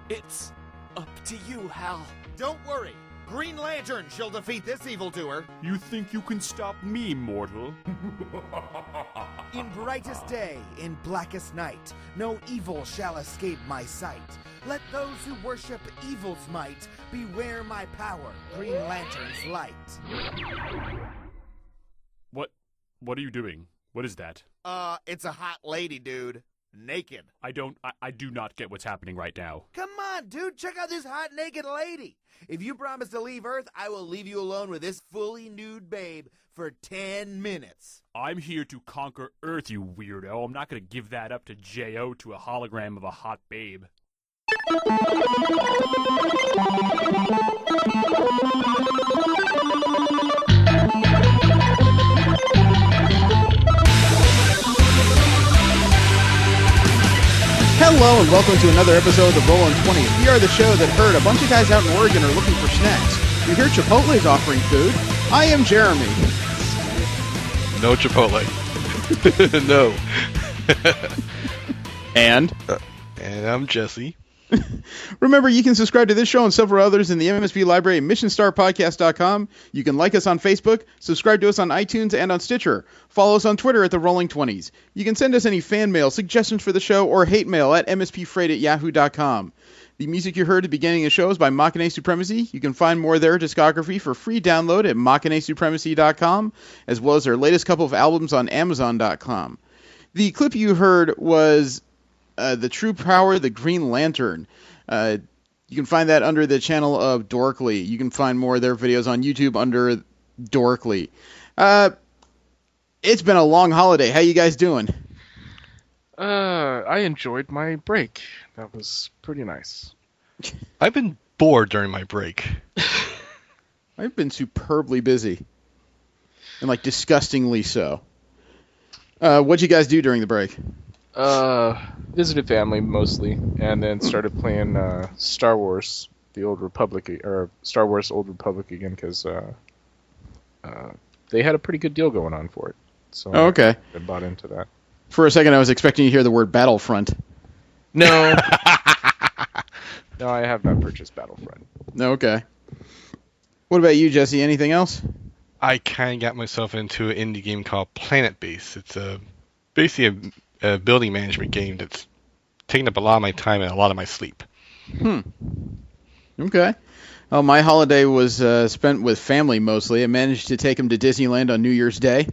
It's up to you, Hal. Don't worry. Green Lantern shall defeat this evildoer. You think you can stop me, mortal? In brightest day, in blackest night, no evil shall escape my sight. Let those who worship evil's might beware my power, Green Lantern's light. What are you doing? What is that? It's a hot lady, dude. Naked. I do not get what's happening right now. Come on, dude, check out this hot naked lady. If you promise to leave Earth, I will leave you alone with this fully nude babe for 10 minutes. I'm here to conquer Earth, you weirdo. I'm not gonna give that up to J.O. to a hologram of a hot babe. Hello and welcome to another episode of Rollin' 20. We are the show that heard a bunch of guys out in Oregon are looking for snacks. We hear Chipotle is offering food. I am Jeremy. No Chipotle. No. And I'm Jesse. Remember, you can subscribe to this show and several others in the MSP library at missionstarpodcast.com. You can like us on Facebook, subscribe to us on iTunes and on Stitcher. Follow us on Twitter at the Rolling 20s. You can send us any fan mail, suggestions for the show, or hate mail at mspfreight@yahoo.com. The music you heard at the beginning of the show is by Machine Supremacy. You can find more of their discography for free download at machinesupremacy.com, as well as their latest couple of albums on amazon.com. The clip you heard was The True Power of the Green Lantern. You can find that under the channel of Dorkly. You can find more of their videos on YouTube under Dorkly. It's been a long holiday. How you guys doing? I enjoyed my break. That was pretty nice. I've been bored during my break. I've been superbly busy. And, disgustingly so. What'd you guys do during the break? Visited family mostly, and then started playing Star Wars: The Old Republic, or Star Wars: Old Republic again, because they had a pretty good deal going on for it. So okay. I bought into that. For a second, I was expecting to hear the word Battlefront. No, no, I have not purchased Battlefront. Okay. What about you, Jesse? Anything else? I kind of got myself into an indie game called Planet Base. It's basically a building management game that's taking up a lot of my time and a lot of my sleep. Okay. Well, my holiday was spent with family mostly. I managed to take them to Disneyland on New Year's Day.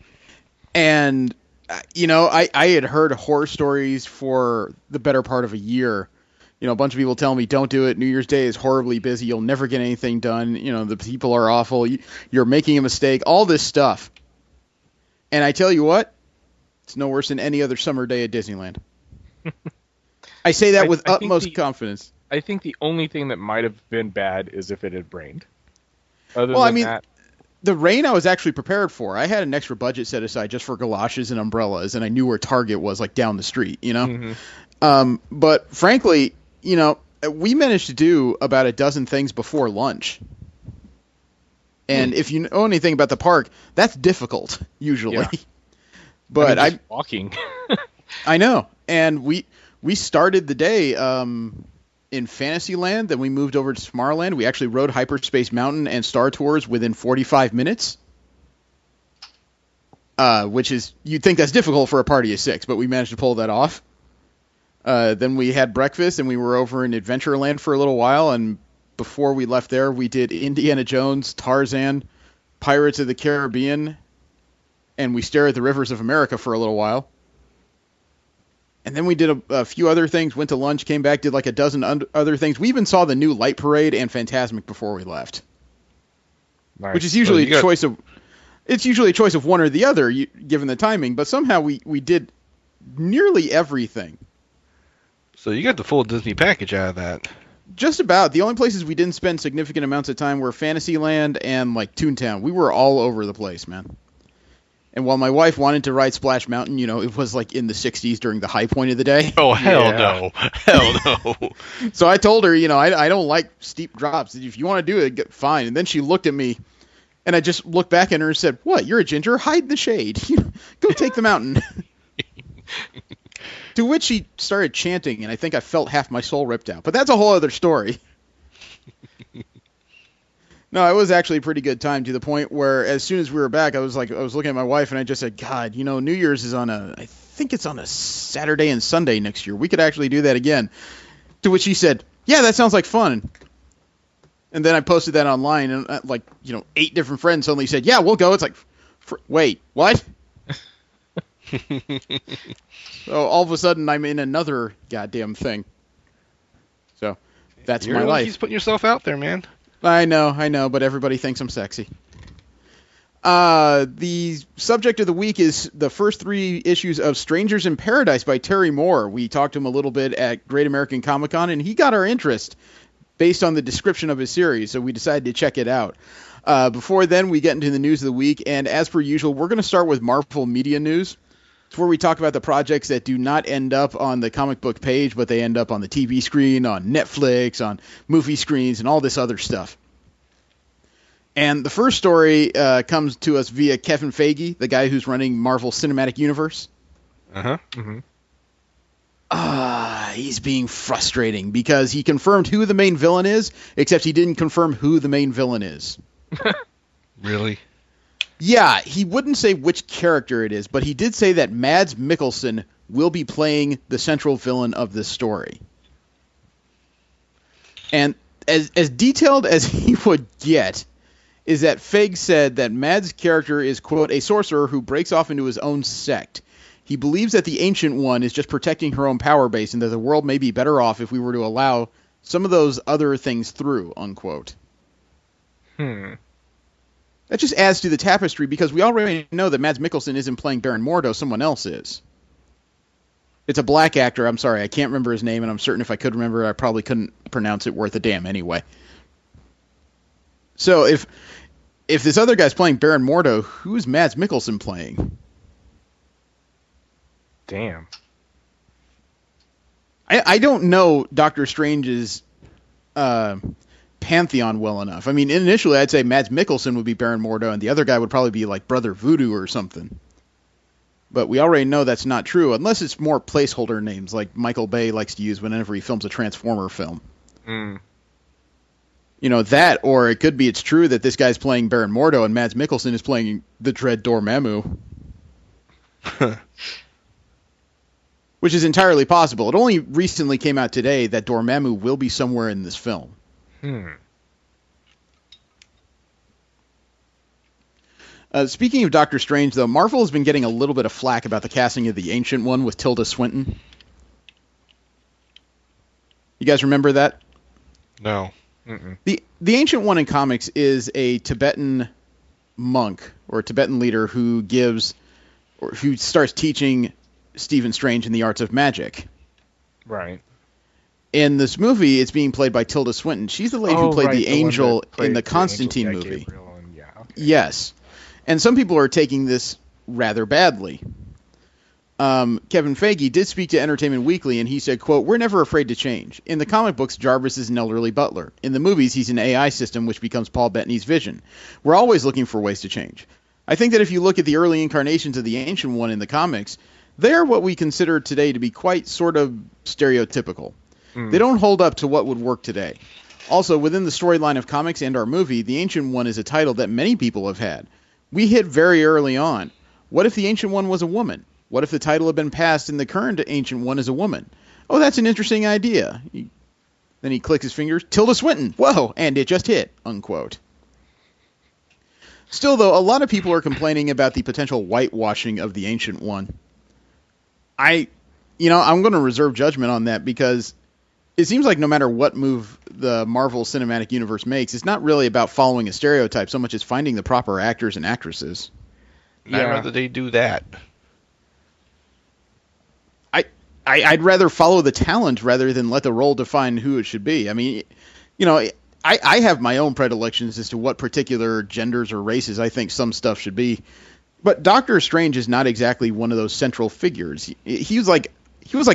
And, I had heard horror stories for the better part of a year. A bunch of people tell me, don't do it. New Year's Day is horribly busy. You'll never get anything done. The people are awful. You're making a mistake. All this stuff. And I tell you what, it's no worse than any other summer day at Disneyland. I say that with utmost confidence. I think the only thing that might have been bad is if it had rained. That, the rain I was actually prepared for. I had an extra budget set aside just for galoshes and umbrellas, and I knew where Target was, down the street, Mm-hmm. But frankly, we managed to do about a dozen things before lunch. And if you know anything about the park, that's difficult, usually. Yeah. But just walking. I know. And we started the day in Fantasyland, then we moved over to Tomorrowland. We actually rode Hyperspace Mountain and Star Tours within 45 minutes. Which is, you'd think that's difficult for a party of 6, but we managed to pull that off. Then we had breakfast, and we were over in Adventureland for a little while, and before we left there, we did Indiana Jones, Tarzan, Pirates of the Caribbean, and we stared at the rivers of America for a little while. And then we did a few other things, went to lunch, came back, did a dozen other things. We even saw the new Light Parade and Fantasmic before we left. Nice. Which is usually a choice of... It's usually a choice of one or the other, given the timing, but somehow we did nearly everything. So you got the full Disney package out of that. Just about. The only places we didn't spend significant amounts of time were Fantasyland and, Toontown. We were all over the place, man. And while my wife wanted to ride Splash Mountain, it was in the 60s during the high point of the day. Oh, hell no. Hell no. So I told her, I don't like steep drops. If you want to do it, fine. And then she looked at me, and I just looked back at her and said, what, you're a ginger? Hide in the shade. Go take the mountain. To which he started chanting, and I think I felt half my soul ripped out. But that's a whole other story. No, it was actually a pretty good time, to the point where as soon as we were back, I was looking at my wife and I just said, God, New Year's is I think it's on a Saturday and Sunday next year. We could actually do that again. To which he said, yeah, that sounds like fun. And then I posted that online, and 8 different friends suddenly said, yeah, we'll go. It's like, wait, what? So all of a sudden I'm in another goddamn thing. So that's my life. You're just putting yourself out there, man. I know, but everybody thinks I'm sexy. The subject of the week is the first 3 issues of Strangers in Paradise by Terry Moore. We talked to him a little bit at Great American Comic-Con, and he got our interest based on the description of his series, so we decided to check it out. Before then, we get into the news of the week, and as per usual, we're going to start with Marvel Media News. It's where we talk about the projects that do not end up on the comic book page, but they end up on the TV screen, on Netflix, on movie screens, and all this other stuff. And the first story comes to us via Kevin Feige, the guy who's running Marvel Cinematic Universe. Uh-huh. Mm-hmm. He's being frustrating because he confirmed who the main villain is, except he didn't confirm who the main villain is. Really? Yeah, he wouldn't say which character it is, but he did say that Mads Mikkelsen will be playing the central villain of this story. And as detailed as he would get, is that Feige said that Mads' character is, quote, a sorcerer who breaks off into his own sect. He believes that the Ancient One is just protecting her own power base and that the world may be better off if we were to allow some of those other things through, unquote. That just adds to the tapestry because we already know that Mads Mikkelsen isn't playing Baron Mordo, someone else is. It's a black actor, I'm sorry, I can't remember his name, and I'm certain if I could remember it, I probably couldn't pronounce it worth a damn anyway. So if this other guy's playing Baron Mordo, who's Mads Mikkelsen playing? Damn. I don't know Doctor Strange's pantheon well enough. I mean, initially I'd say Mads Mikkelsen would be Baron Mordo, and the other guy would probably be like Brother Voodoo or something. But we already know that's not true, unless it's more placeholder names like Michael Bay likes to use whenever he films a Transformer film. That, or it could be it's true that this guy's playing Baron Mordo and Mads Mikkelsen is playing the Dread Dormammu. Which is entirely possible. It only recently came out today that Dormammu will be somewhere in this film. Speaking of Doctor Strange, though, Marvel has been getting a little bit of flack about the casting of the Ancient One with Tilda Swinton. You guys remember that? No. The Ancient One in comics is a Tibetan monk or a Tibetan leader who starts teaching Stephen Strange in the arts of magic. Right. In this movie, it's being played by Tilda Swinton. She's the lady who played the angel in the Constantine movie. Yes. And some people are taking this rather badly. Kevin Feige did speak to Entertainment Weekly, and he said, quote, "We're never afraid to change. In the comic books, Jarvis is an elderly butler. In the movies, he's an AI system which becomes Paul Bettany's vision. We're always looking for ways to change. I think that if you look at the early incarnations of the Ancient One in the comics, they're what we consider today to be quite sort of stereotypical. They don't hold up to what would work today. Also, within the storyline of comics and our movie, the Ancient One is a title that many people have had. We hit very early on. What if the Ancient One was a woman? What if the title had been passed and the current Ancient One is a woman? Oh, that's an interesting idea." Then he clicks his fingers. Tilda Swinton. Whoa, and it just hit, unquote. Still, though, a lot of people are complaining about the potential whitewashing of the Ancient One. I'm going to reserve judgment on that because it seems like no matter what move the Marvel Cinematic Universe makes, it's not really about following a stereotype so much as finding the proper actors and actresses. I'd rather they do that. I'd rather follow the talent rather than let the role define who it should be. I mean, I have my own predilections as to what particular genders or races I think some stuff should be. But Doctor Strange is not exactly one of those central figures. He was like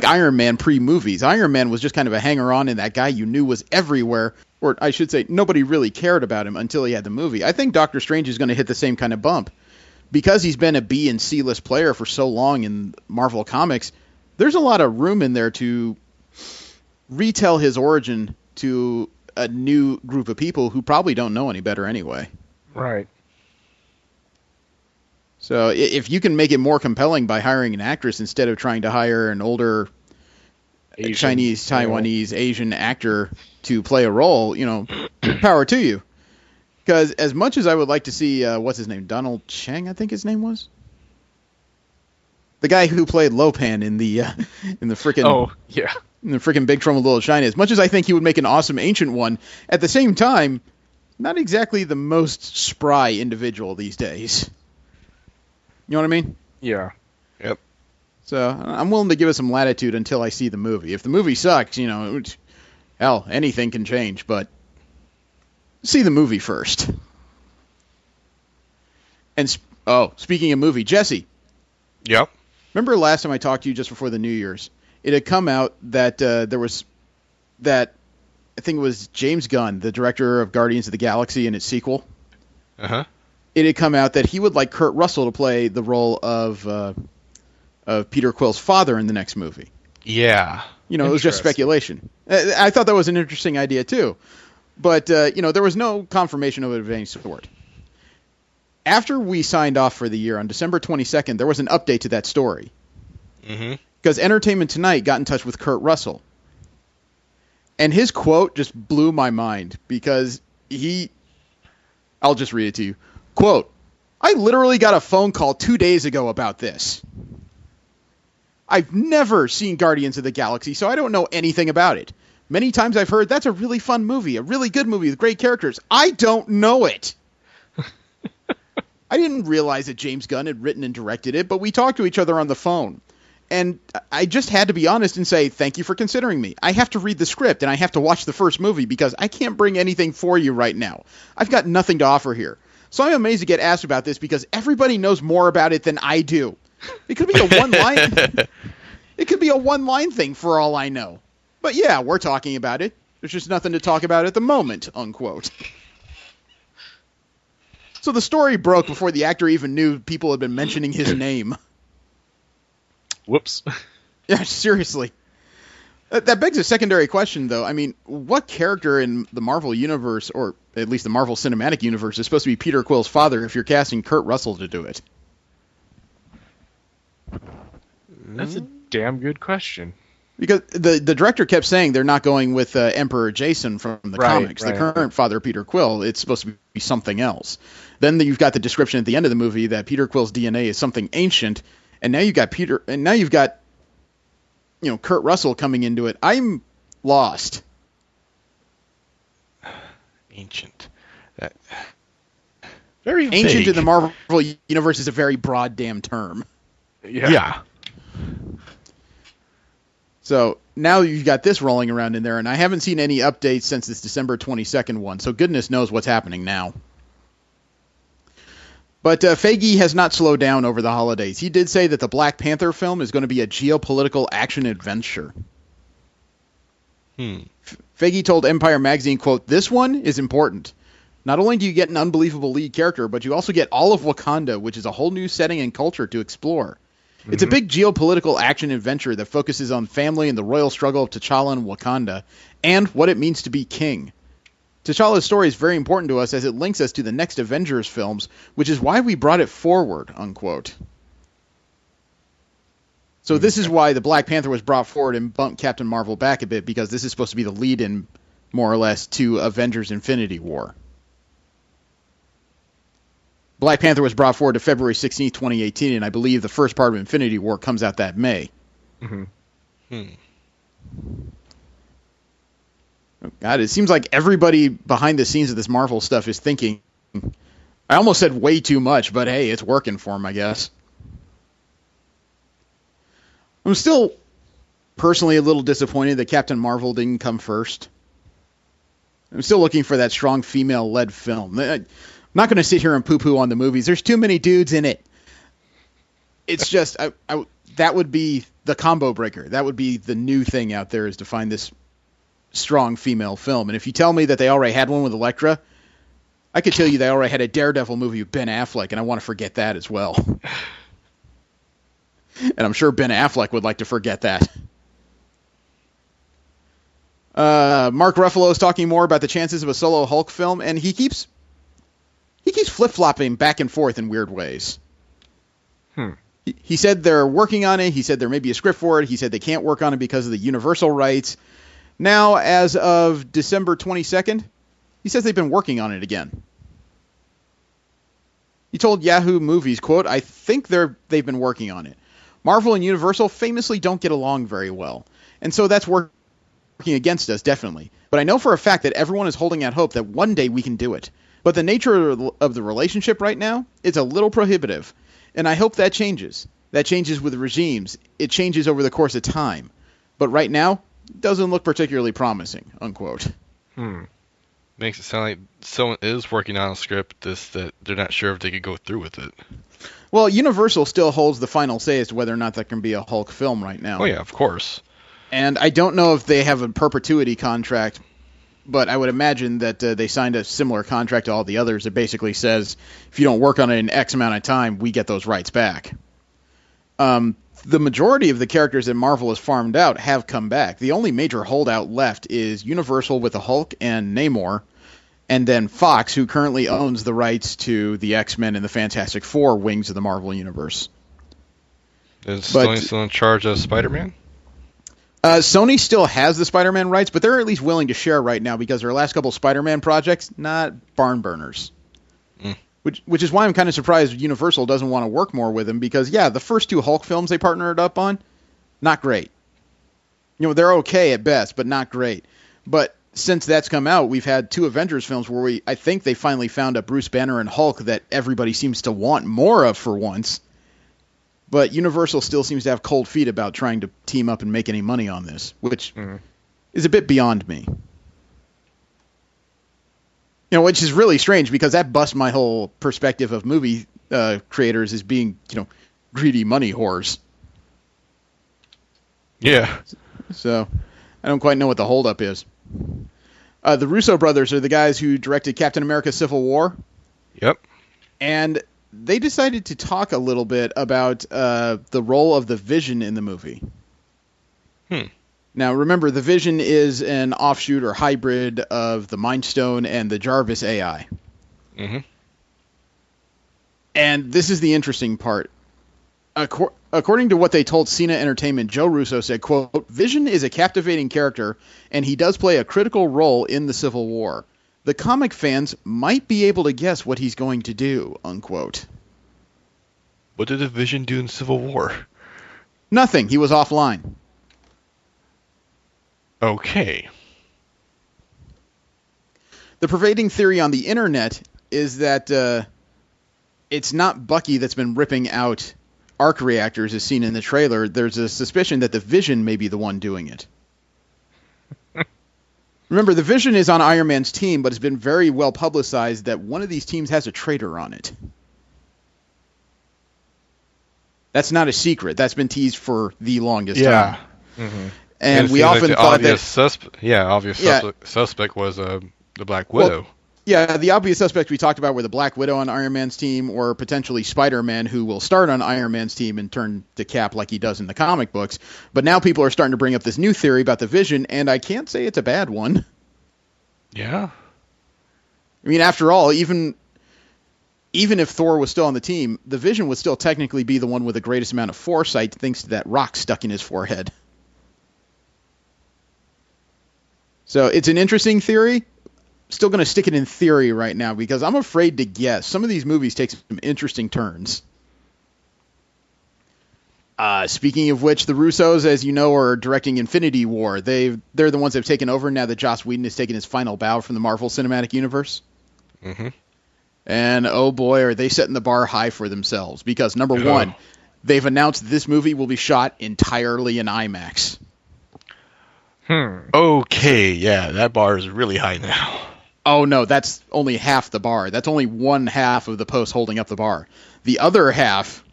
Iron Man pre-movies. Iron Man was just kind of a hanger-on, and that guy you knew was everywhere. Or I should say, nobody really cared about him until he had the movie. I think Doctor Strange is going to hit the same kind of bump. Because he's been a B and C-list player for so long in Marvel Comics, there's a lot of room in there to retell his origin to a new group of people who probably don't know any better anyway. Right. So if you can make it more compelling by hiring an actress instead of trying to hire an older Asian, Chinese, Taiwanese, Asian actor to play a role, power to you. Because as much as I would like to see, what's his name? Donald Cheng, I think his name was? The guy who played Lopan in the frickin'... Oh, yeah. In the frickin' Big Trouble in Little China. As much as I think he would make an awesome ancient one, at the same time, not exactly the most spry individual these days. You know what I mean? Yeah. Yep. So I'm willing to give it some latitude until I see the movie. If the movie sucks, hell, anything can change, but see the movie first. And, speaking of movie, Jesse. Yep. Remember last time I talked to you just before the New Year's? It had come out that there was that, I think it was James Gunn, the director of Guardians of the Galaxy and its sequel. Uh-huh. It had come out that he would like Kurt Russell to play the role of Peter Quill's father in the next movie. Yeah. It was just speculation. I thought that was an interesting idea too. But, there was no confirmation of it of any sort. After we signed off for the year on December 22nd, there was an update to that story. Mm-hmm. Because Entertainment Tonight got in touch with Kurt Russell. And his quote just blew my mind because I'll just read it to you. Quote, "I literally got a phone call 2 days ago about this. I've never seen Guardians of the Galaxy, so I don't know anything about it. Many times I've heard that's a really fun movie, a really good movie with great characters. I don't know it." I didn't realize that James Gunn had written and directed it, but we talked to each other on the phone. And I just had to be honest and say, thank you for considering me. I have to read the script and I have to watch the first movie because I can't bring anything for you right now. I've got nothing to offer here. So I'm amazed to get asked about this because everybody knows more about it than I do. It could be a one-line It could be a one-line thing for all I know. But yeah, we're talking about it. There's just nothing to talk about at the moment, unquote. So the story broke before the actor even knew people had been mentioning his name. Whoops. Yeah, seriously. That begs a secondary question, though. I mean, what character in the Marvel Universe, or at least the Marvel Cinematic Universe, is supposed to be Peter Quill's father if you're casting Kurt Russell to do it? That's a damn good question. Because the director kept saying they're not going with Emperor Jason from the comics. Right. The current father, Peter Quill, it's supposed to be something else. Then you've got the description at the end of the movie that Peter Quill's DNA is something ancient, and now you've got Kurt Russell coming into it. I'm lost. Ancient. Very Ancient vague. in the Marvel Universe is a very broad damn term. Yeah. So now you've got this rolling around in there, and I haven't seen any updates since this December 22nd one, so goodness knows what's happening now. But Feige has not slowed down over the holidays. He did say that the Black Panther film is going to be a geopolitical action adventure. Feige told Empire Magazine, quote, "This one is important. Not only do you get an unbelievable lead character, but you also get all of Wakanda, which is a whole new setting and culture to explore. It's a big geopolitical action adventure that focuses on family and the royal struggle of T'Challa and Wakanda, and what it means to be king. T'Challa's story is very important to us as it links us to the next Avengers films, which is why we brought it forward," unquote. So this is why the Black Panther was brought forward and bumped Captain Marvel back a bit, because this is supposed to be the lead-in, more or less, to Avengers Infinity War. Black Panther was brought forward to February 16th, 2018, and I believe the first part of Infinity War comes out that May. God, it seems like everybody behind the scenes of this Marvel stuff is thinking, I almost said way too much, but hey, it's working for them, I guess. I'm still personally a little disappointed that Captain Marvel didn't come first. I'm still looking for that strong female-led film. I'm not going to sit here and poo-poo on the movies. There's too many dudes in it. It's just, that would be the combo breaker. That would be the new thing out there, is to find this strong female film. And if you tell me that they already had one with Elektra, I could tell you they already had a Daredevil movie with Ben Affleck, and I want to forget that as well. And I'm sure Ben Affleck would like to forget that. Mark Ruffalo is talking more about the chances of a solo Hulk film, and he keeps flip-flopping back and forth in weird ways. He said they're working on it. He said there may be a script for it. He said they can't work on it because of the Universal rights. Now, as of December 22nd, he says they've been working on it again. He told Yahoo Movies, quote, "I think they've been working on it. Marvel and Universal famously don't get along very well, and so that's working against us, definitely. But I know for a fact that everyone is holding out hope that one day we can do it. But the nature of the relationship right now is a little prohibitive, and I hope that changes. That changes with regimes. It changes over the course of time. But right now, it doesn't look particularly promising," unquote. Makes it sound like someone is working on a script, just that they're not sure if they could go through with it. Well, Universal still holds the final say as to whether or not there can be a Hulk film right now. Oh yeah, of course. And I don't know if they have a perpetuity contract, but I would imagine that they signed a similar contract to all the others that basically says if you don't work on it in X amount of time, we get those rights back. The majority of the characters that Marvel has farmed out have come back. The only major holdout left is Universal with the Hulk and Namor, and then Fox, who currently owns the rights to the X-Men and the Fantastic Four wings of the Marvel Universe. Is Sony still in charge of Spider-Man? Sony still has the Spider-Man rights, but they're at least willing to share right now because their last couple Spider-Man projects, not barn burners. Which is why I'm kind of surprised Universal doesn't want to work more with them because, yeah, the first two Hulk films they partnered up on, not great. You know, they're okay at best, but not great. But since that's come out, we've had two Avengers films where I think they finally found a Bruce Banner and Hulk that everybody seems to want more of for once. But Universal still seems to have cold feet about trying to team up and make any money on this, which is a bit beyond me. You know, which is really strange because that busts my whole perspective of movie creators as being, greedy money whores. Yeah. So, I don't quite know what the holdup is. The Russo brothers are the guys who directed Captain America: Civil War. Yep. And they decided to talk a little bit about the role of the Vision in the movie. Now, remember, the Vision is an offshoot or hybrid of the Mind Stone and the Jarvis AI. And this is the interesting part. According to what they told Cena Entertainment, Joe Russo said, quote, "Vision is a captivating character, and he does play a critical role in the Civil War. The comic fans might be able to guess what he's going to do," unquote. What did the Vision do in Civil War? Nothing. He was offline. Okay. The pervading theory on the internet is that it's not Bucky that's been ripping out arc reactors as seen in the trailer. There's a suspicion that the Vision may be the one doing it. Remember, the Vision is on Iron Man's team, but it's been very well publicized that one of these teams has a traitor on it. That's not a secret. That's been teased for the longest time. And we often thought that... suspect was the Black Widow. Yeah, the obvious suspects we talked about were the Black Widow on Iron Man's team or potentially Spider-Man, who will start on Iron Man's team and turn to Cap like he does in the comic books. But now people are starting to bring up this new theory about the Vision, and I can't say it's a bad one. Yeah. I mean, after all, even if Thor was still on the team, the Vision would still technically be the one with the greatest amount of foresight thanks to that rock stuck in his forehead. So it's an interesting theory. Still going to stick it in theory right now because I'm afraid to guess. Some of these movies take some interesting turns. Speaking of which, the Russos, as you know, are directing Infinity War. They're the ones that have taken over now that Joss Whedon has taken his final bow from the Marvel Cinematic Universe. And oh boy, are they setting the bar high for themselves. Because number one, they've announced this movie will be shot entirely in IMAX. Okay, yeah, that bar is really high now. Oh no, that's only half the bar. That's only one half of the post holding up the bar. The other half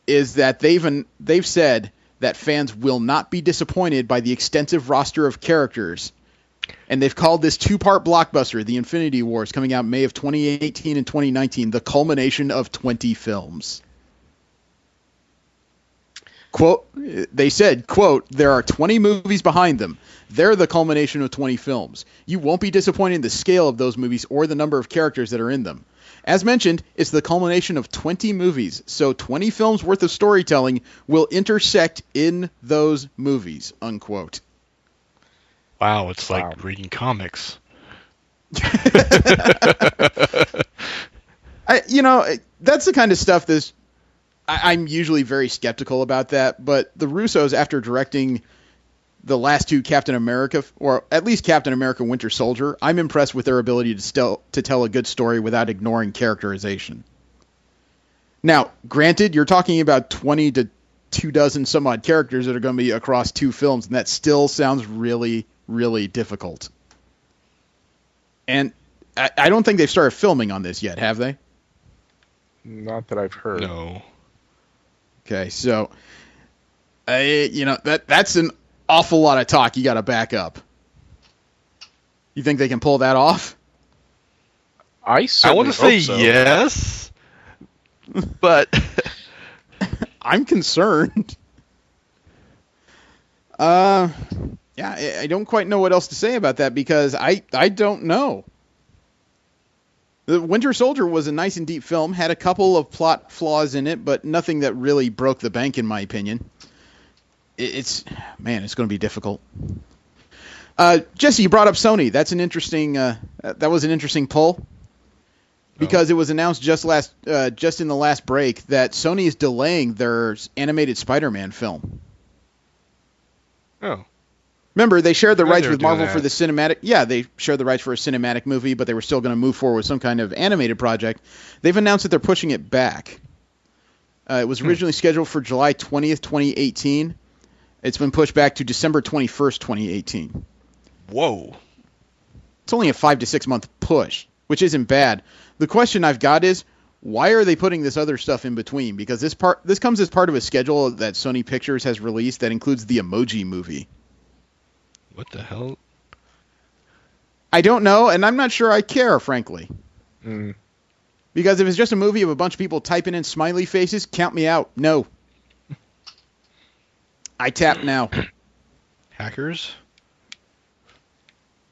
is that they've said that fans will not be disappointed by the extensive roster of characters. And they've called this two-part blockbuster, The Infinity Wars, coming out May of 2018 and 2019, the culmination of 20 films. quote, they said, quote, there are 20 movies behind them. They're the culmination of 20 films. You won't be disappointed in the scale of those movies or the number of characters that are in them. As mentioned, it's the culmination of 20 movies, so 20 films worth of storytelling will intersect in those movies, unquote. Wow, it's like reading comics. That's the kind of stuff I'm usually very skeptical about that, but the Russos, after directing the last two Captain America, or at least Captain America Winter Soldier, I'm impressed with their ability to tell a good story without ignoring characterization. Now, granted, you're talking about 20 to 24 some odd characters that are going to be across two films, and that still sounds really, really difficult. And I don't think they've started filming on this yet, have they? Not that I've heard. No. Okay, so that's an awful lot of talk you got to back up. You think they can pull that off? I want to say so. yes, but I'm concerned. I don't quite know what else to say about that because I don't know. The Winter Soldier was a nice and deep film, had a couple of plot flaws in it, but nothing that really broke the bank, in my opinion. It's going to be difficult. Jesse, you brought up Sony. That's an interesting. That was an interesting pull because it was announced just in the last break that Sony is delaying their animated Spider-Man film. Oh. Remember, they shared the rights with doing Marvel that. for the cinematic. Yeah, they shared the rights for a cinematic movie, but they were still going to move forward with some kind of animated project. They've announced that they're pushing it back. It was originally scheduled for July 20th, 2018. It's been pushed back to December 21st, 2018. Whoa. It's only a 5 to 6 month push, which isn't bad. The question I've got is, why are they putting this other stuff in between? Because this comes as part of a schedule that Sony Pictures has released that includes the Emoji Movie. What the hell? I don't know, and I'm not sure I care, frankly. Mm. Because if it's just a movie of a bunch of people typing in smiley faces, count me out. No. I tap now. Hackers?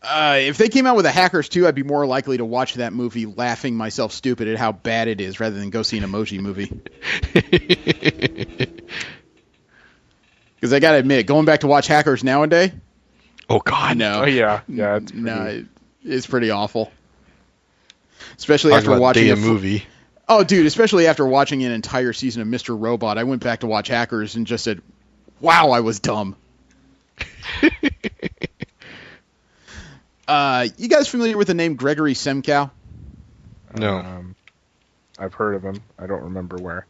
If they came out with a Hackers 2, I'd be more likely to watch that movie laughing myself stupid at how bad it is rather than go see an Emoji Movie. Because I gotta admit, going back to watch Hackers nowadays, Oh God, no. Oh yeah, it's pretty... No, it's pretty awful. Especially Talk after about watching a movie. Oh, dude, especially after watching an entire season of Mr. Robot, I went back to watch Hackers and just said, "Wow, I was dumb." You guys familiar with the name Gregory Semkow? No. I've heard of him. I don't remember where.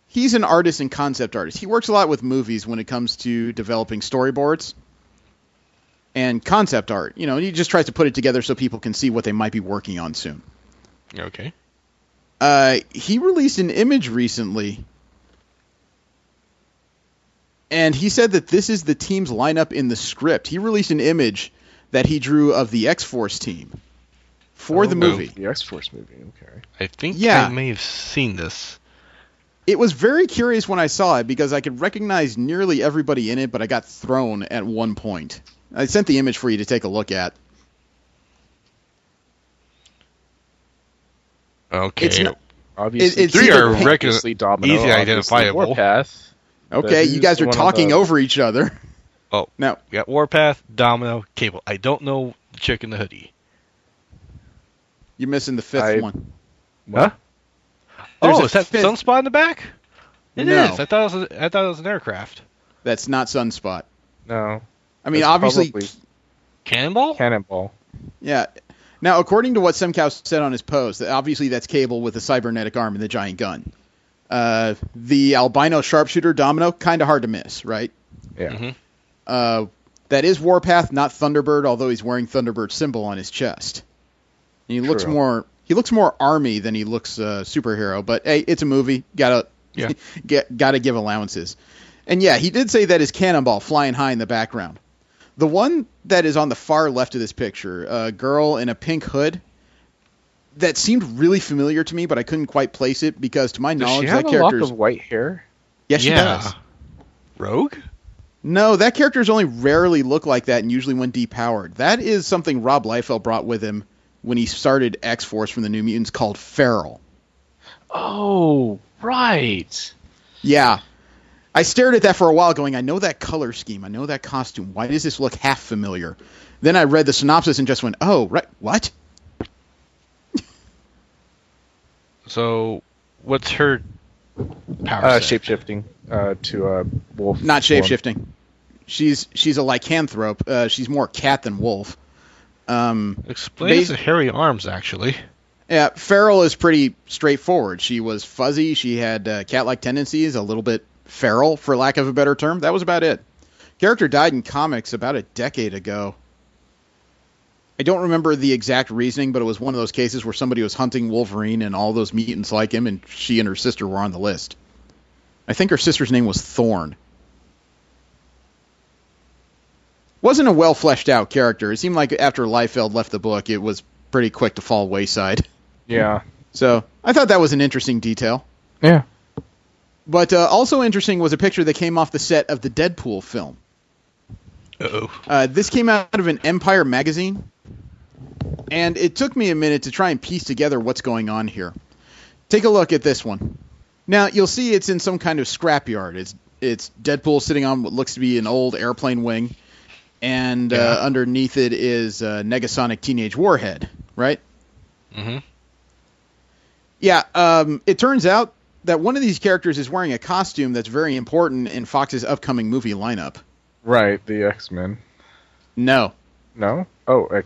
He's an artist and concept artist. He works a lot with movies when it comes to developing storyboards and concept art. He just tries to put it together so people can see what they might be working on soon. Okay. He released an image recently, and he said that this is the team's lineup in the script. He released an image that he drew of the X-Force team for the movie. The X-Force movie, okay. I think Yeah. I may have seen this. It was very curious when I saw it because I could recognize nearly everybody in it, but I got thrown at one point. I sent the image for you to take a look at. Okay. It's not- Obviously, it's Three either are obviously Domino, easy obviously identifiable. Warpath. Okay, But you guys who's the are one on talking the- over each other. Oh, Now, we got Warpath, Domino, Cable. I don't know the chick in the hoodie. you're missing the fifth one. Huh? There's Oh, a is that fifth- Sunspot in the back? It No. is. I thought it was an aircraft. That's not Sunspot. No. I mean, That's obviously, probably Cannonball? Cannonball. yeah. Now, according to what Semkow said on his post, obviously that's Cable with the cybernetic arm and the giant gun. The albino sharpshooter Domino, kind of hard to miss, right? Yeah. Mhm. That is Warpath, not Thunderbird, although he's wearing Thunderbird symbol on his chest. And he looks True. more army than he looks superhero. But hey, it's a movie. Gotta give allowances. And yeah, he did say that is Cannonball flying high in the background. The one that is on the far left of this picture, a girl in a pink hood, that seemed really familiar to me, but I couldn't quite place it because, to my Does knowledge, she have that a lock character's of white hair? yes, she Yeah. does. Rogue? No, that characters only rarely look like that and usually when depowered. That is something Rob Liefeld brought with him when he started X-Force from the New Mutants called Feral. Oh, right. Yeah. I stared at that for a while going, I know that color scheme. I know that costume. Why does this look half familiar? Then I read the synopsis and just went, oh, right, what? So, what's her power set? Shapeshifting to a wolf. Not form. shapeshifting. She's a lycanthrope. She's more cat than wolf. Explains the hairy arms, actually. Yeah, Feral is pretty straightforward. She was fuzzy. She had cat-like tendencies, a little bit feral, for lack of a better term. That was about it. Character died in comics about a decade ago. I don't remember the exact reasoning, but it was one of those cases where somebody was hunting Wolverine and all those mutants like him, and she and her sister were on the list. I think her sister's name was Thorn. Wasn't a well-fleshed-out character. It seemed like after Liefeld left the book, it was pretty quick to fall wayside. Yeah. So I thought that was an interesting detail. Yeah. But also interesting was a picture that came off the set of the Deadpool film. Uh-oh. This came out of an Empire magazine, and it took me a minute to try and piece together what's going on here. Take a look at this one. Now, you'll see it's in some kind of scrapyard. It's Deadpool sitting on what looks to be an old airplane wing, and underneath it is Negasonic Teenage Warhead, right? Mm-hmm. Yeah, it turns out that one of these characters is wearing a costume that's very important in Fox's upcoming movie lineup. Right, the X-Men. No. No? Oh, It's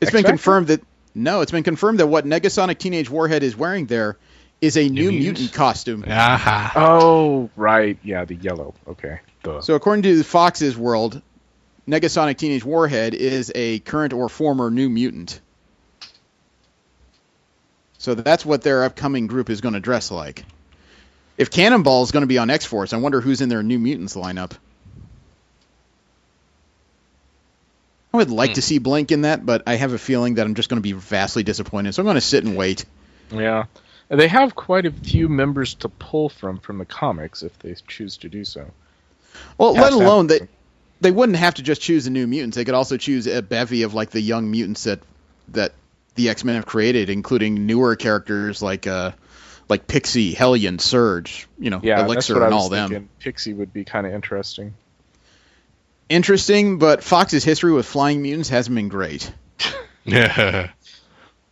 been X-Factor? confirmed that it's been confirmed that what Negasonic Teenage Warhead is wearing there is a New Mutant costume. Aha. oh, right. Yeah, the yellow. Okay. Duh. So according to Fox's world, Negasonic Teenage Warhead is a current or former New Mutant. So that's what their upcoming group is going to dress like. If Cannonball is going to be on X-Force, I wonder who's in their New Mutants lineup. I would like to see Blink in that, but I have a feeling that I'm just going to be vastly disappointed. So I'm going to sit and wait. Yeah. And they have quite a few members to pull from the comics if they choose to do so. Well, Past let alone that- that they wouldn't have to just choose the New Mutants. They could also choose a bevy of like the young mutants that the X-Men have created, including newer characters like Pixie, Hellion, Surge, Yeah, that's Elixir, what I and was all them. thinking. Pixie would be kind of interesting. Interesting, but Fox's history with flying mutants hasn't been great. Yeah.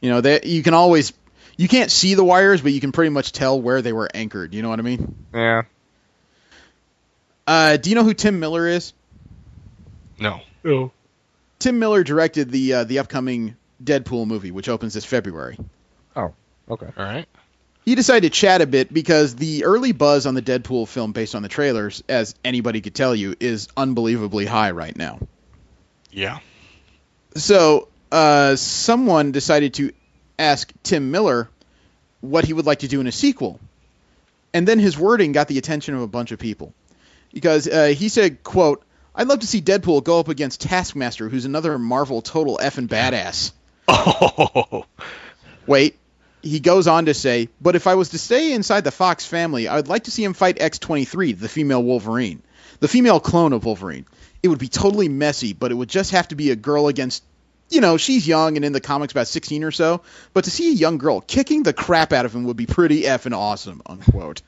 You can't see the wires, but you can pretty much tell where they were anchored. You know what I mean? Yeah. Do you know who Tim Miller is? No. Oh. Tim Miller directed the upcoming Deadpool movie, which opens this February. Oh, okay. All right. He decided to chat a bit because the early buzz on the Deadpool film based on the trailers, as anybody could tell you, is unbelievably high right now. Yeah. So someone decided to ask Tim Miller what he would like to do in a sequel. And then his wording got the attention of a bunch of people. Because he said, quote, "I'd love to see Deadpool go up against Taskmaster, who's another Marvel total effing badass." Oh. Wait. He goes on to say, "But if I was to stay inside the Fox family, I would like to see him fight X-23, the female Wolverine. The female clone of Wolverine. It would be totally messy, but it would just have to be a girl against, she's young and in the comics about 16 or so, but to see a young girl kicking the crap out of him would be pretty effing awesome," unquote.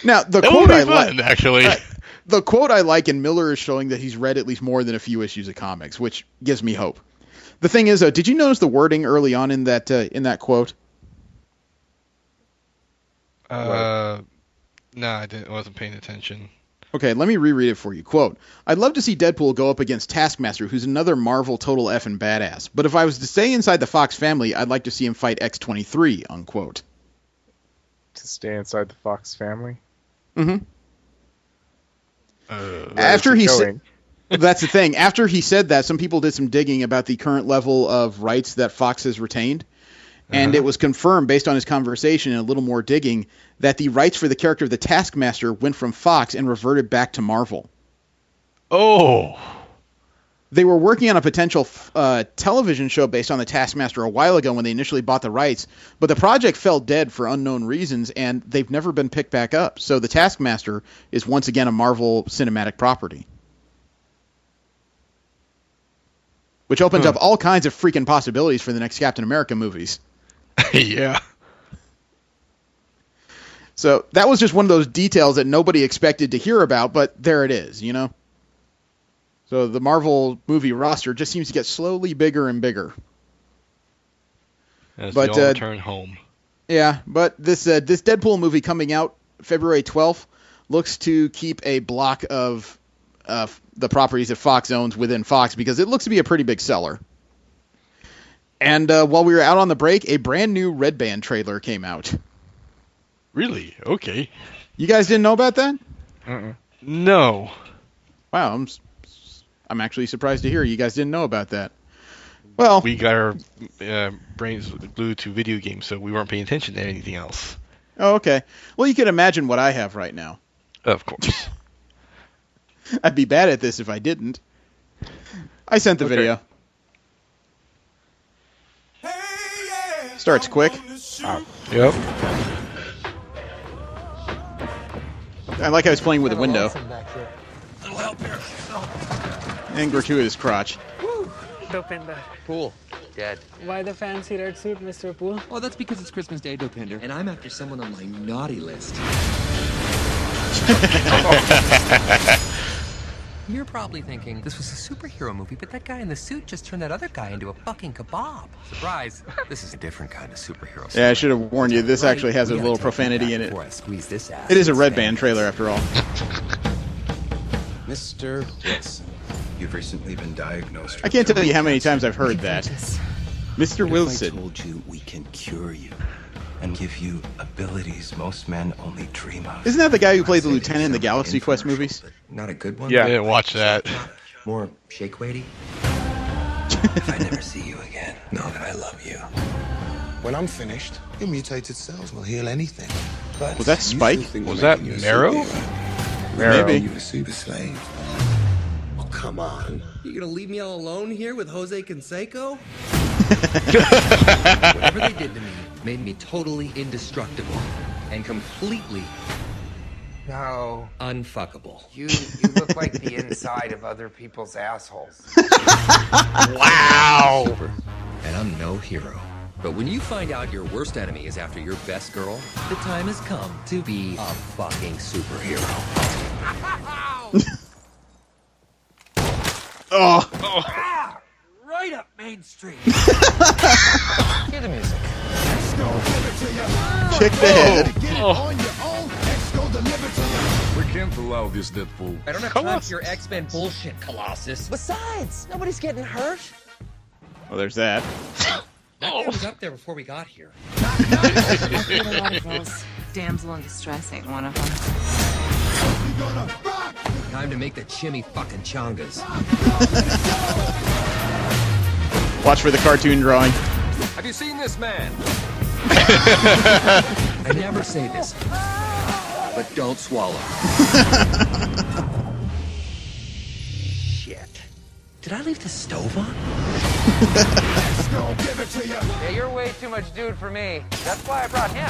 Now, the That quote would be I fun, like, actually. the quote I like, and Miller is showing that he's read at least more than a few issues of comics, which gives me hope. The thing is, though, did you notice the wording early on in that quote? No, I didn't. Wasn't paying attention. Okay, let me reread it for you. Quote, "I'd love to see Deadpool go up against Taskmaster, who's another Marvel total effing badass. But if I was to stay inside the Fox family, I'd like to see him fight X-23, unquote." To stay inside the Fox family? Mm-hmm. Where After is he it said... going? That's the thing. After he said that, some people did some digging about the current level of rights that Fox has retained. And it was confirmed, based on his conversation and a little more digging, that the rights for the character of the Taskmaster went from Fox and reverted back to Marvel. Oh. They were working on a potential television show based on the Taskmaster a while ago when they initially bought the rights, but the project fell dead for unknown reasons, and they've never been picked back up. So the Taskmaster is once again a Marvel cinematic property, which opens up all kinds of freaking possibilities for the next Captain America movies. Yeah. So that was just one of those details that nobody expected to hear about, but there it is, you know? So the Marvel movie roster just seems to get slowly bigger and bigger. As But, we all return home. Yeah, but this Deadpool movie coming out February 12th looks to keep a block of the properties that Fox owns within Fox because it looks to be a pretty big seller. And while we were out on the break, a brand new Red Band trailer came out. Really? Okay. You guys didn't know about that? No. Wow, I'm actually surprised to hear you guys didn't know about that. Well, We got our brains glued to video games, so we weren't paying attention to anything else. oh, okay. Well, you can imagine what I have right now. Of course. I'd be bad at this if I didn't. I sent the video. Starts quick. Yep. I like how he's playing with a window. And gratuitous crotch. Dopinder. Pool. Dead. Why the fancy red suit, Mr. Poole? Oh, that's because it's Christmas Day, Dopinder. And I'm after someone on my naughty list. You're probably thinking this was a superhero movie, but that guy in the suit just turned that other guy into a fucking kebab. Surprise! This is a different kind of superhero. Yeah, I should have warned you. This actually has a little profanity in it. It is a Red Band trailer, after all. Mr. Wilson, you've recently been diagnosed. I can't tell you how many times I've heard that. Mr. What if I Wilson. told you we can cure you and give you abilities most men only dream of? Isn't that the guy who played the lieutenant in the Galaxy Quest movies? Not a good one? I didn't watch that. More shake weighty? If I never see you again, know that I love you. When I'm finished, your mutated cells will heal anything. But Was that you Spike? still think Was we're that making you a Marrow? superhero. Maybe. You a super slave. Oh, come on. You gonna leave me all alone here with Jose Canseco? Whatever they did to me made me totally indestructible and completely No, unfuckable. you look like the inside of other people's assholes. Wow! Super, and I'm no hero. But when you find out your worst enemy is after your best girl, the time has come to be a fucking superhero. Oh, Right up Main Street. Hear the music. kick the head. We can't allow this Deadpool. I don't have time for your X-Men bullshit, Colossus. Besides, nobody's getting hurt. Well, there's that. That guy was up there before we got here. I've heard a lot of those. Damsel in distress ain't one of them. Time to make the chimmy fucking chongas. Watch for the cartoon drawing. Have you seen this man? I never say this, but don't swallow. Shit. Did I leave the stove on? Yeah, you're way too much dude for me. That's why I brought him.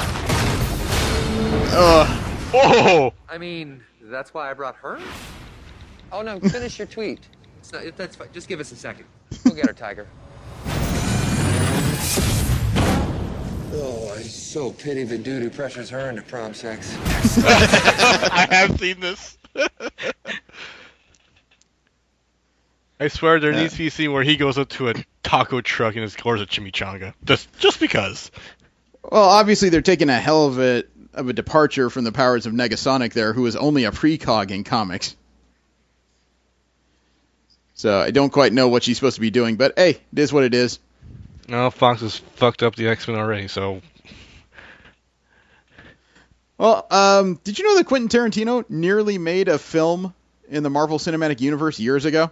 Oh! I mean, that's why I brought her? Oh, no, finish your tweet. That's fine. Just give us a second. Go get her, Tiger. Oh, I so pity the dude who pressures her into prom sex. I have seen this. I swear there needs to be a scene where he goes up to a taco truck and scores a chimichanga. Just because. Well, obviously they're taking a hell of a departure from the powers of Negasonic there, who was only a precog in comics. So I don't quite know what she's supposed to be doing, but hey, it is what it is. No, Fox has fucked up the X-Men already, so... Well, did you know that Quentin Tarantino nearly made a film in the Marvel Cinematic Universe years ago?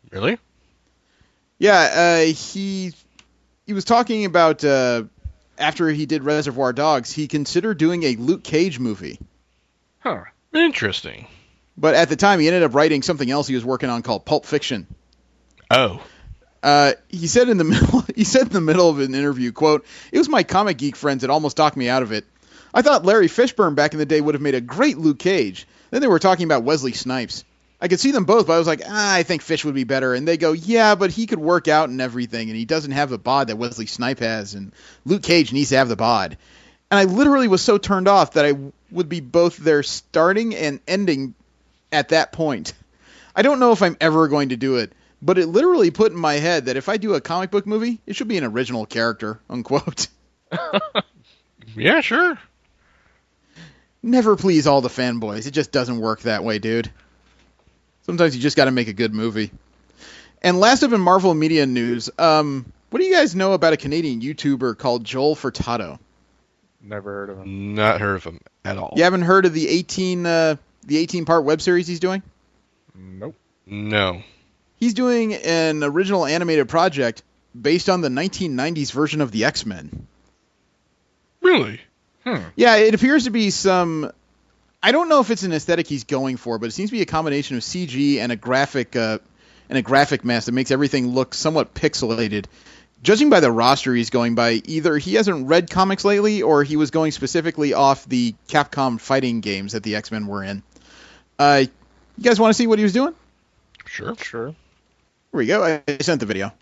Really? Yeah, he was talking about, after he did Reservoir Dogs, he considered doing a Luke Cage movie. Huh. Interesting. But at the time, he ended up writing something else he was working on called Pulp Fiction. Oh. He said in the middle of an interview, quote, "It was my comic geek friends that almost talked me out of it. I thought Larry Fishburne back in the day would have made a great Luke Cage. Then they were talking about Wesley Snipes. I could see them both, but I was like, I think Fish would be better. And they go, yeah, but he could work out and everything, and he doesn't have the bod that Wesley Snipes has, and Luke Cage needs to have the bod." And I literally was so turned off that I would be both their starting and ending at that point. I don't know if I'm ever going to do it, but it literally put in my head that if I do a comic book movie, it should be an original character, unquote. Yeah, sure. Never please all the fanboys. It just doesn't work that way, dude. Sometimes you just got to make a good movie. And last up in Marvel media news, what do you guys know about a Canadian YouTuber called Joel Furtado? Never heard of him. Not heard of him at all. You haven't heard of the 18-part web series he's doing? Nope. No. He's doing an original animated project based on the 1990s version of the X-Men. Really? Yeah, it appears to be some... I don't know if it's an aesthetic he's going for, but it seems to be a combination of CG and a graphic mess that makes everything look somewhat pixelated. Judging by the roster he's going by, either he hasn't read comics lately, or he was going specifically off the Capcom fighting games that the X-Men were in. You guys want to see what he was doing? Sure. Here we go. I sent the video.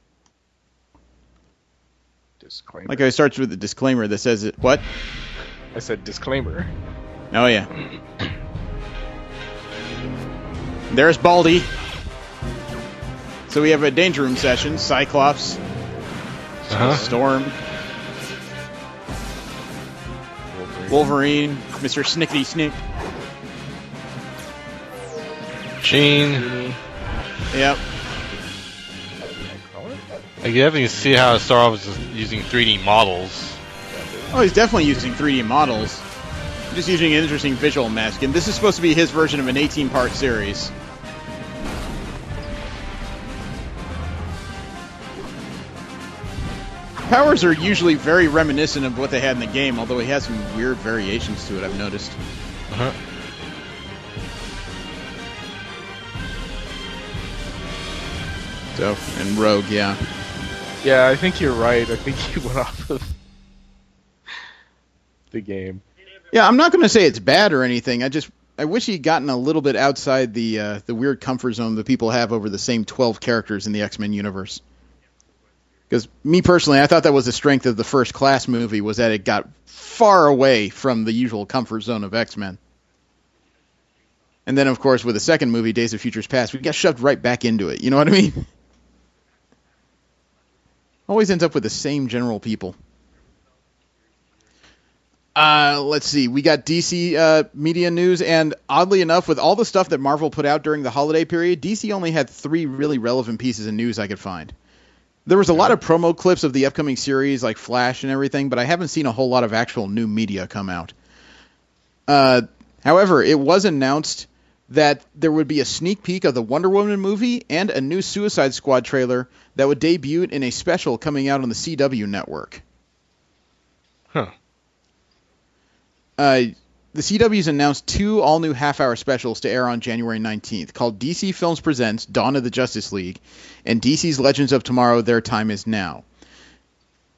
Disclaimer. Like I starts with a disclaimer that says it. What? I said disclaimer. Oh, yeah. There's Baldy. So we have a Danger Room session. Cyclops. Storm. Wolverine. Mr. Snickety Snick. Jean. Yep. I definitely see how Star Wars is using 3D models. Oh, he's definitely using 3D models. Just using an interesting visual mask. And this is supposed to be his version of an 18-part series. Powers are usually very reminiscent of what they had in the game, although he has some weird variations to it, I've noticed. Uh-huh. So, and Rogue, yeah. Yeah, I think you're right. I think he went off of the game. Yeah, I'm not going to say it's bad or anything. I wish he'd gotten a little bit outside the weird comfort zone that people have over the same 12 characters in the X-Men universe. Because me personally, I thought that was the strength of the First Class movie, was that it got far away from the usual comfort zone of X-Men. And then, of course, with the second movie, Days of Futures Past, we got shoved right back into it. You know what I mean? Always ends up with the same general people. Let's see. We got DC media news, and oddly enough, with all the stuff that Marvel put out during the holiday period, DC only had 3 really relevant pieces of news I could find. There was a lot of promo clips of the upcoming series, like Flash and everything, but I haven't seen a whole lot of actual new media come out. However, it was announced that there would be a sneak peek of the Wonder Woman movie and a new Suicide Squad trailer that would debut in a special coming out on the CW network. Huh. The CW's announced 2 all-new half-hour specials to air on January 19th, called DC Films Presents Dawn of the Justice League and DC's Legends of Tomorrow, Their Time Is Now.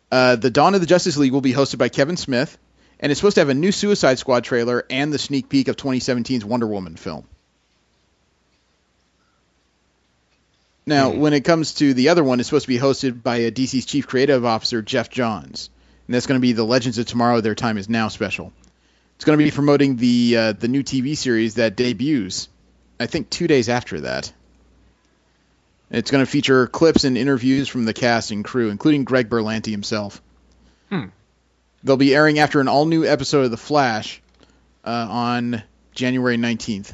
The Dawn of the Justice League will be hosted by Kevin Smith, and it's supposed to have a new Suicide Squad trailer and the sneak peek of 2017's Wonder Woman film. Now, when it comes to the other one, it's supposed to be hosted by DC's Chief Creative Officer, Jeff Johns. And that's going to be the Legends of Tomorrow, Their Time Is Now special. It's going to be promoting the new TV series that debuts, I think, 2 days after that. It's going to feature clips and interviews from the cast and crew, including Greg Berlanti himself. They'll be airing after an all-new episode of The Flash on January 19th.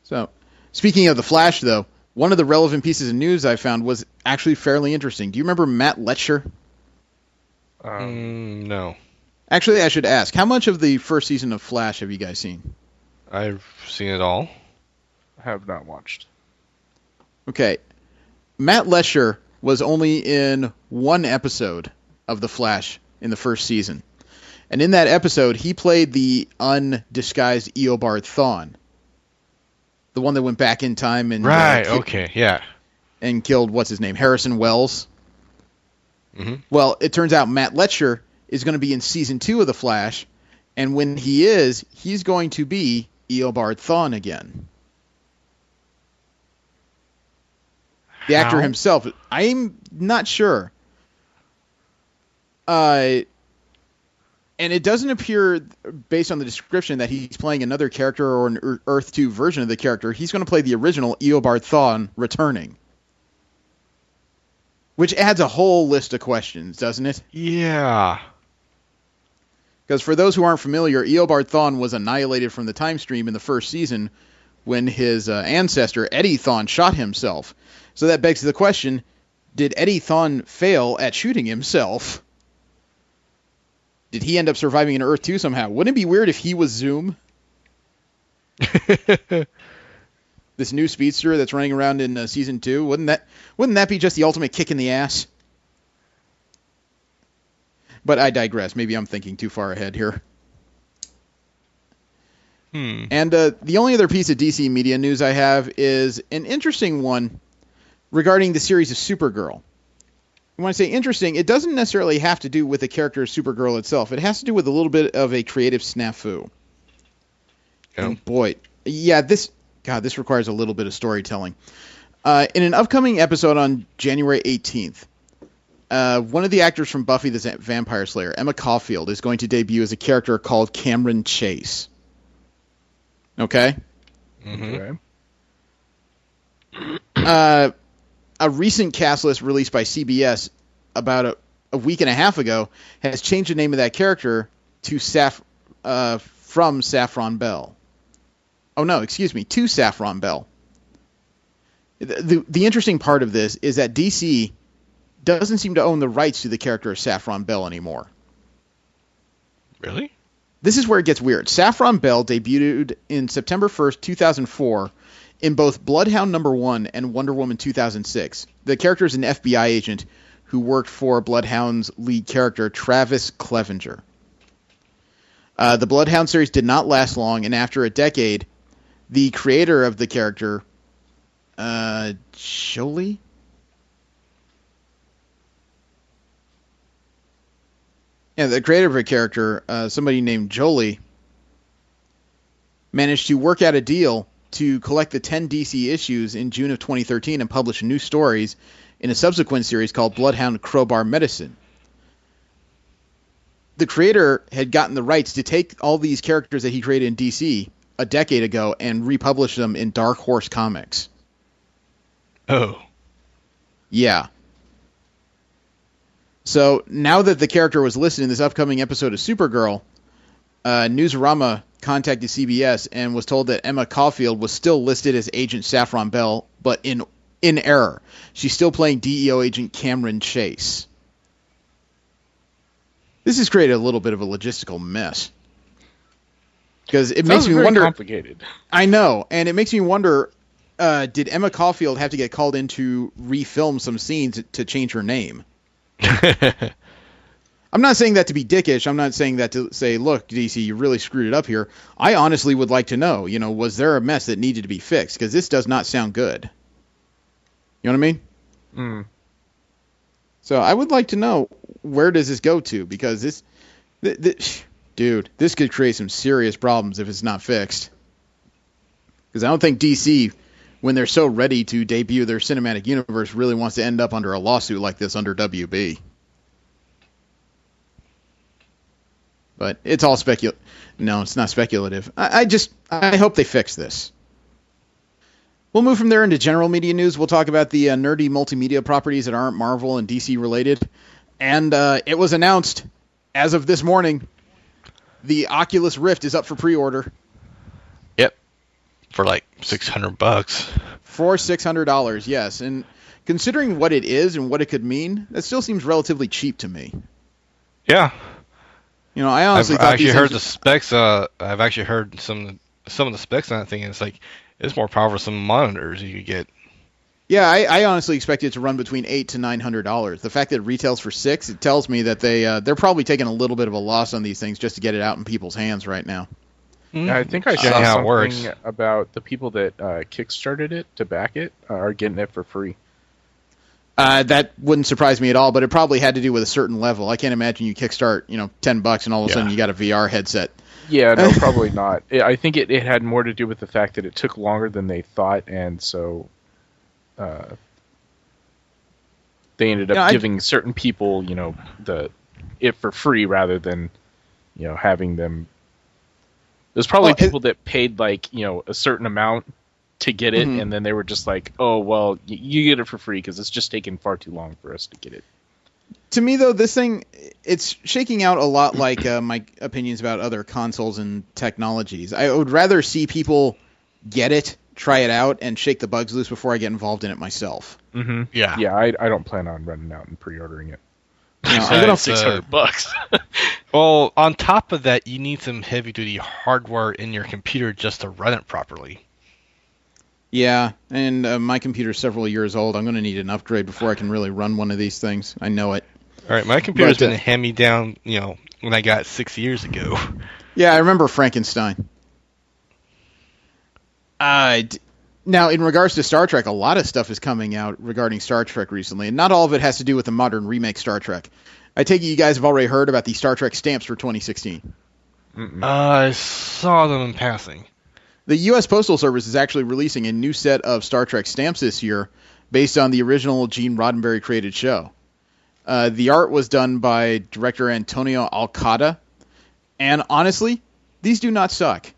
So, speaking of The Flash, though, one of the relevant pieces of news I found was actually fairly interesting. Do you remember Matt Letcher? No. Actually, I should ask, how much of the first season of Flash have you guys seen? I've seen it all. Have not watched. Okay. Matt Letcher was only in 1 episode of The Flash in the first season. And in that episode, he played the undisguised Eobard Thawne. the one that went back in time and Okay, yeah. and killed what's his name, Harrison Wells. Mm-hmm. Well, it turns out Matt Letcher is going to be in season 2 of The Flash, and when he is, he's going to be Eobard Thawne again. The actor himself, I'm not sure. And it doesn't appear, based on the description, that he's playing another character or an Earth 2 version of the character. He's going to play the original Eobard Thawne returning. Which adds a whole list of questions, doesn't it? Yeah. Because for those who aren't familiar, Eobard Thawne was annihilated from the time stream in the first season when his ancestor, Eddie Thawne, shot himself. So that begs the question, did Eddie Thawne fail at shooting himself? Did he end up surviving in Earth 2 somehow? Wouldn't it be weird if he was Zoom? This new speedster that's running around in season 2, wouldn't that be just the ultimate kick in the ass? But I digress. Maybe I'm thinking too far ahead here. And the only other piece of DC media news I have is an interesting one regarding the series of Supergirl. When I say interesting, it doesn't necessarily have to do with the character of Supergirl itself. It has to do with a little bit of a creative snafu. And boy, yeah, this requires a little bit of storytelling. In an upcoming episode on January 18th, one of the actors from Buffy the Vampire Slayer, Emma Caulfield, is going to debut as a character called Cameron Chase. Okay? Mm-hmm. Okay. A recent cast list released by CBS about a week and a half ago has changed the name of that character to from Saffron Bell. Oh, no, excuse me, to Saffron Bell. The interesting part of this is that DC doesn't seem to own the rights to the character of Saffron Bell anymore. Really? This is where it gets weird. Saffron Bell debuted in September 1st, 2004, in both Bloodhound #1 and Wonder Woman 2006. The character is an FBI agent who worked for Bloodhound's lead character, Travis Clevenger. The Bloodhound series did not last long, and after a decade, the creator of the character, Jolie? Yeah, the creator of a character, somebody named Jolie, managed to work out a deal to collect the 10 DC issues in June of 2013 and publish new stories in a subsequent series called Bloodhound Crowbar Medicine. The creator had gotten the rights to take all these characters that he created in DC a decade ago and republish them in Dark Horse Comics. Oh. Yeah. So now that the character was listed in this upcoming episode of Supergirl, Newsarama contacted CBS and was told that Emma Caulfield was still listed as Agent Saffron Bell, but in error. She's still playing DEO agent Cameron Chase. This has created a little bit of a logistical mess. Because it makes me wonder. Complicated. I know, and it makes me wonder, did Emma Caulfield have to get called in to refilm some scenes to change her name? I'm not saying that to be dickish. I'm not saying that to say, look, DC, you really screwed it up here. I honestly would like to know, was there a mess that needed to be fixed? Because this does not sound good. You know what I mean? Mm. So I would like to know, where does this go to? Because this could create some serious problems if it's not fixed. Because I don't think DC, when they're so ready to debut their cinematic universe, really wants to end up under a lawsuit like this under WB. But it's all speculative. No, it's not speculative. I hope they fix this. We'll move from there into general media news. We'll talk about the nerdy multimedia properties that aren't Marvel and DC related. And it was announced as of this morning, the Oculus Rift is up for pre-order. Yep. For like $600. For $600, yes. And considering what it is and what it could mean, that still seems relatively cheap to me. Yeah. I honestly I've thought actually heard the specs. I've actually heard some of the specs on that thing, and it's like it's more powerful than some monitors you could get. Yeah, I honestly expect it to run between $800 to $900. The fact that it retails for $600, it tells me that they're probably taking a little bit of a loss on these things just to get it out in people's hands right now. I think I saw something about the people that kickstarted it to back it are getting it for free. That wouldn't surprise me at all, but it probably had to do with a certain level. I can't imagine you kickstart, $10 and all of a sudden you got a VR headset. Yeah, no, probably not. I think it had more to do with the fact that it took longer than they thought, and so they ended up giving certain people, it for free rather than, having them. There's probably people that paid a certain amount to get it, and then they were just like, "Oh, well, you get it for free because it's just taking far too long for us to get it." To me, though, this thing, it's shaking out a lot like my opinions about other consoles and technologies. I would rather see people get it, try it out, and shake the bugs loose before I get involved in it myself. Mm-hmm. Yeah. Yeah, I don't plan on running out and pre-ordering it. No, I'm gonna $600. Well, on top of that, you need some heavy-duty hardware in your computer just to run it properly. Yeah, and my computer's several years old. I'm going to need an upgrade before I can really run one of these things. I know it. All right, my computer's been hand-me-down, when I got it 6 years ago. Yeah, I remember Frankenstein. Now, in regards to Star Trek, a lot of stuff is coming out regarding Star Trek recently, and not all of it has to do with the modern remake Star Trek. I take it you guys have already heard about the Star Trek stamps for 2016. I saw them in passing. The U.S. Postal Service is actually releasing a new set of Star Trek stamps this year based on the original Gene Roddenberry created show. The art was done by director Antonio Alcada, and honestly, these do not suck.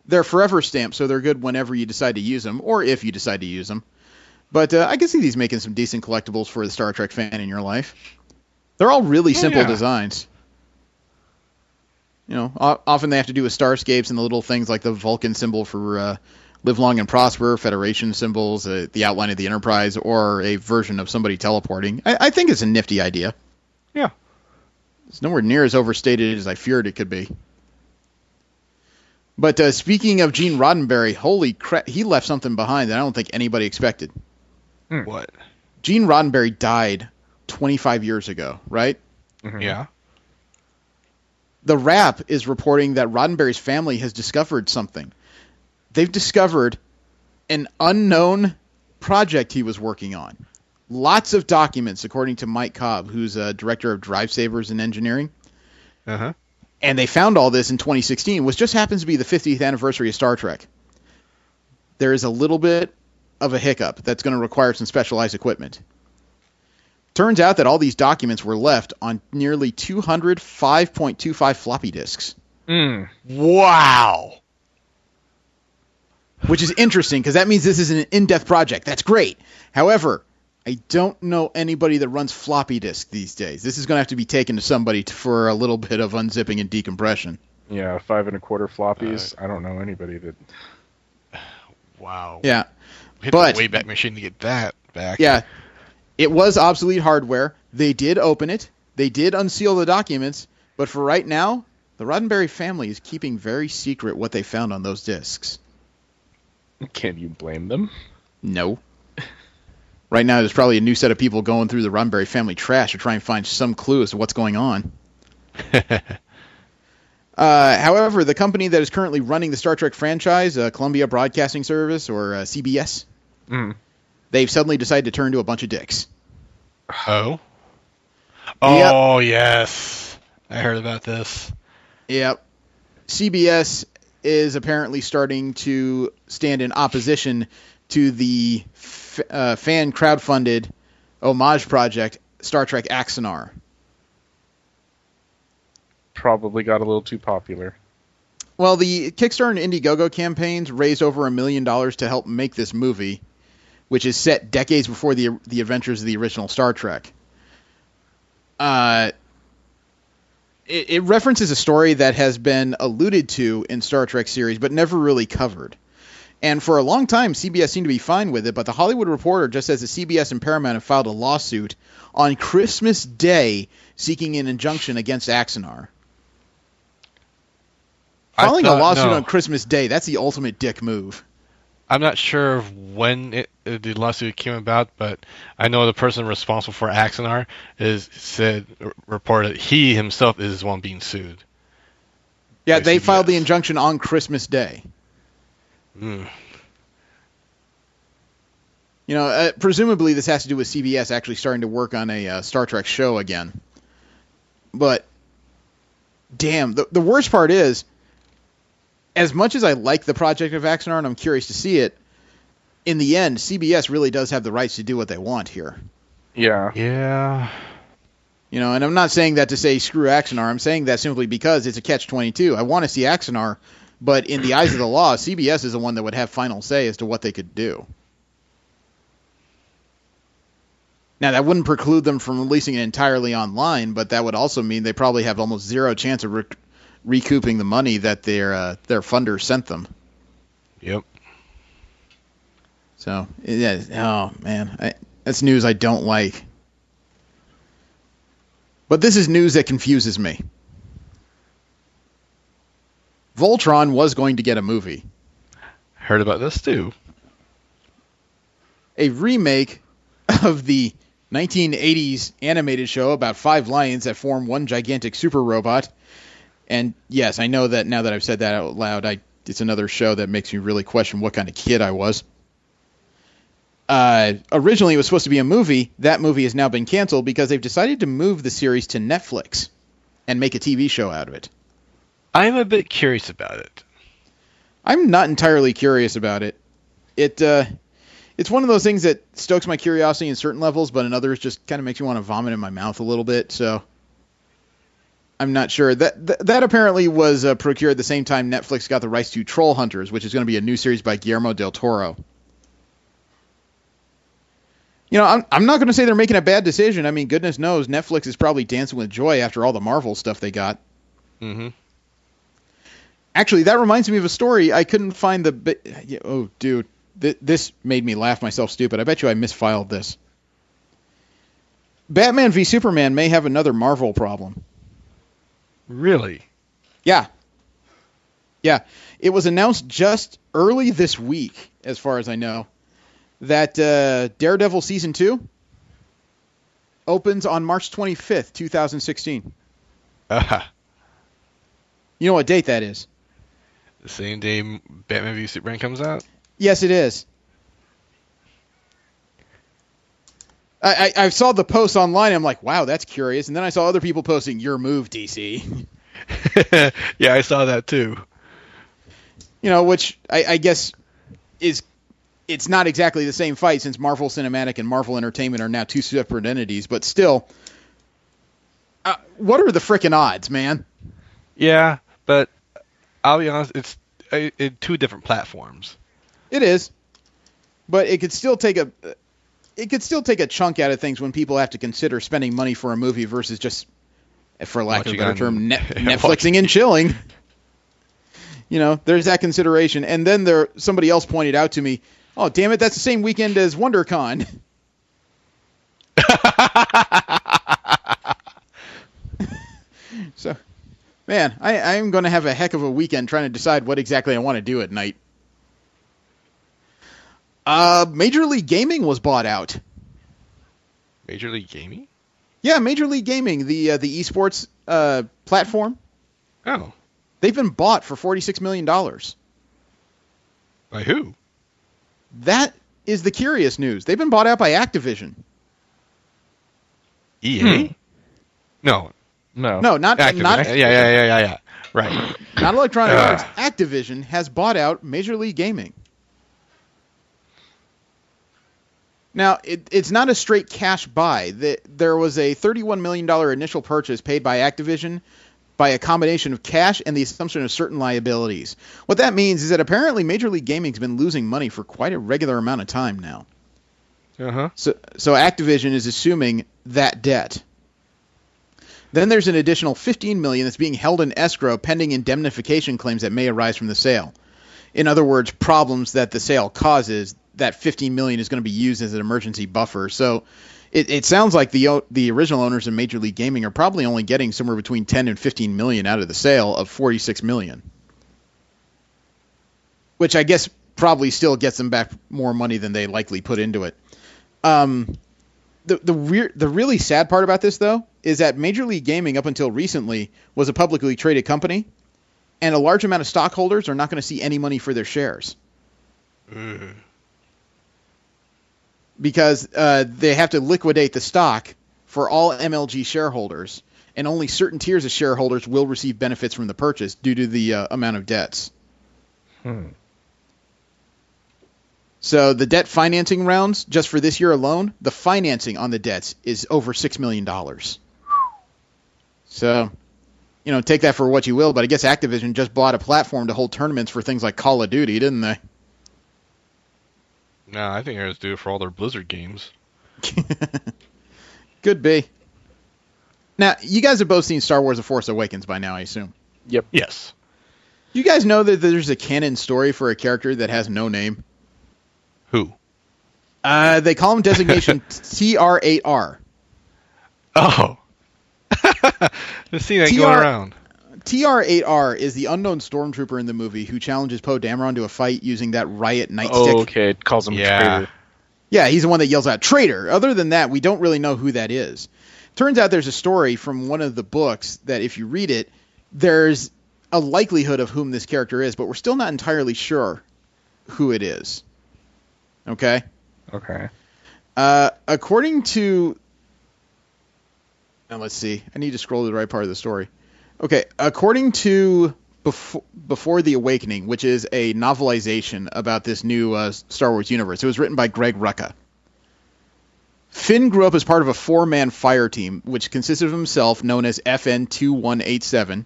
They're forever stamps, so they're good whenever you decide to use them, or if you decide to use them. But I can see these making some decent collectibles for the Star Trek fan in your life. They're all really simple designs. Often they have to do with starscapes and the little things like the Vulcan symbol for Live Long and Prosper, Federation symbols, the outline of the Enterprise, or a version of somebody teleporting. I think it's a nifty idea. Yeah. It's nowhere near as overstated as I feared it could be. But speaking of Gene Roddenberry, holy crap, he left something behind that I don't think anybody expected. What? Gene Roddenberry died 25 years ago, right? Mm-hmm. Yeah. The Wrap is reporting that Roddenberry's family has discovered something. They've discovered an unknown project he was working on. Lots of documents, according to Mike Cobb, who's a director of Drive Savers and Engineering. Uh-huh. And they found all this in 2016, which just happens to be the 50th anniversary of Star Trek. There is a little bit of a hiccup that's going to require some specialized equipment. Turns out that all these documents were left on nearly 200 5.25 floppy disks. Wow! Which is interesting, because that means this is an in-depth project. That's great. However, I don't know anybody that runs floppy disk these days. This is going to have to be taken to somebody for a little bit of unzipping and decompression. Yeah, 5 1/4 floppies. I don't know anybody that... Wow. Yeah. Hit the Wayback Machine to get that back. Yeah. It was obsolete hardware. They did open it. They did unseal the documents. But for right now, the Roddenberry family is keeping very secret what they found on those disks. Can you blame them? No. Right now, there's probably a new set of people going through the Roddenberry family trash to try and find some clue as to what's going on. However, the company that is currently running the Star Trek franchise, Columbia Broadcasting Service, or CBS, they've suddenly decided to turn to a bunch of dicks. Oh? Oh, yes. I heard about this. Yep. CBS is apparently starting to stand in opposition to the fan crowdfunded homage project, Star Trek Axanar. Probably got a little too popular. Well, the Kickstarter and Indiegogo campaigns raised over $1 million to help make this movie, which is set decades before the adventures of the original Star Trek. It references a story that has been alluded to in Star Trek series, but never really covered. And for a long time, CBS seemed to be fine with it, but The Hollywood Reporter just says that CBS and Paramount have filed a lawsuit on Christmas Day seeking an injunction against Axanar. Filing a lawsuit on Christmas Day, that's the ultimate dick move. I'm not sure when the lawsuit came about, but I know the person responsible for Axanar reported he himself is the one being sued. Yeah, by they filed the CBS. injunction on Christmas Day. Mm. You know, presumably this has to do with CBS actually starting to work on a Star Trek show again. But, damn, the worst part is, as much as I like the project of Axanar and I'm curious to see it, in the end, CBS really does have the rights to do what they want here. Yeah. Yeah. You know, and I'm not saying that to say screw Axanar. I'm saying that simply because it's a catch-22. I want to see Axanar, but in the eyes of the law, CBS is the one that would have final say as to what they could do. Now, that wouldn't preclude them from releasing it entirely online, but that would also mean they probably have almost zero chance of recouping the money that their funders sent them. Yep. So, yeah, oh, man, that's news I don't like. But this is news that confuses me. Voltron was going to get a movie. Heard about this too. A remake of the 1980s animated show about 5 lions that form one gigantic super robot. And yes, I know that now that I've said that out loud, it's another show that makes me really question what kind of kid I was. Originally, it was supposed to be a movie. That movie has now been canceled because they've decided to move the series to Netflix and make a TV show out of it. I'm a bit curious about it. I'm not entirely curious about it. It's one of those things that stokes my curiosity in certain levels, but in others just kind of makes me want to vomit in my mouth a little bit. So I'm not sure. That apparently was procured at the same time Netflix got the rights to Troll Hunters, which is going to be a new series by Guillermo del Toro. You know, I'm not going to say they're making a bad decision. I mean, goodness knows, Netflix is probably dancing with joy after all the Marvel stuff they got. Mm-hmm. Actually, that reminds me of a story. I couldn't find the... Oh, dude. This made me laugh myself stupid. I bet you I misfiled this. Batman v Superman may have another Marvel problem. Really? Yeah. Yeah. It was announced just early this week, as far as I know, that Daredevil Season 2 opens on March 25th, 2016. Uh-huh. You know what date that is? The same day Batman v Superman comes out? Yes, it is. I saw the post online. I'm like, wow, that's curious. And then I saw other people posting, your move, DC. Yeah, I saw that too. You know, which I guess is... It's not exactly the same fight since Marvel Cinematic and Marvel Entertainment are now two separate entities, but still, what are the frickin' odds, man? Yeah, but I'll be honest, it's in 2 different platforms. It is, but it could still take a chunk out of things when people have to consider spending money for a movie versus just, for lack of a better term, Netflixing and chilling. You know, there's that consideration, and then somebody else pointed out to me, oh, damn it, that's the same weekend as WonderCon. So, man, I'm going to have a heck of a weekend trying to decide what exactly I want to do at night. Major League Gaming was bought out. Major League Gaming? Yeah, Major League Gaming, the esports platform. Oh. They've been bought for $46 million. By who? That is the curious news. They've been bought out by Activision. EA? No, not Activision. not Yeah. Right. Not Electronic Arts. Activision has bought out Major League Gaming. Now, it's not a straight cash buy. There was a $31 million initial purchase paid by Activision by a combination of cash and the assumption of certain liabilities. What that means is that apparently Major League Gaming has been losing money for quite a regular amount of time now. Uh-huh. So Activision is assuming that debt. Then there's an additional $15 million that's being held in escrow pending indemnification claims that may arise from the sale. In other words, problems that the sale causes, that $15 million is going to be used as an emergency buffer. So it sounds like the original owners of Major League Gaming are probably only getting somewhere between 10 and 15 million out of the sale of 46 million. Which I guess probably still gets them back more money than they likely put into it. The really sad part about this, though, is that Major League Gaming, up until recently, was a publicly traded company. and a large amount of stockholders are not going to see any money for their shares. Because they have to liquidate the stock for all MLG shareholders, and only certain tiers of shareholders will receive benefits from the purchase due to the amount of debts. So the debt financing rounds, just for this year alone, the financing on the debts is over $6 million. So, take that for what you will, but I guess Activision just bought a platform to hold tournaments for things like Call of Duty, didn't they? No, I think they're just do it for all their Blizzard games. Could be. Now, you guys have both seen Star Wars The Force Awakens by now, I assume. Yep. Yes. You guys know that there's a canon story for a character that has no name? Who? They call him designation TR-8R. Oh. I've seen that going around. TR-8R is the unknown stormtrooper in the movie who challenges Poe Dameron to a fight using that riot nightstick. Oh, okay. It calls him a traitor. Yeah, he's the one that yells out, "Traitor!" Other than that, we don't really know who that is. Turns out there's a story from one of the books that if you read it, there's a likelihood of whom this character is, but we're still not entirely sure who it is. Okay? Okay. According to... Now, let's see. I need to scroll to the right part of the story. Okay, according to Before the Awakening, which is a novelization about this new Star Wars universe, it was written by Greg Rucka. Finn grew up as part of a 4-man fire team, which consisted of himself, known as FN-2187,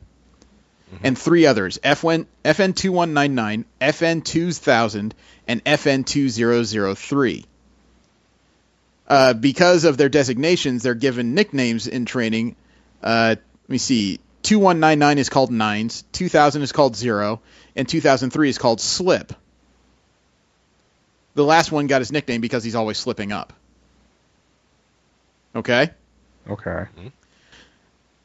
and 3 others, FN-2199, FN-2000, and FN-2003. Because of their designations, they're given nicknames in training. Let me see. 2199 is called Nines, 2000 is called Zero, and 2003 is called Slip. The last one got his nickname because he's always slipping up. Okay? Okay.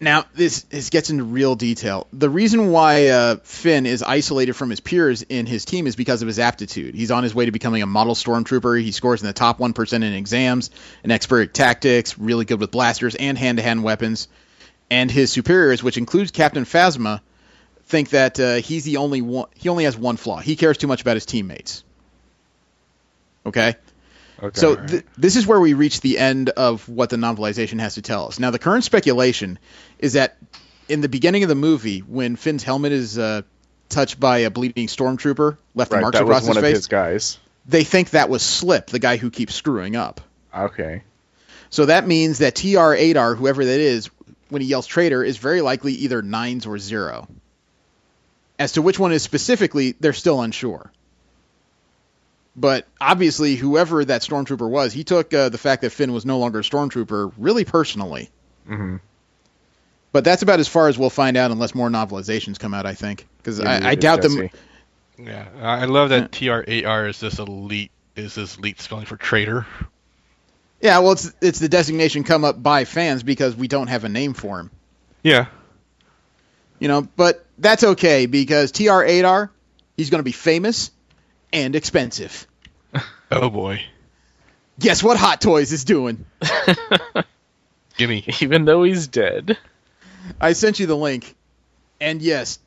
Now, this gets into real detail. The reason why Finn is isolated from his peers in his team is because of his aptitude. He's on his way to becoming a model stormtrooper. He scores in the top 1% in exams, an expert at tactics, really good with blasters and hand-to-hand weapons. And his superiors, which includes Captain Phasma, think that he's the only one. He only has one flaw. He cares too much about his teammates. Okay? Okay. So this is where we reach the end of what the novelization has to tell us. Now, the current speculation is that in the beginning of the movie, when Finn's helmet is touched by a bleeding stormtrooper, left the marks across his face. That was one of his guys. They think that was Slip, the guy who keeps screwing up. Okay. So that means that TR-8R, whoever that is, when he yells traitor, is very likely either Nines or Zero. As to which one is specifically, they're still unsure. But obviously, whoever that stormtrooper was, he took the fact that Finn was no longer a stormtrooper really personally. Mm-hmm. But that's about as far as we'll find out unless more novelizations come out, I think. Because I doubt them. Yeah, I love that TR-8R is this elite spelling for traitor. Yeah, well, it's the designation come up by fans because we don't have a name for him. Yeah. But that's okay because TR-8R, he's going to be famous and expensive. Oh, boy. Guess what Hot Toys is doing? Gimme. Even though he's dead. I sent you the link. And yes,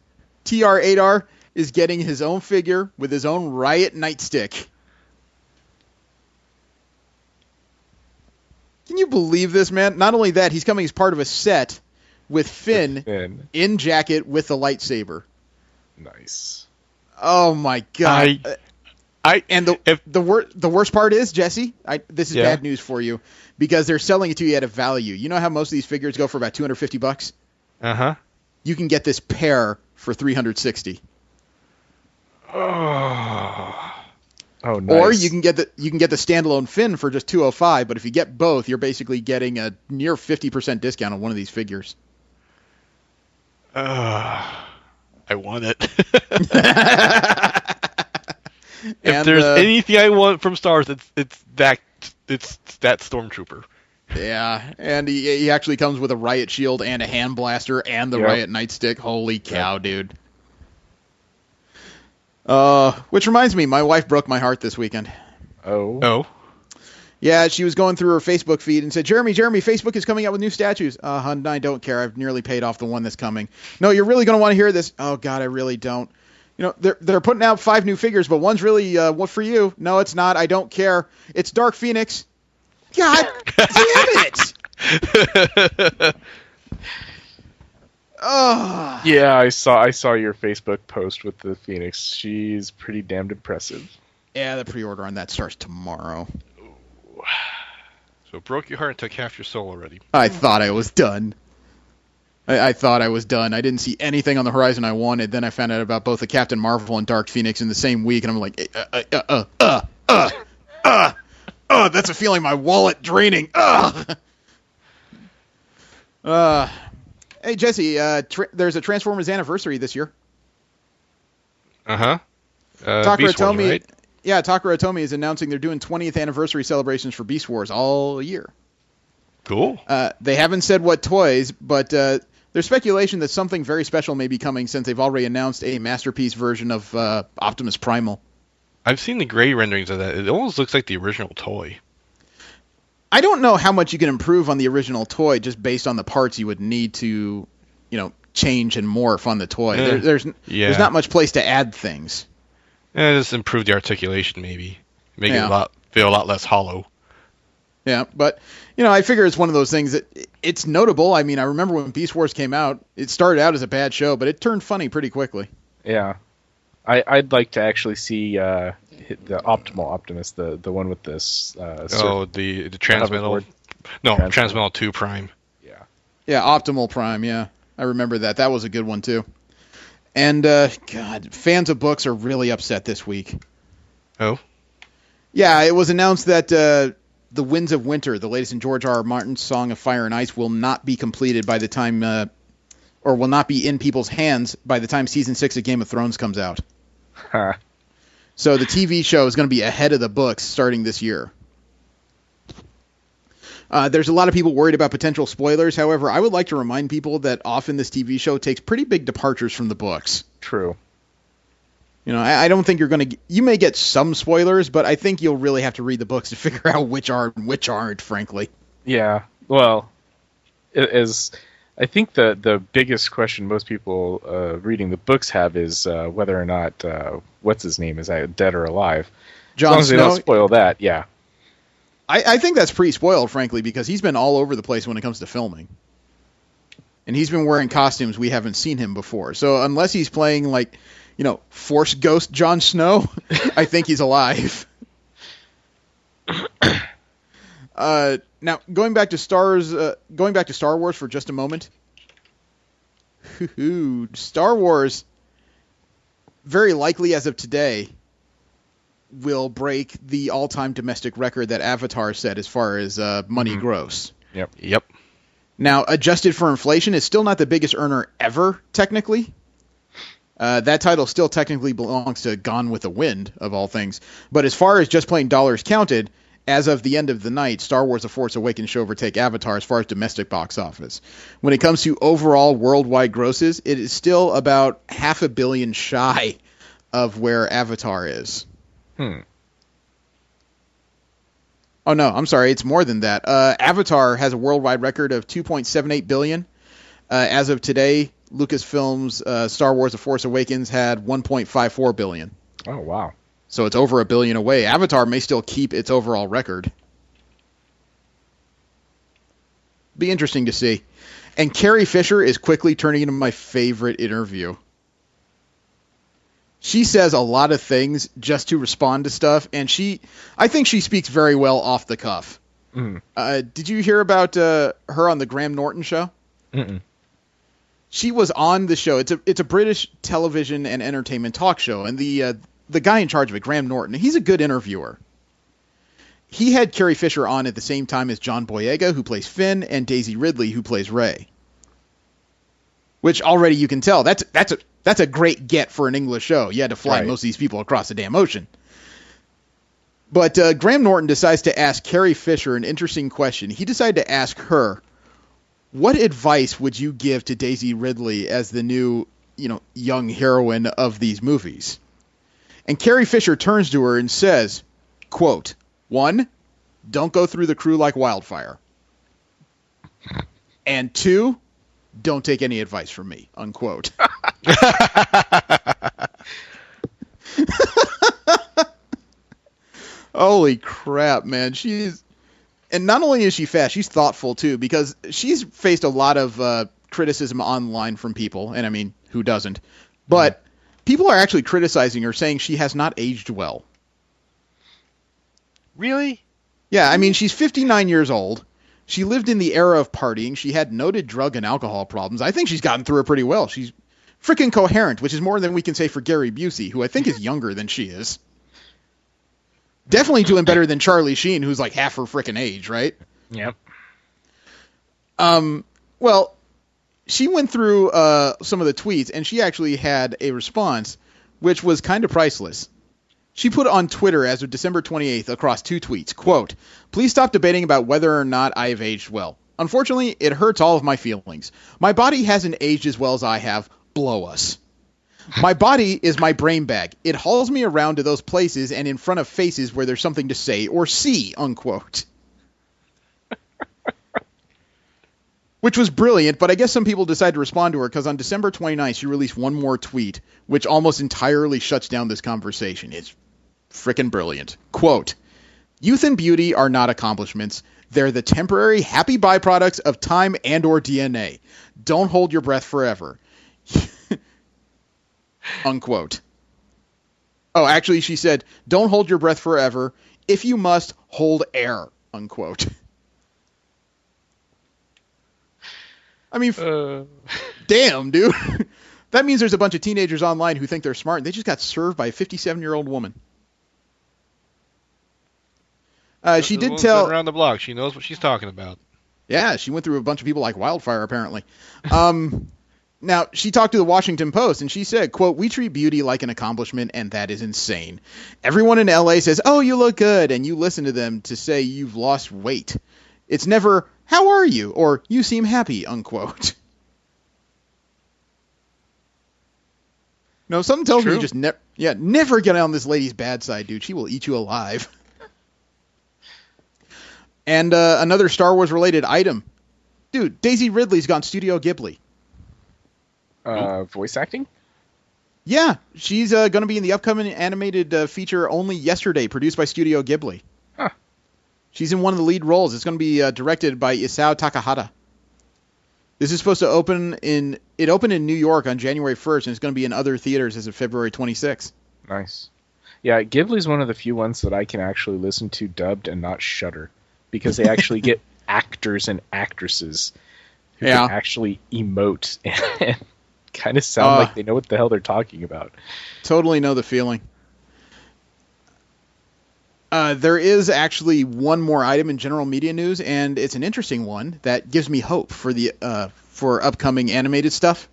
TR-8R is getting his own figure with his own Riot Nightstick. Can you believe this, man? Not only that, he's coming as part of a set with Finn in jacket with the lightsaber. Nice. Oh my god! The worst part is, Jesse, this is bad news for you because they're selling it to you at a value. You know how most of these figures go for about $250? Uh-huh. You can get this pair for $360. Oh, nice. Or you can get the standalone Finn for just $205. But if you get both, you're basically getting a near 50% discount on one of these figures. I want it. If there's anything I want from Star Wars, it's that stormtrooper. Yeah, and he actually comes with a riot shield and a hand blaster and the riot nightstick. Holy cow, dude! Which reminds me, my wife broke my heart this weekend. Oh. Yeah, she was going through her Facebook feed and said, Jeremy, Facebook is coming out with new statues. Hun, I don't care. I've nearly paid off the one that's coming. No, you're really going to want to hear this. Oh, God, I really don't. You know, they're putting out 5 new figures, but one's really what for you. No, it's not. I don't care. It's Dark Phoenix. God damn it! Oh. Yeah, I saw your Facebook post with the Phoenix. She's pretty damned impressive. Yeah, the pre-order on that starts tomorrow. So it broke your heart and took half your soul already. I thought I was done. I thought I was done. I didn't see anything on the horizon I wanted. Then I found out about both the Captain Marvel and Dark Phoenix in the same week, and I'm like, that's a feeling my wallet draining. Hey, Jesse, there's a Transformers anniversary this year. Uh-huh. Takara Beast Wars, Tomy, right? Yeah, Takara Tomy is announcing they're doing 20th anniversary celebrations for Beast Wars all year. Cool. They haven't said what toys, but there's speculation that something very special may be coming since they've already announced a masterpiece version of Optimus Primal. I've seen the gray renderings of that. It almost looks like the original toy. I don't know how much you can improve on the original toy just based on the parts you would need to, change and morph on the toy. There's not much place to add things. Just improve the articulation, maybe. Make it feel a lot less hollow. Yeah, but, I figure it's one of those things that it's notable. I mean, I remember when Beast Wars came out, it started out as a bad show, but it turned funny pretty quickly. Yeah. I'd like to actually see the Optimal Optimus, the one with this... the Transmetal... No, Transmetal 2 Prime. Yeah. Yeah, Optimal Prime, yeah. I remember that. That was a good one, too. And, God, fans of books are really upset this week. Oh? Yeah, it was announced that The Winds of Winter, the latest in George R.R. Martin's Song of Fire and Ice, will not be completed by the time... or will not be in people's hands by the time Season 6 of Game of Thrones comes out. Huh. So the TV show is going to be ahead of the books starting this year. There's a lot of people worried about potential spoilers. However, I would like to remind people that often this TV show takes pretty big departures from the books. True. I don't think you're going to... You may get some spoilers, but I think you'll really have to read the books to figure out which are and which aren't, frankly. Yeah. Well, I think the biggest question most people reading the books have is whether or not what's his name is dead or alive. Jon as long as Snow? they don't spoil that, yeah. I think that's pretty spoiled, frankly, because he's been all over the place when it comes to filming, and he's been wearing costumes we haven't seen him before. So unless he's playing Force Ghost Jon Snow, I think he's alive. Now, going back to Star Wars for just a moment. Star Wars, very likely as of today, will break the all-time domestic record that Avatar set as far as money gross. Yep. Now, adjusted for inflation, it's still not the biggest earner ever, technically. That title still technically belongs to Gone with the Wind, of all things. But as far as just plain dollars counted, as of the end of the night, Star Wars The Force Awakens should overtake Avatar as far as domestic box office. When it comes to overall worldwide grosses, it is still about $500 million shy of where Avatar is. Oh, no, I'm sorry. It's more than that. Avatar has a worldwide record of $2.78 billion. As of today, Lucasfilm's Star Wars The Force Awakens had $1.54 billion. Oh, wow. So it's over $1 billion away. Avatar may still keep its overall record. Be interesting to see. And Carrie Fisher is quickly turning into my favorite interview. She says a lot of things just to respond to stuff, and I think she speaks very well off the cuff. Did you hear about her on the Graham Norton show? Mm-mm. She was on the show. It's a British television and entertainment talk show, and the guy in charge of it, Graham Norton, he's a good interviewer. He had Carrie Fisher on at the same time as John Boyega, who plays Finn, and Daisy Ridley, who plays Rey. Which already you can tell that's a great get for an English show. You had to fly most of these people across the damn ocean. But Graham Norton decides to ask Carrie Fisher an interesting question. He decided to ask her, what advice would you give to Daisy Ridley as the new, young heroine of these movies? And Carrie Fisher turns to her and says, quote, 1, don't go through the crew like wildfire. And 2, don't take any advice from me, unquote. Holy crap, man. And not only is she fast, she's thoughtful too, because she's faced a lot of criticism online from people, and I mean, who doesn't? But people are actually criticizing her, saying she has not aged well. Really? Yeah, I mean, she's 59 years old. She lived in the era of partying. She had noted drug and alcohol problems. I think she's gotten through it pretty well. She's freaking coherent, which is more than we can say for Gary Busey, who I think is younger than she is. Definitely doing better than Charlie Sheen, who's like half her freaking age, right? Yep. Well, she went through some of the tweets, and she actually had a response, which was kind of priceless. She put on Twitter as of December 28th across 2 tweets, quote, "Please stop debating about whether or not I have aged well. Unfortunately, it hurts all of my feelings. My body hasn't aged as well as I have. Blow us. My body is my brain bag. It hauls me around to those places and in front of faces where there's something to say or see," unquote. Which was brilliant, but I guess some people decided to respond to her because on December 29th, she released one more tweet, which almost entirely shuts down this conversation. It's frickin' brilliant. Quote, "Youth and beauty are not accomplishments. They're the temporary happy byproducts of time and or DNA. Don't hold your breath forever." Unquote. Oh, actually, she said, "Don't hold your breath forever. If you must, hold air." Unquote. I mean, damn, dude. That means there's a bunch of teenagers online who think they're smart, and they just got served by a 57-year-old woman. She did tell around the block. She knows what she's talking about. Yeah, she went through a bunch of people like wildfire, apparently. Now, she talked to the Washington Post, and she said, quote, "We treat beauty like an accomplishment, and that is insane. Everyone in LA says, 'Oh, you look good,' and you listen to them to say you've lost weight. It's never, 'How are you?' or 'You seem happy,' unquote." No, something tells me you just never get on this lady's bad side, dude. She will eat you alive. And another Star Wars related item. Dude, Daisy Ridley's gone Studio Ghibli. Voice acting? Yeah, she's going to be in the upcoming animated feature Only Yesterday, produced by Studio Ghibli. Huh. She's in one of the lead roles. It's going to be directed by Isao Takahata. This is supposed to opened in New York on January 1st, and it's going to be in other theaters as of February 26th. Nice. Yeah, Ghibli's one of the few ones that I can actually listen to dubbed and not shudder, because they actually get actors and actresses who can actually emote and kind of sound like they know what the hell they're talking about. Totally know the feeling. There is actually one more item in general media news, and it's an interesting one that gives me hope for the for upcoming animated stuff.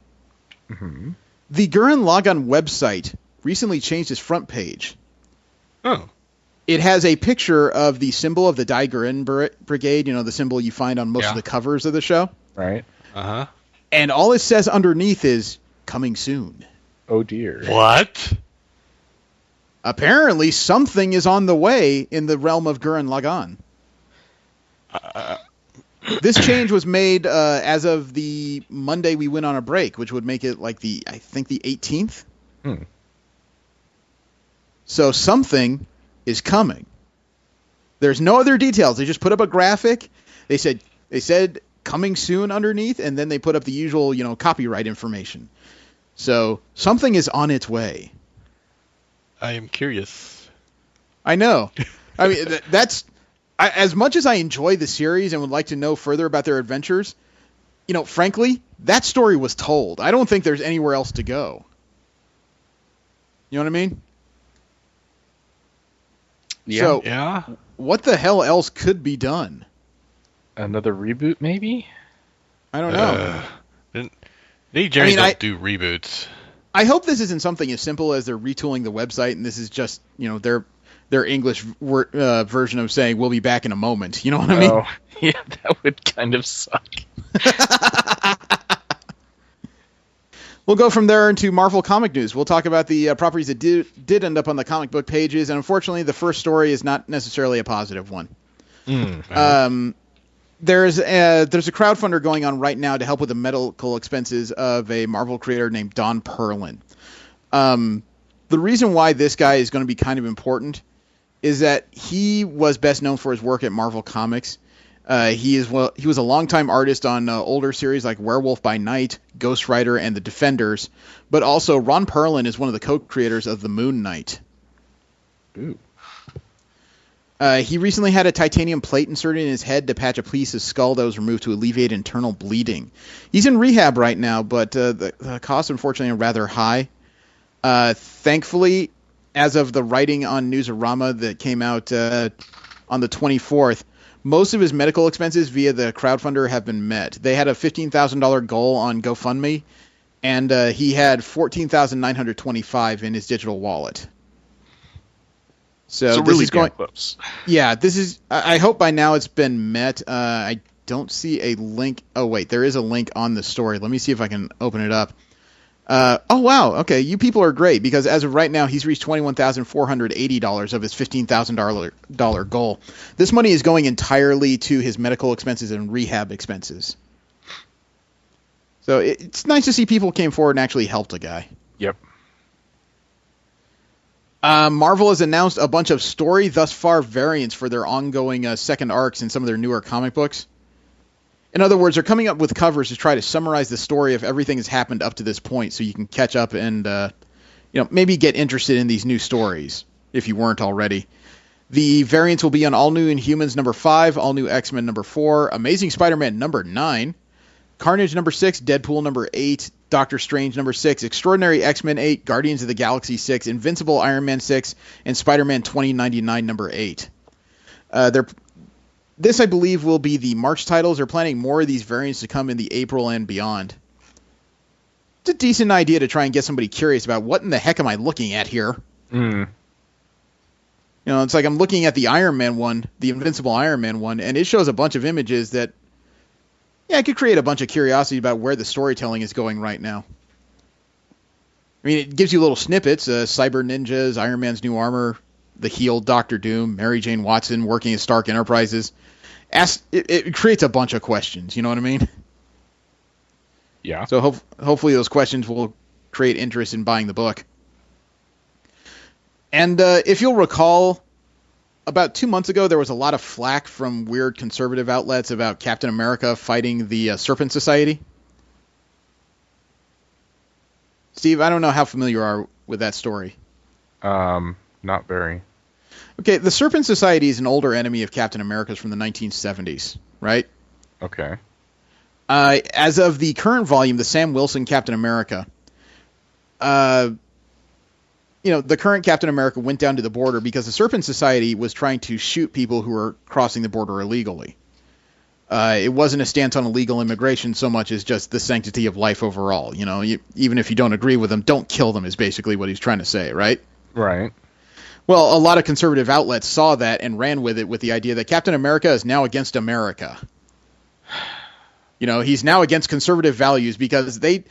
Mm-hmm. The Gurren Lagann website recently changed its front page. Oh. It has a picture of the symbol of the Dai Gurren Brigade, you know, the symbol you find on most of the covers of the show. Right. Uh-huh. And all it says underneath is, "Coming soon." Oh, dear. What? Apparently, something is on the way in the realm of Gurren Lagann. This change was made as of the Monday we went on a break, which would make it like the 18th. So something is coming. There's no other details. They just put up a graphic. They said "coming soon" underneath, and then they put up the usual, copyright information. So something is on its way. I am curious. I know. I mean, as much as I enjoy the series and would like to know further about their adventures, frankly, that story was told. I don't think there's anywhere else to go. You know what I mean? Yeah. So, yeah. What the hell else could be done? Another reboot, maybe? I don't know. They generally don't do reboots. I hope this isn't something as simple as they're retooling the website, and this is just, their English version of saying "we'll be back in a moment." You know what I mean? Oh, yeah, that would kind of suck. We'll go from there into Marvel comic news. We'll talk about the properties that did end up on the comic book pages, and unfortunately, the first story is not necessarily a positive one. There's a crowdfunder going on right now to help with the medical expenses of a Marvel creator named Don Perlin. The reason why this guy is going to be kind of important is that he was best known for his work at Marvel Comics. He was a longtime artist on older series like Werewolf by Night, Ghost Rider, and The Defenders. But also, Ron Perlin is one of the co-creators of the Moon Knight. Ooh. He recently had a titanium plate inserted in his head to patch a piece of skull that was removed to alleviate internal bleeding. He's in rehab right now, but the costs, unfortunately, are rather high. Thankfully, as of the writing on Newsarama that came out on the 24th, most of his medical expenses via the crowdfunder have been met. They had a $15,000 goal on GoFundMe, and he had $14,925 in his digital wallet. So this really is going close. Yeah, this is. I hope by now it's been met. I don't see a link. Oh wait, there is a link on the story. Let me see if I can open it up. Oh wow, okay, you people are great because as of right now, he's reached $21,480 of his $15,000 goal. This money is going entirely to his medical expenses and rehab expenses. So it's nice to see people came forward and actually helped a guy. Yep. Marvel has announced a bunch of story thus far variants for their ongoing second arcs in some of their newer comic books. In other words, they're coming up with covers to try to summarize the story of everything that's happened up to this point so you can catch up and maybe get interested in these new stories if you weren't already. The variants will be on All New Inhumans number 5, All New X-Men number 4, Amazing Spider-Man number 9, Carnage number 6, Deadpool number 8, Doctor Strange number 6, Extraordinary X-Men 8, Guardians of the Galaxy 6, Invincible Iron Man 6, and Spider-Man 2099 number 8. This, I believe, will be the March titles. They're planning more of these variants to come in the April and beyond. It's a decent idea to try and get somebody curious about what in the heck am I looking at here. It's like I'm looking at the Iron Man one, the Invincible Iron Man one, and it shows a bunch of images that it could create a bunch of curiosity about where the storytelling is going right now. I mean, it gives you little snippets, cyber ninjas, Iron Man's new armor, the healed Doctor Doom, Mary Jane Watson working at Stark Enterprises. It creates a bunch of questions, you know what I mean? Yeah. So hopefully those questions will create interest in buying the book. And if you'll recall, about 2 months ago, there was a lot of flack from weird conservative outlets about Captain America fighting the Serpent Society. Steve, I don't know how familiar you are with that story. Not very. Okay, the Serpent Society is an older enemy of Captain America's from the 1970s, right? Okay. As of the current volume, the Sam Wilson Captain America, the current Captain America went down to the border because the Serpent Society was trying to shoot people who were crossing the border illegally. It wasn't a stance on illegal immigration so much as just the sanctity of life overall. Even if you don't agree with them, don't kill them is basically what he's trying to say, right? Right. Well, a lot of conservative outlets saw that and ran with it with the idea that Captain America is now against America. He's now against conservative values because they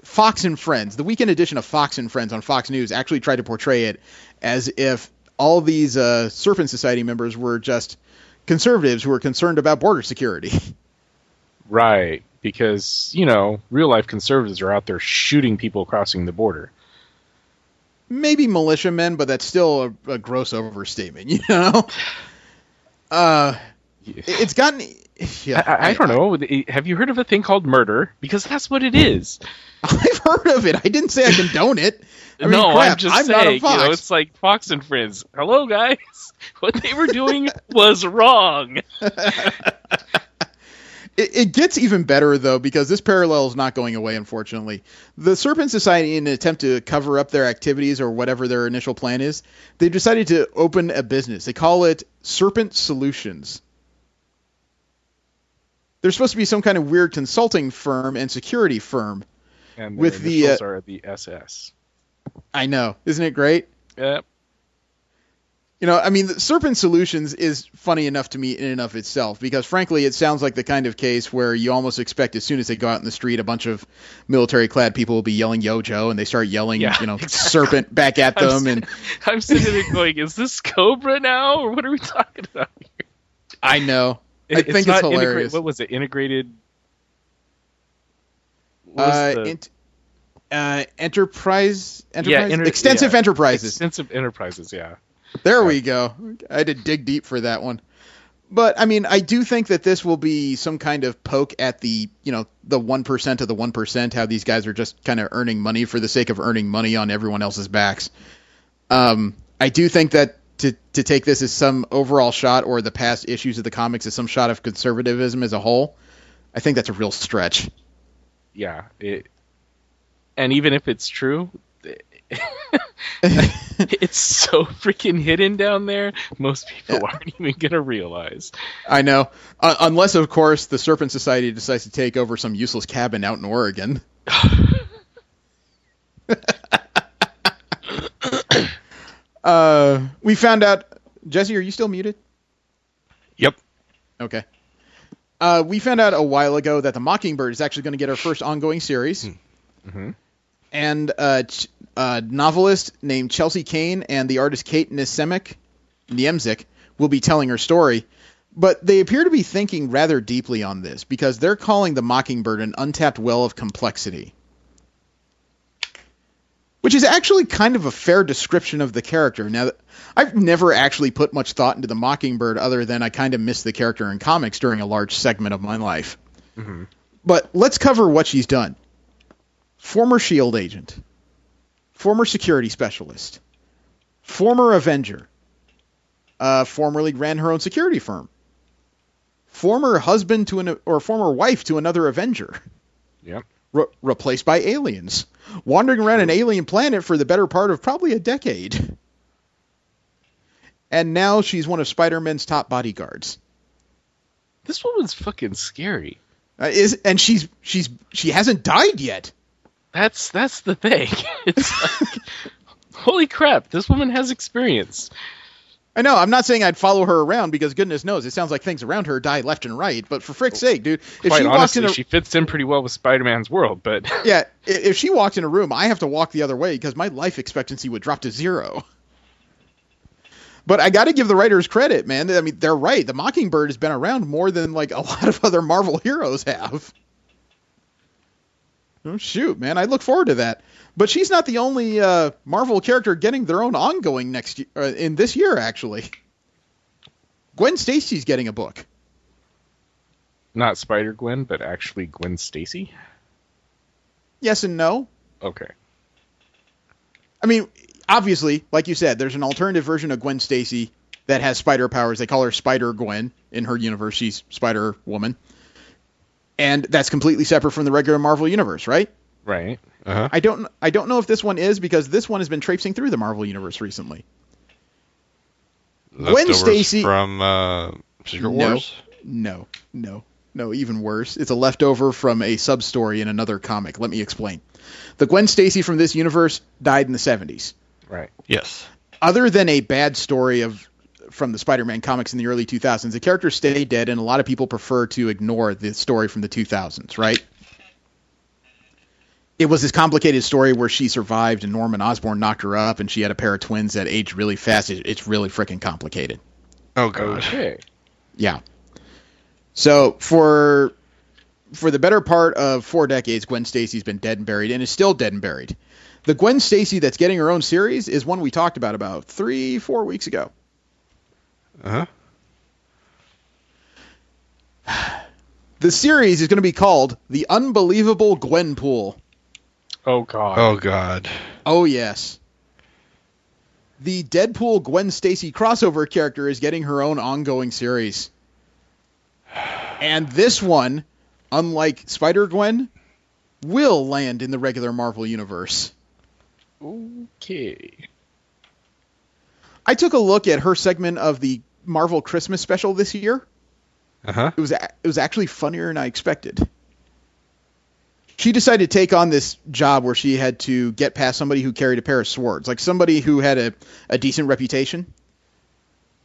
Fox and Friends, the weekend edition of Fox and Friends on Fox News actually tried to portray it as if all these Serpent Society members were just conservatives who were concerned about border security. Right, because, real life conservatives are out there shooting people crossing the border. Maybe militiamen, but that's still a gross overstatement, It's gotten... Yeah, I don't know. Have you heard of a thing called murder? Because that's what it is. I've heard of it. I didn't say I condone it. I'm just saying. It's like Fox and Friends. Hello, guys. What they were doing was wrong. It gets even better, though, because this parallel is not going away, unfortunately. The Serpent Society, in an attempt to cover up their activities or whatever their initial plan is, they decided to open a business. They call it Serpent Solutions. They're supposed to be some kind of weird consulting firm and security firm. And with initials are the SS. I know. Isn't it great? Yep. The Serpent Solutions is funny enough to me in and of itself because, frankly, it sounds like the kind of case where you almost expect as soon as they go out in the street, a bunch of military-clad people will be yelling "Yo-Joe," and they start yelling, exactly. Serpent back at them. I'm sitting there going, is this Cobra now, or what are we talking about here? I know. I think it's hilarious. What was it? Integrated. Enterprise. Yeah, Extensive Enterprises. Extensive Enterprises. Yeah. There we go. I had to dig deep for that one. But I mean, I do think that this will be some kind of poke at the 1% of the 1%, how these guys are just kind of earning money for the sake of earning money on everyone else's backs. I do think that to take this as some overall shot, or the past issues of the comics as some shot of conservatism as a whole, I think that's a real stretch. Yeah. And even if it's true, it's so freaking hidden down there, most people aren't even going to realize. I know. Unless, of course, the Serpent Society decides to take over some useless cabin out in Oregon. We found out... Jesse, are you still muted? Yep. Okay. We found out a while ago that The Mockingbird is actually going to get our first ongoing series. Mm-hmm. And a novelist named Chelsea Kane and the artist Kate Niemczyk will be telling her story. But they appear to be thinking rather deeply on this, because they're calling the Mockingbird an untapped well of complexity. Which is actually kind of a fair description of the character. Now, I've never actually put much thought into the Mockingbird other than I kind of missed the character in comics during a large segment of my life. Mm-hmm. But let's cover what she's done. Former S.H.I.E.L.D. agent, former security specialist, former Avenger, formerly ran her own security firm, former husband or former wife to another Avenger. Yep. Replaced by aliens, wandering around an alien planet for the better part of probably a decade. And now she's one of Spider-Man's top bodyguards. This woman's fucking scary. And she hasn't died yet. That's the thing. It's like, holy crap, this woman has experience. I know, I'm not saying I'd follow her around, because goodness knows, it sounds like things around her die left and right, but for frick's sake, dude. Quite honestly, she fits in pretty well with Spider-Man's world, but... Yeah, if she walked in a room, I have to walk the other way, because my life expectancy would drop to 0. But I gotta give the writers credit, man. I mean, they're right. The Mockingbird has been around more than, like, a lot of other Marvel heroes have. Oh, shoot, man. I look forward to that. But she's not the only Marvel character getting their own ongoing in this year, actually. Gwen Stacy's getting a book. Not Spider-Gwen, but actually Gwen Stacy? Yes and no. Okay. I mean, obviously, like you said, there's an alternative version of Gwen Stacy that has spider powers. They call her Spider-Gwen. In her universe, she's Spider-Woman. And that's completely separate from the regular Marvel universe, right? Right. Uh-huh. I don't know if this one is, because this one has been traipsing through the Marvel universe recently. Gwen Stacy from Secret Wars? No, even worse. It's a leftover from a sub-story in another comic. Let me explain. The Gwen Stacy from this universe died in the 70s. Right. Yes. Other than a bad story from the Spider-Man comics in the early 2000s, the character stayed dead, and a lot of people prefer to ignore the story from the 2000s, right? It was this complicated story where she survived and Norman Osborn knocked her up, and she had a pair of twins that aged really fast. It's really freaking complicated. Oh, God. Okay. Yeah. So for the better part of 4 decades, Gwen Stacy's been dead and buried, and is still dead and buried. The Gwen Stacy that's getting her own series is one we talked about 3-4 weeks ago. Uh-huh. The series is going to be called The Unbelievable Gwenpool. Oh, God. Oh, God. Oh, yes. The Deadpool Gwen Stacy crossover character is getting her own ongoing series. And this one, unlike Spider-Gwen, will land in the regular Marvel universe. Okay. I took a look at her segment of the Marvel Christmas special this year. Uh-huh. It was actually funnier than I expected. She decided to take on this job where she had to get past somebody who carried a pair of swords, like somebody who had a decent reputation.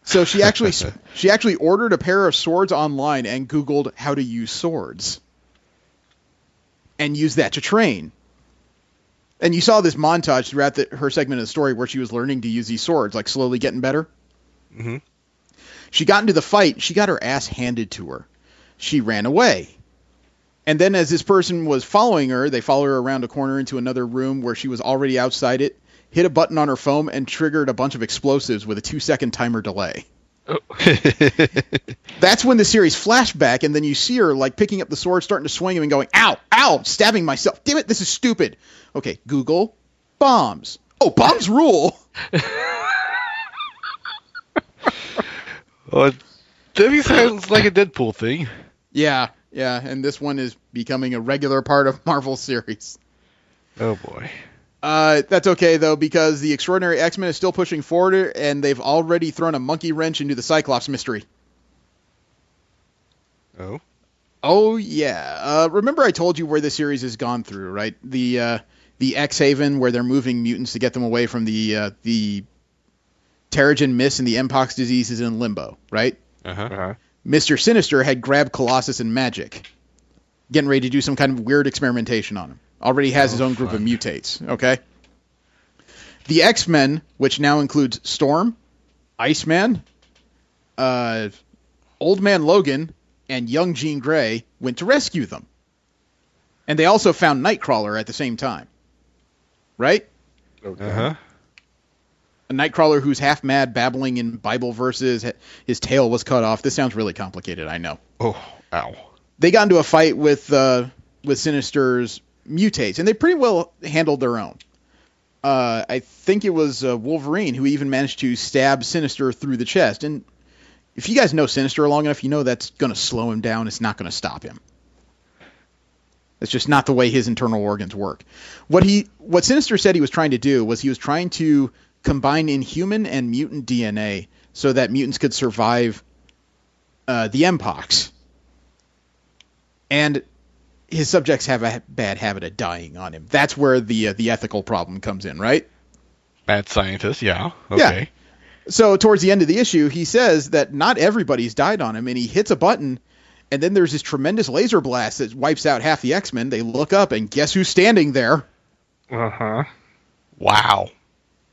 So she actually ordered a pair of swords online and Googled how to use swords. And used that to train. And you saw this montage throughout her segment of the story where she was learning to use these swords, like slowly getting better. Mm-hmm. She got into the fight. She got her ass handed to her. She ran away. And then as this person was following her, they followed her around a corner into another room where she was already outside it, hit a button on her phone, and triggered a bunch of explosives with a 2-second timer delay. Oh. That's when the series flashback, and then you see her like picking up the sword, starting to swing him and going, ow, ow, stabbing myself. Damn it, this is stupid. Okay, Google bombs. Oh, bombs rule. Well, that sounds like a Deadpool thing. Yeah, and this one is becoming a regular part of Marvel's series. Oh, boy. That's okay, though, because the Extraordinary X-Men is still pushing forward, and they've already thrown a monkey wrench into the Cyclops mystery. Oh? Oh, yeah. Remember I told you where the series has gone through, right? The X-Haven, where they're moving mutants to get them away from the Terrigen Mist and the Mpox disease is in limbo, right? Uh-huh. Mr. Sinister had grabbed Colossus and Magic, getting ready to do some kind of weird experimentation on him. Already has his own group of mutates, okay? The X-Men, which now includes Storm, Iceman, Old Man Logan, and young Jean Grey, went to rescue them. And they also found Nightcrawler at the same time. Right? Okay. Uh-huh. A Nightcrawler who's half mad, babbling in Bible verses. His tail was cut off. This sounds really complicated, I know. Oh, ow. They got into a fight with Sinister's mutates, and they pretty well handled their own. I think it was Wolverine who even managed to stab Sinister through the chest. And if you guys know Sinister long enough, you know that's going to slow him down. It's not going to stop him. That's just not the way his internal organs work. What Sinister said he was trying to do was he was trying to combine inhuman and mutant DNA so that mutants could survive the Mpox. And his subjects have a bad habit of dying on him. That's where the ethical problem comes in, right? Bad scientist, yeah. Okay. Yeah. So towards the end of the issue, he says that not everybody's died on him, and he hits a button, and then there's this tremendous laser blast that wipes out half the X-Men. They look up, and guess who's standing there? Uh-huh. Wow.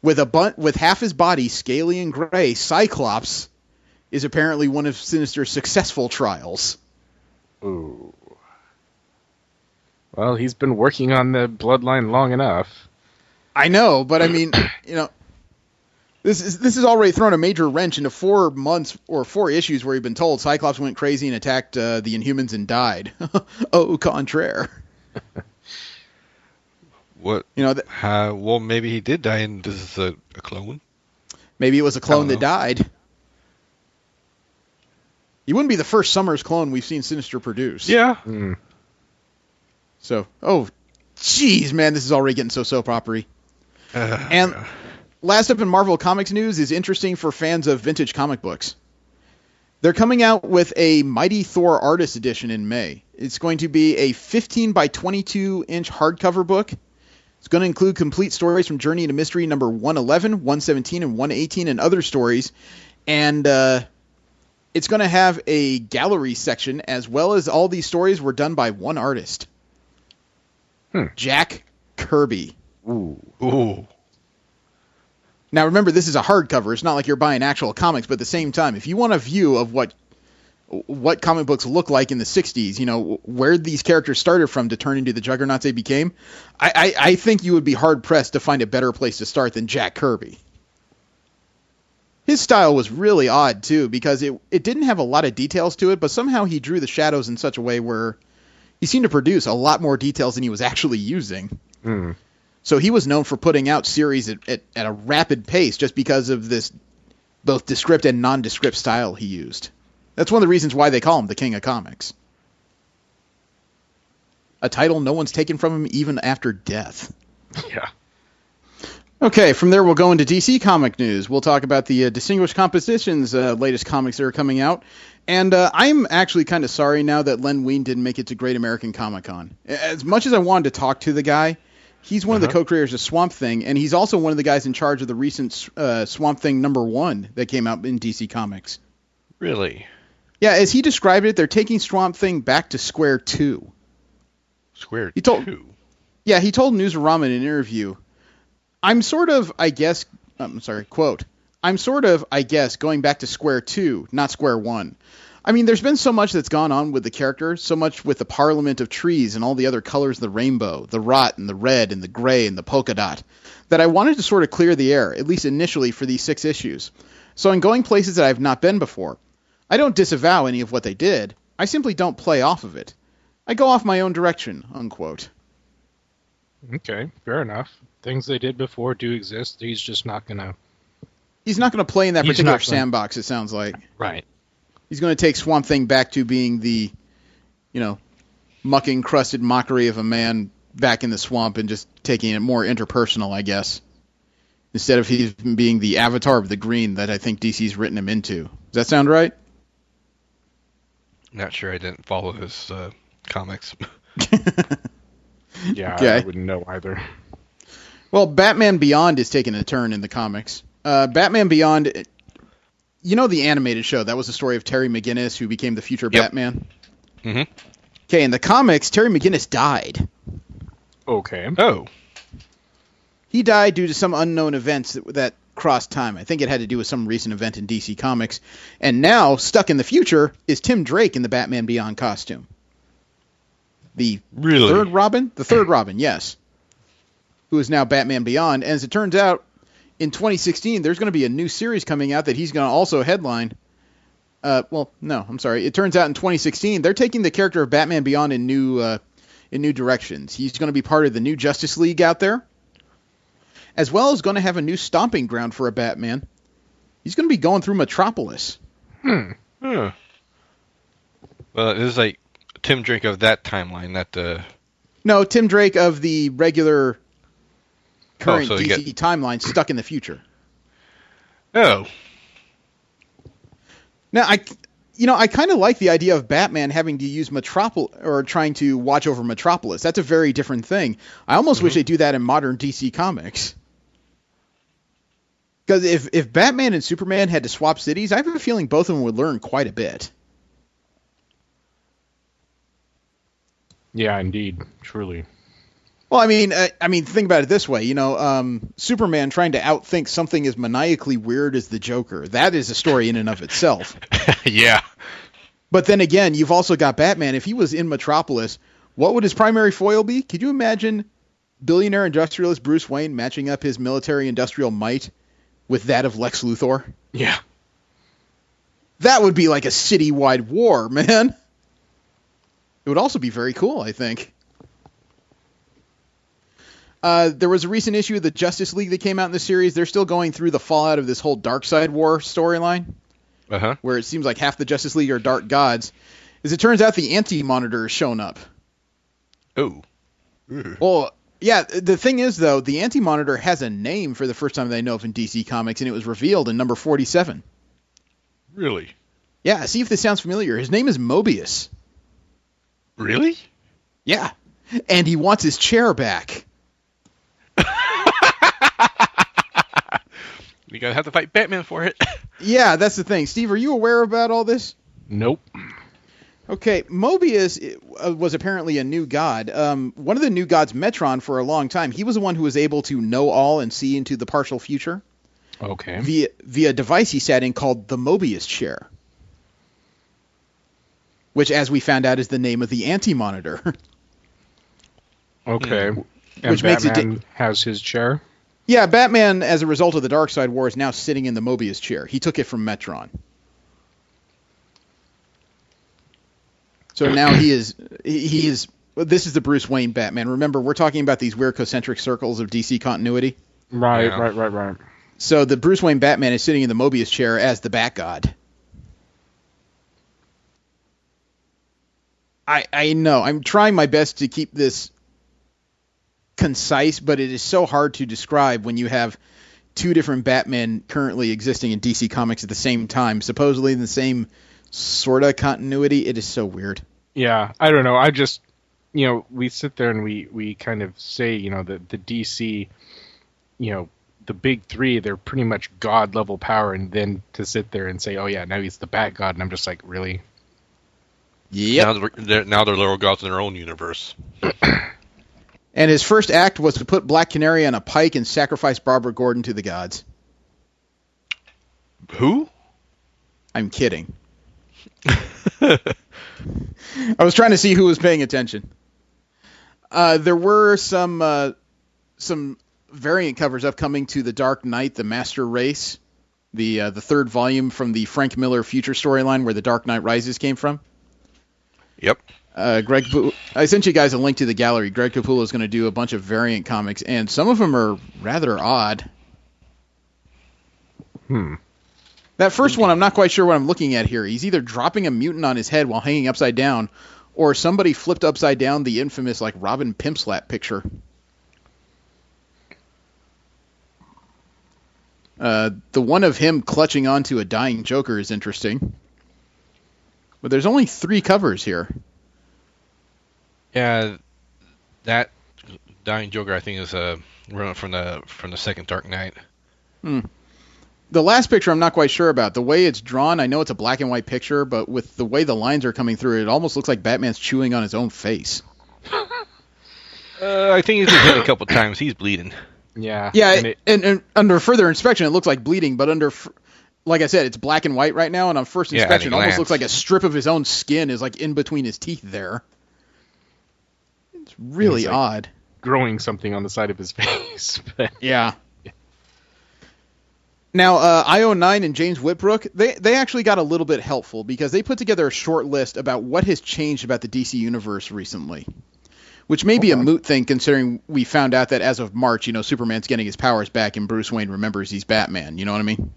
With half his body scaly and gray, Cyclops is apparently one of Sinister's successful trials. Ooh. Well, he's been working on the bloodline long enough. I know, but I mean, this is already thrown a major wrench into 4 months or 4 issues where you've been told Cyclops went crazy and attacked the Inhumans and died. Au contraire. What? Well, maybe he did die, and this is a clone. Maybe it was a clone that died. He wouldn't be the first Summers clone we've seen Sinister produce. Yeah. Mm. So, jeez, man, this is already getting so soap opera-y. And last up in Marvel Comics news is interesting for fans of vintage comic books. They're coming out with a Mighty Thor Artist Edition in May. It's going to be a 15 by 22-inch hardcover book. It's going to include complete stories from Journey into Mystery number 111, 117, and 118, and other stories. And it's going to have a gallery section, as well as all these stories were done by one artist. Jack Kirby. Ooh. Now remember, this is a hardcover. It's not like you're buying actual comics, but at the same time, if you want a view of what comic books look like in the 60s, where these characters started from to turn into the juggernauts they became, I think you would be hard-pressed to find a better place to start than Jack Kirby. His style was really odd, too, because it didn't have a lot of details to it, but somehow he drew the shadows in such a way where he seemed to produce a lot more details than he was actually using. Mm. So he was known for putting out series at a rapid pace just because of this both descript and nondescript style he used. That's one of the reasons why they call him the King of Comics. A title no one's taken from him even after death. Yeah. Okay, from there we'll go into DC comic news. We'll talk about the Distinguished Compositions latest comics that are coming out. And I'm actually kind of sorry now that Len Wein didn't make it to Great American Comic-Con. As much as I wanted to talk to the guy, he's one of the co-creators of Swamp Thing, and he's also one of the guys in charge of the recent Swamp Thing #1 that came out in DC Comics. Really? Yeah, as he described it, they're taking Swamp Thing back to Square 2. Square 2? Yeah, he told Newsarama in an interview, quote, I'm sort of, I guess, going back to square two, not square one. I mean, there's been so much that's gone on with the character, so much with the Parliament of Trees and all the other colors of the rainbow, the rot and the red and the gray and the polka dot, that I wanted to sort of clear the air, at least initially for these 6 issues. So I'm going places that I've not been before. I don't disavow any of what they did. I simply don't play off of it. I go off my own direction, unquote. Okay, fair enough. Things they did before do exist. He's just not going to... He's not going to play in that particular sandbox, it sounds like. Right. He's going to take Swamp Thing back to being the, muck-encrusted mockery of a man back in the swamp and just taking it more interpersonal, I guess. Instead of he being the avatar of the green that I think DC's written him into. Does that sound right? Not sure. I didn't follow his comics. Yeah, okay. I wouldn't know either. Well, Batman Beyond is taking a turn in the comics. Batman Beyond, the animated show, that was the story of Terry McGinnis, who became the future Batman? Mm-hmm. Okay, in the comics, Terry McGinnis died. Okay. Oh. He died due to some unknown events that crossed time. I think it had to do with some recent event in DC Comics. And now, stuck in the future, is Tim Drake in the Batman Beyond costume. The third Robin? The third Robin, yes. Who is now Batman Beyond. And as it turns out, in 2016, there's going to be a new series coming out that he's going to also headline. It turns out in 2016, they're taking the character of Batman Beyond in new directions. He's going to be part of the new Justice League out there, as well as going to have a new stomping ground for a Batman. He's going to be going through Metropolis. Well, this is like Tim Drake of that timeline, not the... No, Tim Drake of the regular current so DC timeline, stuck in the future. Oh. Now, I kind of like the idea of Batman having to use Metropolis, or trying to watch over Metropolis. That's a very different thing. I almost wish they do that in modern DC Comics. Because if Batman and Superman had to swap cities, I have a feeling both of them would learn quite a bit. Yeah, indeed. Truly. Well, I mean, think about it this way. Superman trying to outthink something as maniacally weird as the Joker. That is a story in and of itself. Yeah. But then again, you've also got Batman. If he was in Metropolis, what would his primary foil be? Could you imagine billionaire industrialist Bruce Wayne matching up his military-industrial might with that of Lex Luthor? Yeah. That would be like a citywide war, man. It would also be very cool, I think. There was a recent issue of the Justice League that came out in the series. They're still going through the fallout of this whole Darkseid War storyline, where it seems like half the Justice League are dark gods. As it turns out, the Anti-Monitor has shown up. Oh. Well, yeah, the thing is, though, the Anti-Monitor has a name for the first time that I know of in DC Comics, and it was revealed in number 47. Really? Yeah, see if this sounds familiar. His name is Mobius. Really? Yeah. And he wants his chair back. You're going to have to fight Batman for it. Yeah, that's the thing. Steve, are you aware about all this? Nope. Okay, Mobius was apparently a new god. One of the new gods, Metron, for a long time, he was the one who was able to know all and see into the partial future. Okay. Via a device he sat in called the Mobius chair. Which, as we found out, is the name of the Anti-Monitor. Okay. And which Batman makes it has his chair? Yeah, Batman, as a result of the Darkseid War, is now sitting in the Mobius chair. He took it from Metron. So now he is. This is the Bruce Wayne Batman. Remember, we're talking about these weird concentric circles of DC continuity. Right, yeah. Right. So the Bruce Wayne Batman is sitting in the Mobius chair as the Bat-God. I know. I'm trying my best to keep this concise, but it is so hard to describe when you have two different Batmen currently existing in DC Comics at the same time, supposedly in the same sort of continuity. It is so weird. Yeah, I don't know. I just, we sit there and we kind of say, that the DC, the big three, they're pretty much god level power, and then to sit there and say, oh yeah, now he's the Bat God, and I'm just like, really? Yeah. Now they're little gods in their own universe. And his first act was to put Black Canary on a pike and sacrifice Barbara Gordon to the gods. Who? I'm kidding. I was trying to see who was paying attention. There were some variant covers upcoming to The Dark Knight, The Master Race, the third volume from the Frank Miller Future storyline where The Dark Knight Rises came from. Yep. I sent you guys a link to the gallery. Greg Capullo is going to do a bunch of variant comics, and some of them are rather odd. That first one, I'm not quite sure what I'm looking at here. He's either dropping a mutant on his head while hanging upside down, or somebody flipped upside down the infamous Robin Pimpslap picture. The one of him clutching onto a dying Joker is interesting. But there's only 3 covers here. Yeah, that dying Joker, I think, is a run from the second Dark Knight. The last picture I'm not quite sure about. The way it's drawn, I know it's a black and white picture, but with the way the lines are coming through, it almost looks like Batman's chewing on his own face. I think he's been hit a couple times. He's bleeding. Yeah. Yeah, and under further inspection, it looks like bleeding, but like I said, it's black and white right now, and on first inspection, it almost looks like a strip of his own skin is in between his teeth there. It's really odd. Growing something on the side of his face. Yeah. Now, IO9 and James Whitbrook, they actually got a little bit helpful because they put together a short list about what has changed about the DC Universe recently. Which may be a moot thing considering we found out that as of March, Superman's getting his powers back and Bruce Wayne remembers he's Batman. You know what I mean?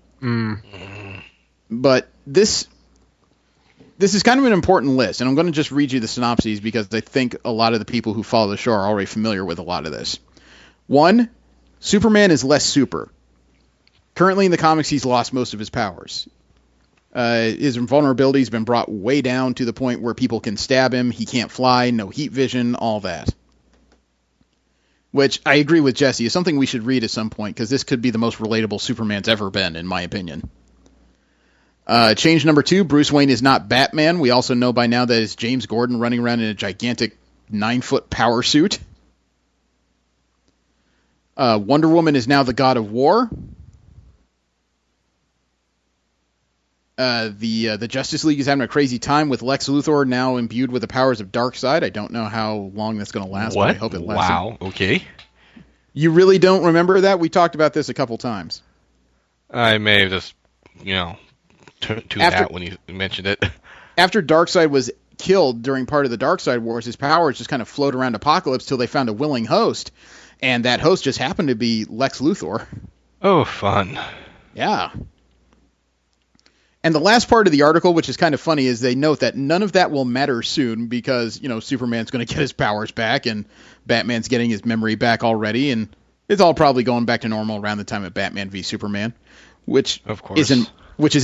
But this is kind of an important list, and I'm going to just read you the synopses because I think a lot of the people who follow the show are already familiar with a lot of this. 1, Superman is less super. Currently in the comics, he's lost most of his powers. His invulnerability has been brought way down to the point where people can stab him. He can't fly, no heat vision, all that. Which I agree with Jesse is something we should read at some point because this could be the most relatable Superman's ever been, in my opinion. Change number 2, Bruce Wayne is not Batman. We also know by now that it's James Gordon running around in a gigantic 9-foot power suit. Wonder Woman is now the god of war. The Justice League is having a crazy time with Lex Luthor now imbued with the powers of Darkseid. I don't know how long that's going to last, but I hope it lasts. Wow, okay. You really don't remember that? We talked about this a couple times. I may have just, tuned out when you mentioned it. After Darkseid was killed during part of the Darkseid Wars, his powers just kind of float around Apokolips till they found a willing host, and that host just happened to be Lex Luthor. Oh, fun. Yeah. And the last part of the article, which is kind of funny, is they note that none of that will matter soon because, Superman's going to get his powers back and Batman's getting his memory back already, and it's all probably going back to normal around the time of Batman v Superman, which is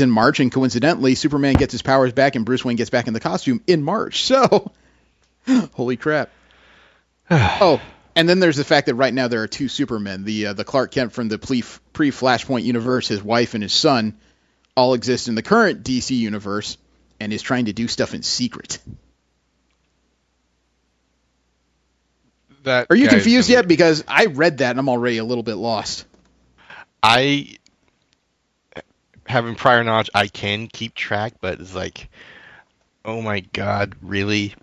in March, and coincidentally, Superman gets his powers back and Bruce Wayne gets back in the costume in March. So, holy crap. Oh, and then there's the fact that right now there are 2 Supermen. The Clark Kent from the pre-Flashpoint universe, his wife and his son, all exist in the current DC universe and is trying to do stuff in secret. Are you confused yet? Because I read that and I'm already a little bit lost. Having prior knowledge, I can keep track, but it's like, oh my god, really?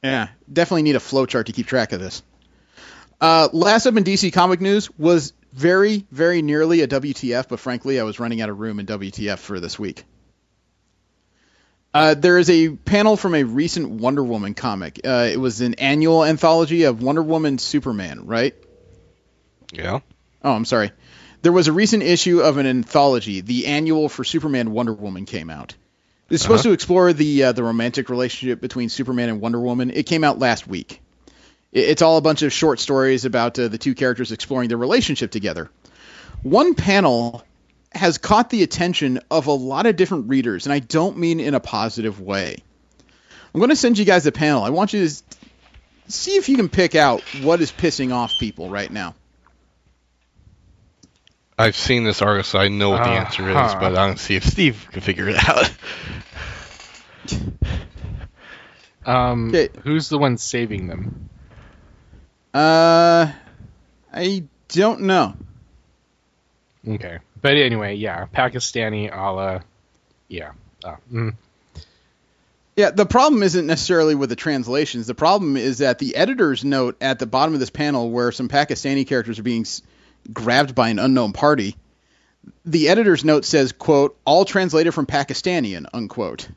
Yeah, definitely need a flowchart to keep track of this. Last up in DC comic news was very, very nearly a WTF, but frankly, I was running out of room in WTF for this week. There is a panel from a recent Wonder Woman comic. It was an annual anthology of Wonder Woman Superman, right? Yeah. Oh, I'm sorry. There was a recent issue of an anthology. The annual for Superman Wonder Woman came out. It's supposed to explore the romantic relationship between Superman and Wonder Woman. It came out last week. It's all a bunch of short stories about the 2 characters exploring their relationship together. One panel has caught the attention of a lot of different readers, and I don't mean in a positive way. I'm going to send you guys the panel. I want you to see if you can pick out what is pissing off people right now. I've seen this article, so I know what the answer is, but I don't see if Steve can figure it out. Who's the one saving them? I don't know. Okay. But anyway, yeah, Pakistani a la, yeah. Yeah, the problem isn't necessarily with the translations. The problem is that the editor's note at the bottom of this panel, where some Pakistani characters are being grabbed by an unknown party, the editor's note says, quote, all translated from Pakistanian, unquote.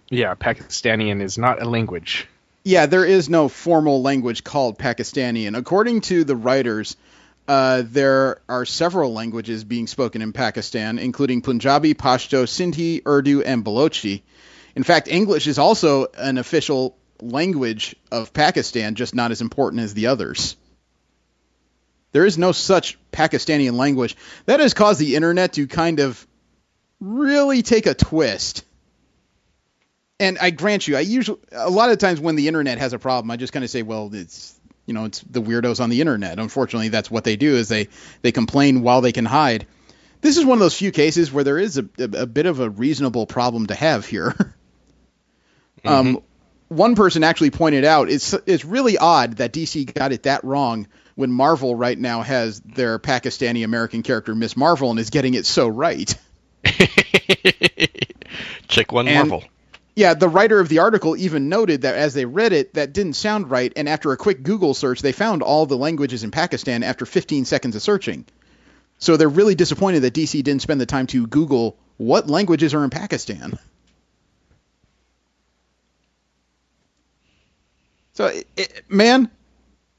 Yeah, Pakistanian is not a language. Yeah, there is no formal language called Pakistani. According to the writers, there are several languages being spoken in Pakistan, including Punjabi, Pashto, Sindhi, Urdu, and Balochi. In fact, English is also an official language of Pakistan, just not as important as the others. There is no such Pakistani language. That has caused the internet to kind of really take a twist. And I grant you, a lot of times when the internet has a problem, I just kind of say, well, it's the weirdos on the internet. Unfortunately, that's what they do, is they complain while they can hide. This is one of those few cases where there is a bit of a reasonable problem to have here. Mm-hmm. One person actually pointed out it's really odd that DC got it that wrong when Marvel right now has their Pakistani American character Miss Marvel and is getting it so right. Check one Marvel. Yeah, the writer of the article even noted that as they read it, that didn't sound right, and after a quick Google search, they found all the languages in Pakistan after 15 seconds of searching. So they're really disappointed that DC didn't spend the time to Google what languages are in Pakistan. So, man,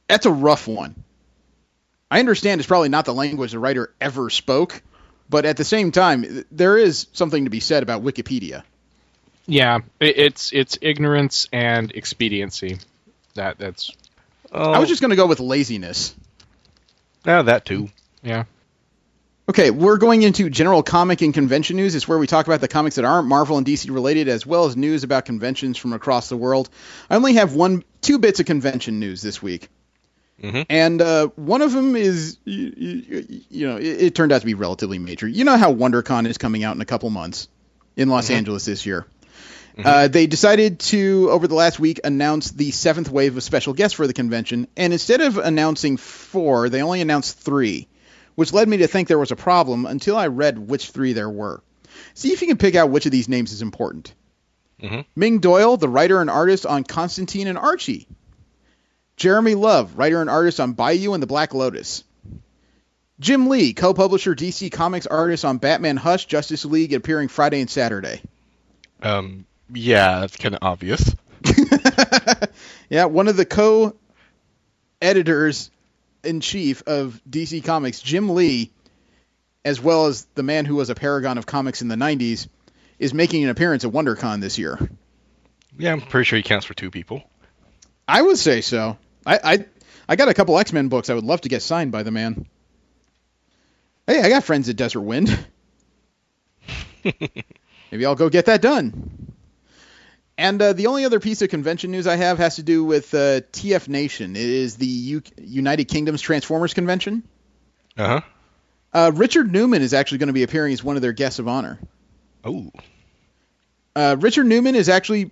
that's a rough one. I understand it's probably not the language the writer ever spoke, but at the same time, there is something to be said about Wikipedia. Yeah, it's ignorance and expediency. That's. I was just going to go with laziness. Yeah, that too. Yeah. Okay, we're going into general comic and convention news. It's where we talk about the comics that aren't Marvel and DC related, as well as news about conventions from across the world. I only have two bits of convention news this week. Mm-hmm. And one of them is, it turned out to be relatively major. You know how WonderCon is coming out in a couple months in Los Angeles this year. Mm-hmm. They decided to, over the last week, announce the 7th wave of special guests for the convention. And instead of announcing 4, they only announced 3, which led me to think there was a problem until I read which 3 there were. See if you can pick out which of these names is important. Mm-hmm. Ming Doyle, the writer and artist on Constantine and Archie. Jeremy Love, writer and artist on Bayou and the Black Lotus. Jim Lee, co-publisher, DC Comics artist on Batman Hush, Justice League, appearing Friday and Saturday. Yeah, that's kind of obvious. Yeah, one of the co-editors in chief of DC Comics, Jim Lee, as well as the man who was a paragon of comics in the 90s, is making an appearance at WonderCon this year. Yeah, I'm pretty sure he counts for 2 people. I would say so. I got a couple X-Men books I would love to get signed by the man. Hey, I got friends at Desert Wind. Maybe I'll go get that done. And the only other piece of convention news I have has to do with TF Nation. It is the United Kingdom's Transformers convention. Uh-huh. Richard Newman is actually going to be appearing as one of their guests of honor. Oh. Richard Newman is actually...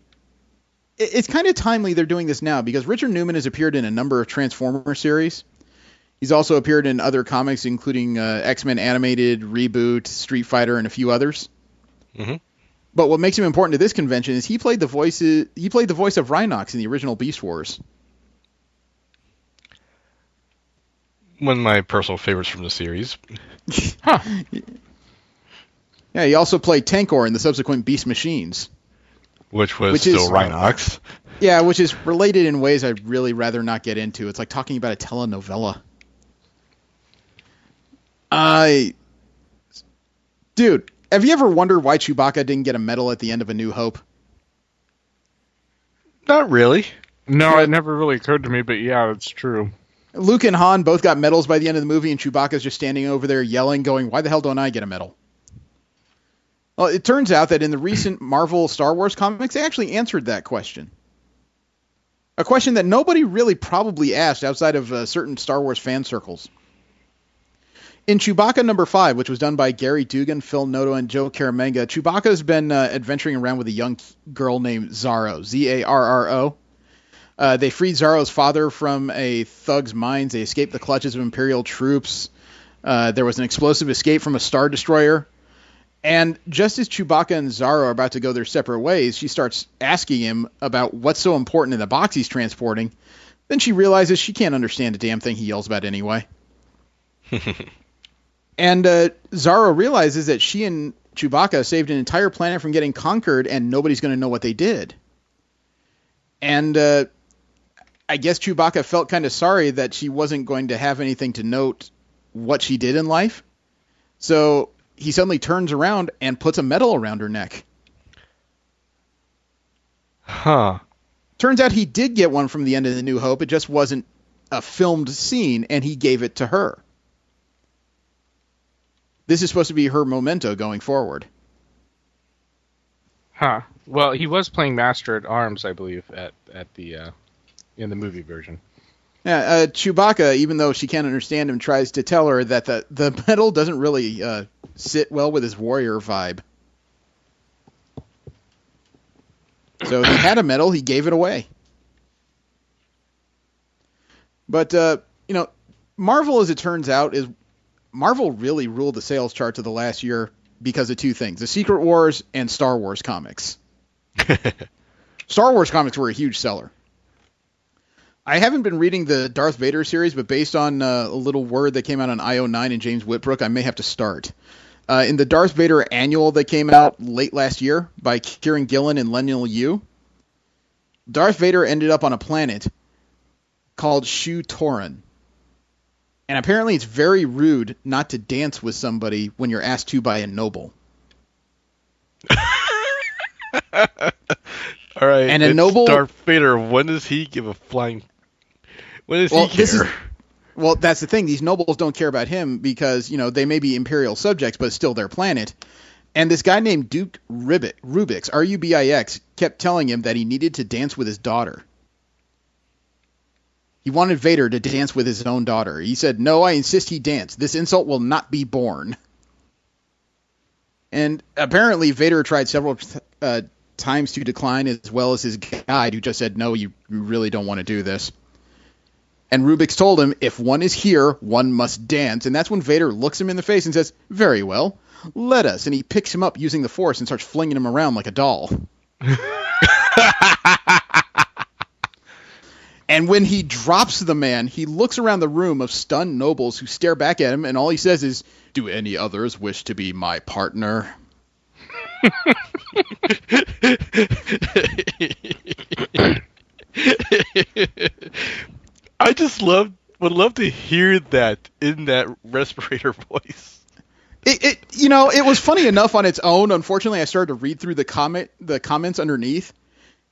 It's kind of timely they're doing this now, because Richard Newman has appeared in a number of Transformer series. He's also appeared in other comics, including X-Men Animated, Reboot, Street Fighter, and a few others. Mm-hmm. But what makes him important to this convention is he played the voice of Rhinox in the original Beast Wars. One of my personal favorites from the series. Huh. Yeah, he also played Tankor in the subsequent Beast Machines. Which still Rhinox. Yeah, which is related in ways I'd really rather not get into. It's like talking about a telenovela. Dude, have you ever wondered why Chewbacca didn't get a medal at the end of A New Hope? Not really. No, it never really occurred to me, but yeah, it's true. Luke and Han both got medals by the end of the movie, and Chewbacca's just standing over there yelling, going, why the hell don't I get a medal? Well, it turns out that in the recent Marvel Star Wars comics, they actually answered that question. A question that nobody really probably asked outside of certain Star Wars fan circles. In Chewbacca number 5, which was done by Gary Dugan, Phil Noto, and Joe Caramanga, Chewbacca's been adventuring around with a young girl named Zaro, Z-A-R-R-O. They freed Zaro's father from a thug's minds. They escaped the clutches of Imperial troops. There was an explosive escape from a Star Destroyer. And just as Chewbacca and Zaro are about to go their separate ways, she starts asking him about what's so important in the box he's transporting. Then she realizes she can't understand a damn thing he yells about anyway. And Zaro realizes that she and Chewbacca saved an entire planet from getting conquered, and nobody's going to know what they did. And I guess Chewbacca felt kind of sorry that she wasn't going to have anything to note what she did in life. So he suddenly turns around and puts a medal around her neck. Huh. Turns out he did get one from the end of The New Hope. It just wasn't a filmed scene, and he gave it to her. This is supposed to be her memento going forward. Huh. Well, he was playing Master at Arms, I believe, at the in the movie version. Yeah, Chewbacca, even though she can't understand him, tries to tell her that the medal doesn't really sit well with his warrior vibe. So he had a medal, he gave it away. But, Marvel, as it turns out, Marvel really ruled the sales charts of the last year because of two things: the Secret Wars and Star Wars comics. Star Wars comics were a huge seller. I haven't been reading the Darth Vader series, but based on a little word that came out on IO9 and James Whitbrook, I may have to start. In the Darth Vader annual that came out late last year by Kieran Gillen and Leniel Yu, Darth Vader ended up on a planet called Shu Torun. And apparently it's very rude not to dance with somebody when you're asked to by a noble. All right, and a noble Darth Vader. When does he give a flying? When does he care? Well, that's the thing. These nobles don't care about him because, they may be imperial subjects, but it's still their planet. And this guy named Duke Rubix, R-U-B-I-X, kept telling him that he needed to dance with his daughter. He wanted Vader to dance with his own daughter. He said, "No, I insist he dance. This insult will not be borne." And apparently Vader tried several times to decline, as well as his guide, who just said, "No, you really don't want to do this." And Rubix told him, "If one is here, one must dance." And that's when Vader looks him in the face and says, "Very well, let us." And he picks him up using the Force and starts flinging him around like a doll. And when he drops the man, he looks around the room of stunned nobles who stare back at him, and all he says is, "Do any others wish to be my partner?" I just would love to hear that in that respirator voice. It was funny enough on its own. Unfortunately, I started to read through the comments underneath.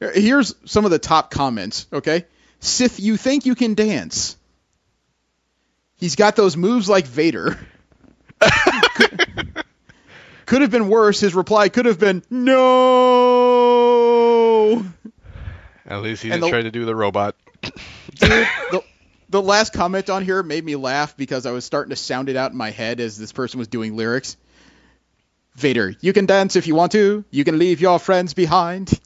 Here's some of the top comments, okay? "Sith, you think you can dance? He's got those moves like Vader." Could have been worse. His reply could have been, "No." At least he didn't try to do the robot. Dude, the last comment on here made me laugh because I was starting to sound it out in my head as this person was doing lyrics. "Vader, you can dance if you want to. You can leave your friends behind."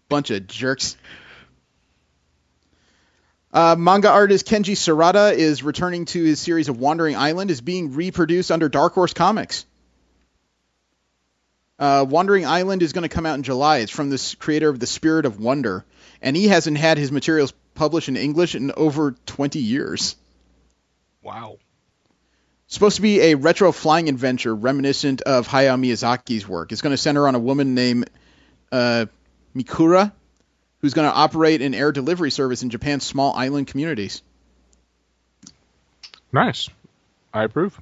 Bunch of jerks. Manga artist Kenji Sarada is returning to his series of Wandering Island. Is being reproduced under Dark Horse Comics. Wandering Island is going to come out in July. It's from the creator of The Spirit of Wonder, and he hasn't had his materials published in English in over 20 years. Wow. Supposed to be a retro flying adventure reminiscent of Hayao Miyazaki's work. It's going to center on a woman named Mikura, who's going to operate an air delivery service in Japan's small island communities. Nice. I approve.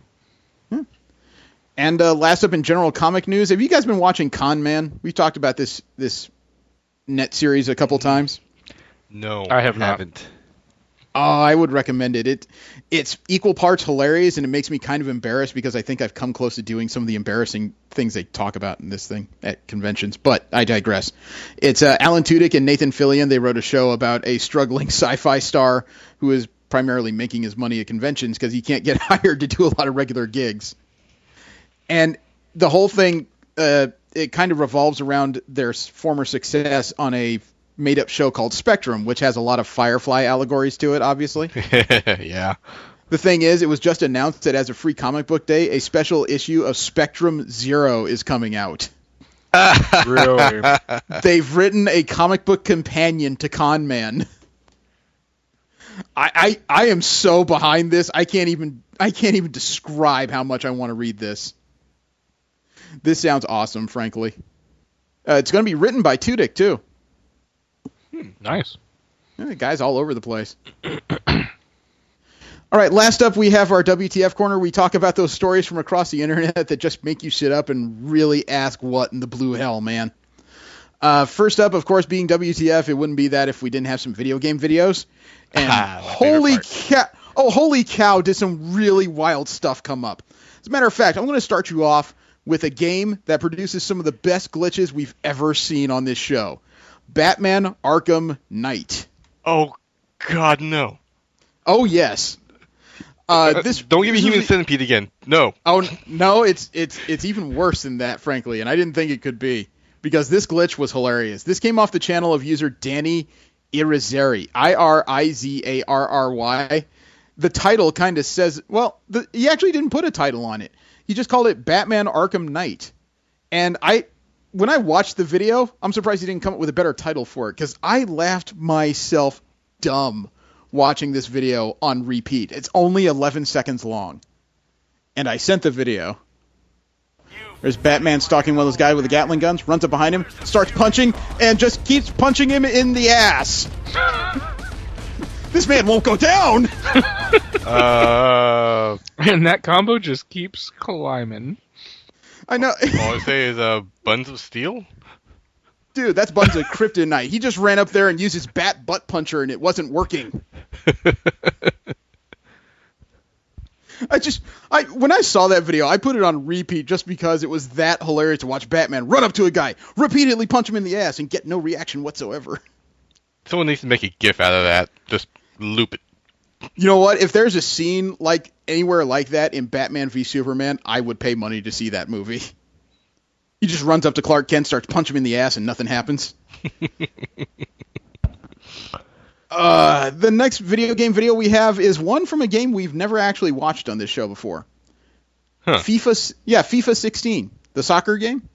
And last up in general comic news, have you guys been watching Con Man? We've talked about this net series a couple times. No, I haven't. Oh, I would recommend it. It's equal parts hilarious, and it makes me kind of embarrassed because I think I've come close to doing some of the embarrassing things they talk about in this thing at conventions. But I digress. It's Alan Tudyk and Nathan Fillion. They wrote a show about a struggling sci-fi star who is primarily making his money at conventions because he can't get hired to do a lot of regular gigs. And the whole thing, it kind of revolves around their former success on a made-up show called Spectrum, which has a lot of Firefly allegories to it, obviously. Yeah. The thing is, it was just announced that as a free comic book day, a special issue of Spectrum Zero is coming out. Really? They've written a comic book companion to Con Man. I am so behind this. I can't even describe how much I want to read this. This sounds awesome, frankly. It's going to be written by Tudyk, too. Nice. Yeah, the guy's all over the place. All right, last up, we have our WTF corner. We talk about those stories from across the internet that just make you sit up and really ask what in the blue hell, man. First up, of course, being WTF, it wouldn't be that if we didn't have some video game videos. And holy cow, did some really wild stuff come up. As a matter of fact, I'm going to start you off with a game that produces some of the best glitches we've ever seen on this show. Batman Arkham Knight. Oh, God, no. Oh, yes. Don't give me Human Centipede again. No. Oh, no, it's even worse than that, frankly, and I didn't think it could be, because this glitch was hilarious. This came off the channel of user Danny Irizarry, Irizarry. The title kind of says, well, he actually didn't put a title on it. He just called it Batman Arkham Knight. And when I watched the video, I'm surprised he didn't come up with a better title for it, because I laughed myself dumb watching this video on repeat. It's only 11 seconds long. And I sent the video. There's Batman stalking one of those guys with the Gatling guns, runs up behind him, starts punching, and just keeps punching him in the ass. This man won't go down! And that combo just keeps climbing. I know. All I say is Buns of Steel? Dude, that's Buns of Kryptonite. He just ran up there and used his bat butt puncher, and it wasn't working. When I saw that video, I put it on repeat just because it was that hilarious to watch Batman run up to a guy, repeatedly punch him in the ass, and get no reaction whatsoever. Someone needs to make a GIF out of that. Just loop it. You know what? If there's a scene like anywhere like that in Batman v Superman, I would pay money to see that movie. He just runs up to Clark Kent, starts punching him in the ass, and nothing happens. The next video game video we have is one from a game we've never actually watched on this show before. Huh. FIFA 16, the soccer game.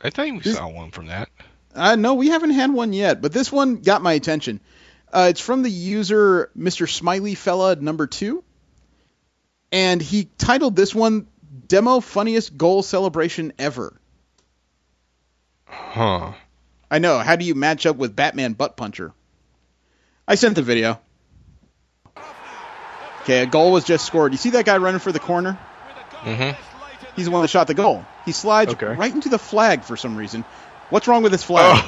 I think we saw one from that. No, we haven't had one yet, but this one got my attention. It's from the user Mr. Smiley Fella number 2, and he titled this one Demo Funniest Goal Celebration Ever. Huh. I know. How do you match up with Batman Butt Puncher? I sent the video. Okay, a goal was just scored. You see that guy running for the corner? Mm-hmm. He's the one that shot the goal. He slides right into the flag for some reason. What's wrong with his flag?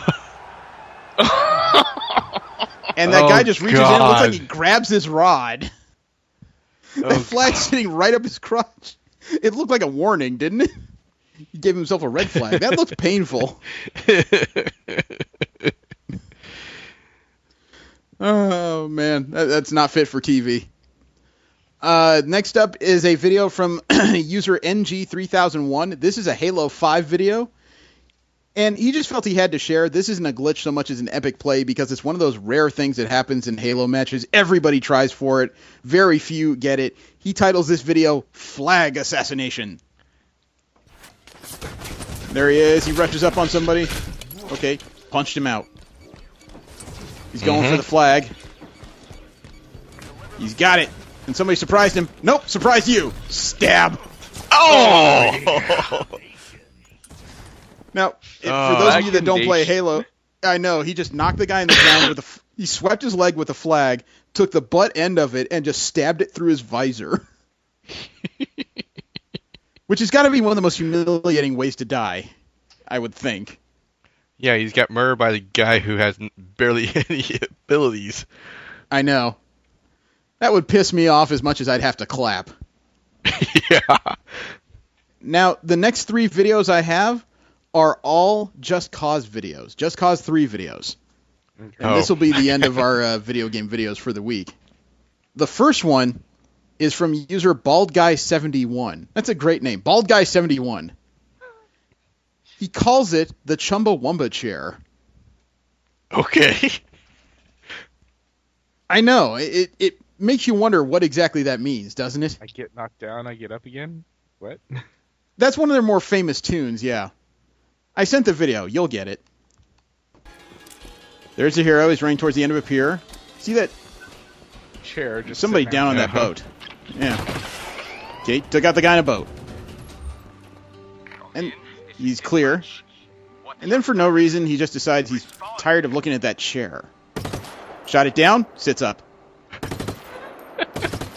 And that guy just reaches in. It looks like he grabs his rod. The flag's sitting right up his crotch. It looked like a warning, didn't it? He gave himself a red flag. That looks painful. Oh, man. That's not fit for TV. Next up is a video from user NG3001. This is a Halo 5 video. And he just felt he had to share. This isn't a glitch so much as an epic play because it's one of those rare things that happens in Halo matches. Everybody tries for it. Very few get it. He titles this video Flag Assassination. There he is. He rushes up on somebody. Okay, punched him out. He's going for the flag. He's got it. And somebody surprised him. Nope, surprised you. Stab. Oh! Now, for those of you that don't play Halo, I know, he just knocked the guy in the ground with he swept his leg with a flag, took the butt end of it, and just stabbed it through his visor. Which has got to be one of the most humiliating ways to die, I would think. Yeah, he's got murdered by the guy who has barely any abilities. I know. That would piss me off as much as I'd have to clap. Yeah. Now, the next 3 videos I have are all Just Cause videos. Just Cause 3 videos. Okay. And this will be the end of our video game videos for the week. The first one is from user BaldGuy71. That's a great name. BaldGuy71. He calls it the Chumbawamba chair. Okay. I know. It makes you wonder what exactly that means, doesn't it? I get knocked down, I get up again? What? That's one of their more famous tunes, yeah. I sent the video. You'll get it. There's a hero. He's running towards the end of a pier. See that? Chair. Just somebody down on that boat. Yeah. Okay, took out the guy in a boat. And he's clear. And then for no reason, he just decides he's tired of looking at that chair. Shot it down, sits up.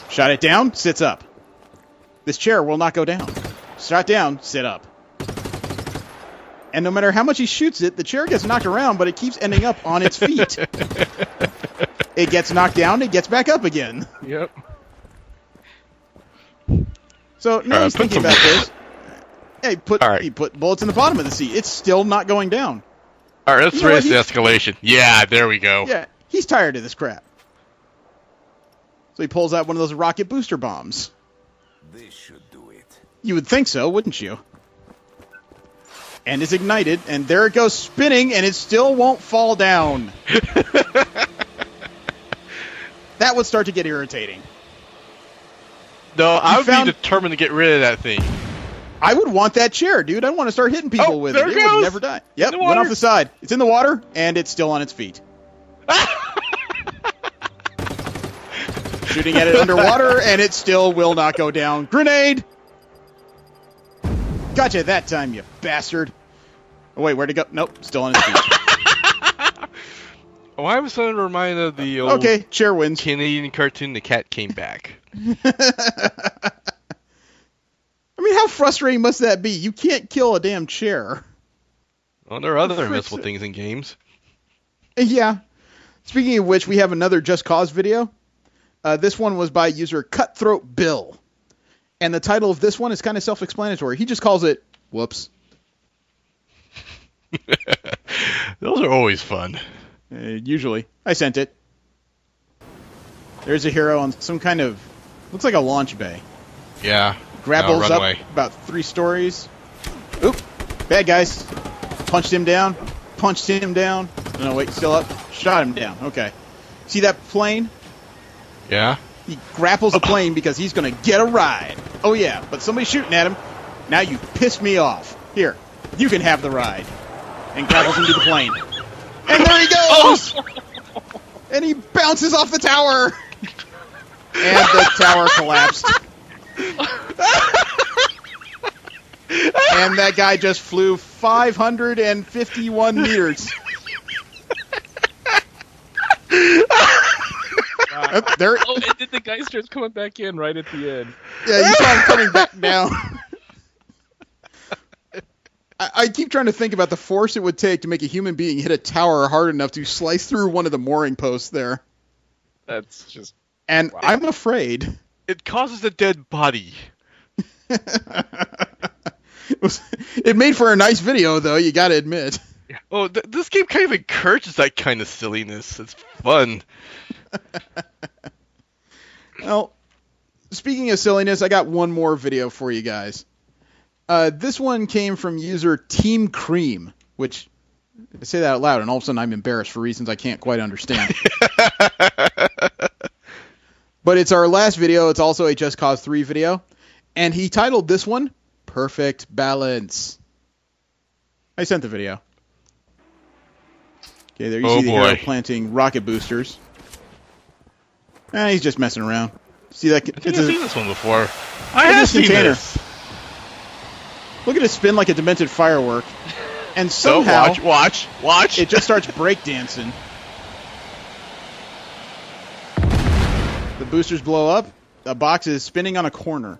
Shot it down, sits up. This chair will not go down. Shot down, sit up. And no matter how much he shoots it, the chair gets knocked around, but it keeps ending up on its feet. It gets knocked down, it gets back up again. Yep. So now he's thinking about this. Yeah, he put bullets in the bottom of the seat. It's still not going down. All right, let's raise the escalation. Yeah, there we go. Yeah, he's tired of this crap. So he pulls out one of those rocket booster bombs. This should do it. You would think so, wouldn't you? And it's ignited, and there it goes spinning, and it still won't fall down. That would start to get irritating. No, I would be determined to get rid of that thing. I would want that chair, dude. I want to start hitting people with it. There it goes. Would never die. Yep, went off the side. It's in the water, and it's still on its feet. Shooting at it underwater, and it still will not go down. Grenade! Gotcha that time, you bastard. Oh, wait, where'd it go? Nope, still on its feet. Oh, I was suddenly reminded of the old chair wins. Canadian cartoon, The Cat Came Back. I mean, how frustrating must that be? You can't kill a damn chair. Well, there are other invincible things in games. Yeah. Speaking of which, we have another Just Cause video. This one was by user Cutthroat Bill. And the title of this one is kind of self-explanatory. He just calls it, Whoops. Those are always fun. Usually. I sent it. There's a hero on some kind of, looks like a launch bay. Yeah. Grapples up about 3 stories. Oop. Bad guys. Punched him down. Punched him down. No, wait, still up. Shot him down. Okay. See that plane? Yeah. He grapples the plane because he's going to get a ride. Oh, yeah, but somebody's shooting at him. Now you pissed me off. Here, you can have the ride. And grapples into the plane. And there he goes! And he bounces off the tower. And the tower collapsed. And that guy just flew 551 meters. There. Oh, and then the guy starts coming back in right at the end. Yeah, you saw him coming back down. I keep trying to think about the force it would take to make a human being hit a tower hard enough to slice through one of the mooring posts there. That's just... And wow. I'm afraid... It causes a dead body. It made for a nice video, though, you gotta admit. Oh, this game kind of encourages that kind of silliness. It's fun. Well, speaking of silliness, I got one more video for you guys. This one came from user Team Cream, which, I say that out loud, and all of a sudden I'm embarrassed for reasons I can't quite understand. But it's our last video. It's also a Just Cause 3 video. And he titled this one, Perfect Balance. I sent the video. Okay, there you see the hero planting rocket boosters. He's just messing around. See that? I think I've seen this one before. I have seen this. Look at it spin like a demented firework. And somehow... watch. It just starts breakdancing. The boosters blow up. The box is spinning on a corner.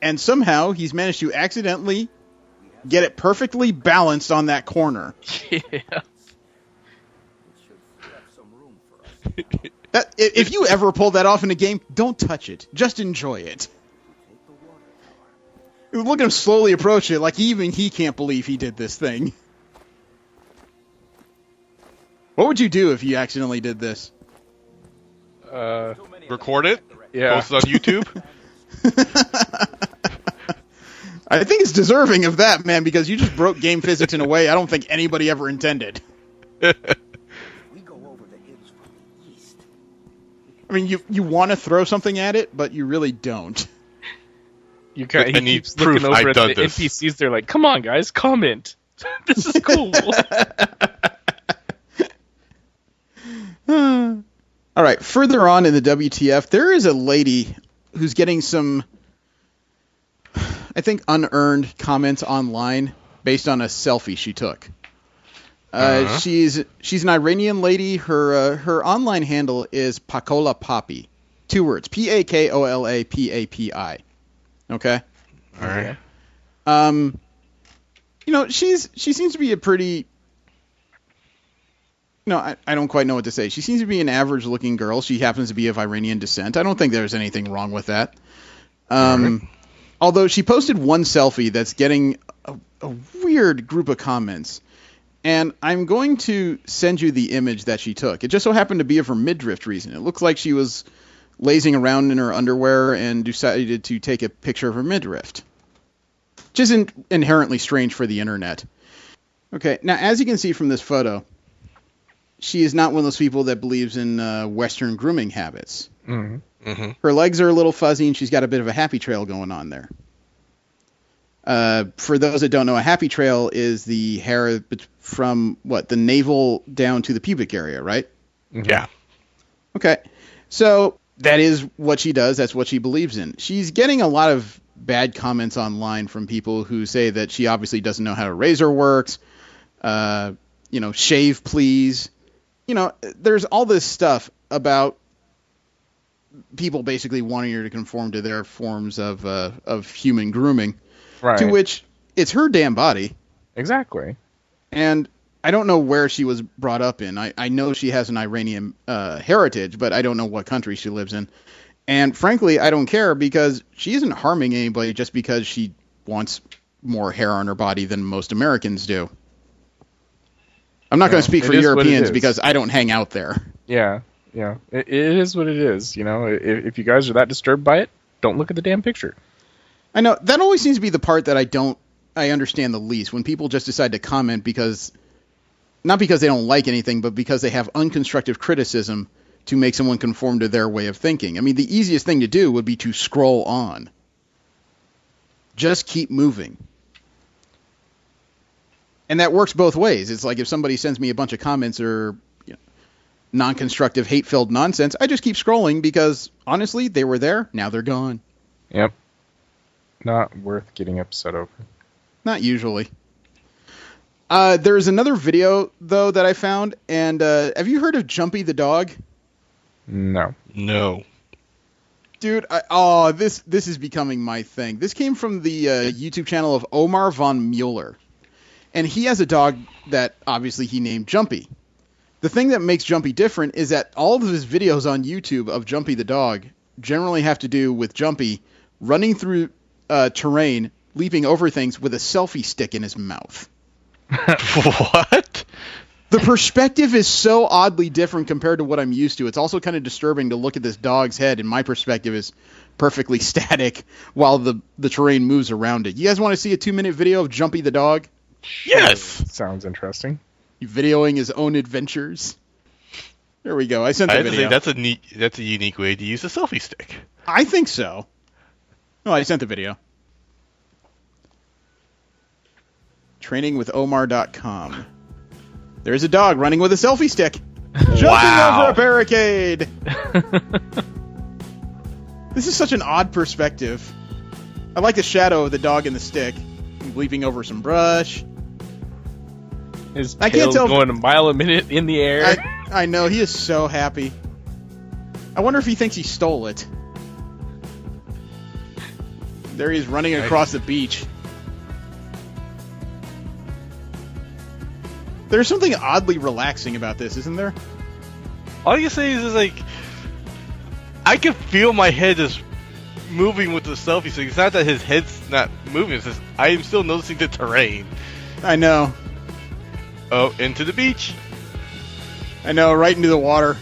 And somehow he's managed to accidentally get it perfectly balanced on that corner. Yeah. If you ever pull that off in a game, don't touch it. Just enjoy it. Look at him slowly approach it, like even he can't believe he did this thing. What would you do if you accidentally did this? Record it? Yeah. Post it on YouTube? I think it's deserving of that, man, because you just broke game physics in a way I don't think anybody ever intended. We go over the hills from the east. I mean, you want to throw something at it, but you really don't. He keeps looking over at the NPCs. They're like, "Come on, guys, comment. This is cool." All right, further on in the WTF, there is a lady who's getting some, I think, unearned comments online based on a selfie she took. She's an Iranian lady. Her online handle is Pakola Papi. 2 words: Pakola Papi. Okay. All right. She seems to be a pretty. I don't quite know what to say. She seems to be an average-looking girl. She happens to be of Iranian descent. I don't think there's anything wrong with that. Although she posted one selfie that's getting a weird group of comments. And I'm going to send you the image that she took. It just so happened to be of her midriff reason. It looks like she was lazing around in her underwear and decided to take a picture of her midriff. Which isn't inherently strange for the internet. Okay, now as you can see from this photo, she is not one of those people that believes in Western grooming habits. Mm-hmm. Mm-hmm. Her legs are a little fuzzy, and she's got a bit of a happy trail going on there. For those that don't know, a happy trail is the hair from, the navel down to the pubic area, right? Mm-hmm. Yeah. Okay, so that is what she does. That's what she believes in. She's getting a lot of bad comments online from people who say that she obviously doesn't know how a razor works. Shave, please. There's all this stuff about people basically wanting her to conform to their forms of human grooming, right? To which it's her damn body. Exactly. And I don't know where she was brought up in. I know she has an Iranian heritage, but I don't know what country she lives in. And frankly, I don't care because she isn't harming anybody just because she wants more hair on her body than most Americans do. I'm not going to speak for Europeans because I don't hang out there. Yeah. It is what it is. If you guys are that disturbed by it, don't look at the damn picture. I know. That always seems to be the part that I understand the least, when people just decide to comment not because they don't like anything, but because they have unconstructive criticism to make someone conform to their way of thinking. I mean, the easiest thing to do would be to scroll on. Just keep moving. And that works both ways. It's like if somebody sends me a bunch of comments or non-constructive, hate-filled nonsense, I just keep scrolling because, honestly, they were there, now they're gone. Yep. Not worth getting upset over. Not usually. There's another video, though, that I found, and have you heard of Jumpy the dog? No. Dude, this is becoming my thing. This came from the YouTube channel of Omar von Mueller. And he has a dog that obviously he named Jumpy. The thing that makes Jumpy different is that all of his videos on YouTube of Jumpy the dog generally have to do with Jumpy running through terrain, leaping over things with a selfie stick in his mouth. What? The perspective is so oddly different compared to what I'm used to. It's also kind of disturbing to look at this dog's head, and my perspective is perfectly static while the terrain moves around it. You guys want to see a 2-minute video of Jumpy the dog? Yes. Sounds interesting. Videoing his own adventures. There we go. I sent the video. That's a unique way to use a selfie stick. I think so. No, I sent the video. Trainingwithomar.com. There's a dog running with a selfie stick. Jumping over a barricade. This is such an odd perspective. I like the shadow of the dog and the stick. Leaping over some brush. His tail's going a mile a minute in the air. I know, he is so happy. I wonder if he thinks he stole it. There he is running across the beach. There's something oddly relaxing about this, isn't there? All you say is like, I can feel my head just moving with the selfie stick. It's not that his head's not moving, it's just I am still noticing the terrain. I know. Oh, into the beach. I know, right into the water.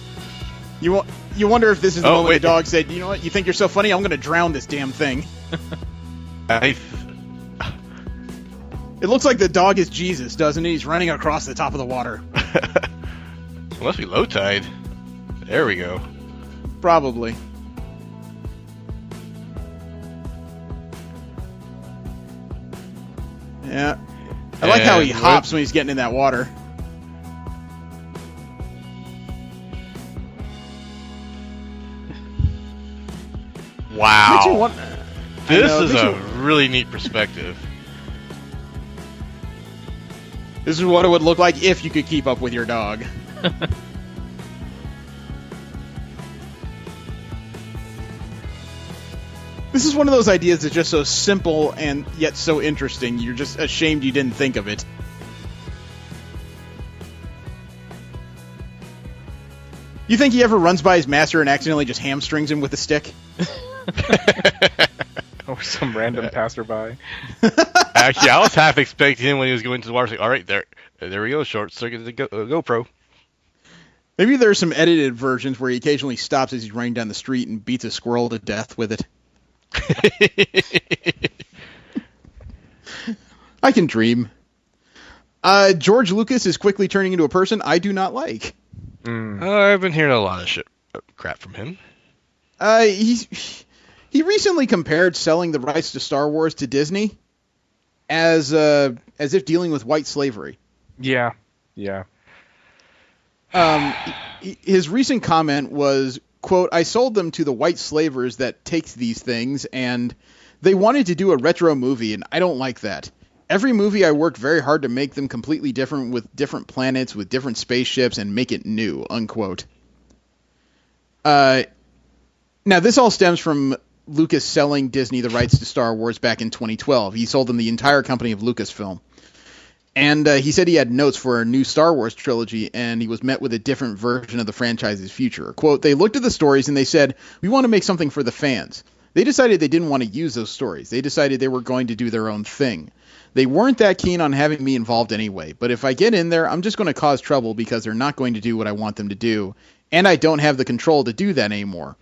You wonder if this is the moment the dog said, you know what, you think you're so funny, I'm going to drown this damn thing. It looks like the dog is Jesus, doesn't it? He's running across the top of the water. It must be low tide. There we go. Probably. Yeah. I like how he hops when he's getting in that water. Wow. This is a really neat perspective. This is what it would look like if you could keep up with your dog. This is one of those ideas that's just so simple and yet so interesting. You're just ashamed you didn't think of it. You think he ever runs by his master and accidentally just hamstrings him with a stick? Or some random passerby. Actually, I was half expecting him when he was going to the water. Like, all right, there we go. Short circuit the GoPro. Maybe there's some edited versions where he occasionally stops as he's running down the street and beats a squirrel to death with it. I can dream. George Lucas is quickly turning into a person I do not like. I've been hearing a lot of crap from him. He recently compared selling the rights to Star Wars to Disney as if dealing with white slavery. Yeah. His recent comment was, quote, "I sold them to the white slavers that takes these things, and they wanted to do a retro movie, and I don't like that. Every movie I worked very hard to make them completely different with different planets, with different spaceships, and make it new," unquote. Now, this all stems from Lucas selling Disney the rights to Star Wars back in 2012. He sold them the entire company of Lucasfilm. And he said he had notes for a new Star Wars trilogy, and he was met with a different version of the franchise's future. Quote, "They looked at the stories and they said, we want to make something for the fans. They decided they didn't want to use those stories. They decided they were going to do their own thing. They weren't that keen on having me involved anyway, but if I get in there, I'm just going to cause trouble because they're not going to do what I want them to do, and I don't have the control to do that anymore.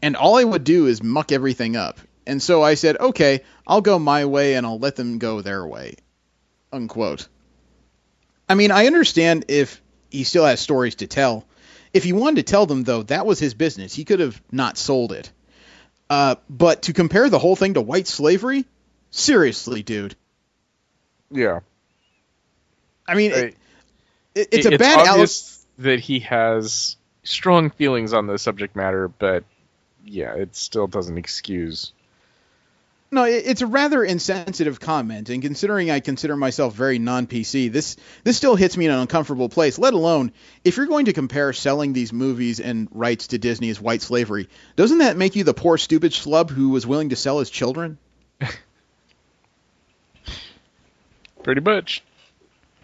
And all I would do is muck everything up. And so I said, okay, I'll go my way and I'll let them go their way," unquote. I mean, I understand if he still has stories to tell. If he wanted to tell them, though, that was his business. He could have not sold it. But to compare the whole thing to white slavery? Seriously, dude. Yeah. I mean, it's it's a bad obvious that he has strong feelings on the subject matter, but yeah, it still doesn't excuse. No, it's a rather insensitive comment, and considering I consider myself very non-PC, this still hits me in an uncomfortable place, let alone, if you're going to compare selling these movies and rights to Disney as white slavery, doesn't that make you the poor stupid schlub who was willing to sell his children? Pretty much.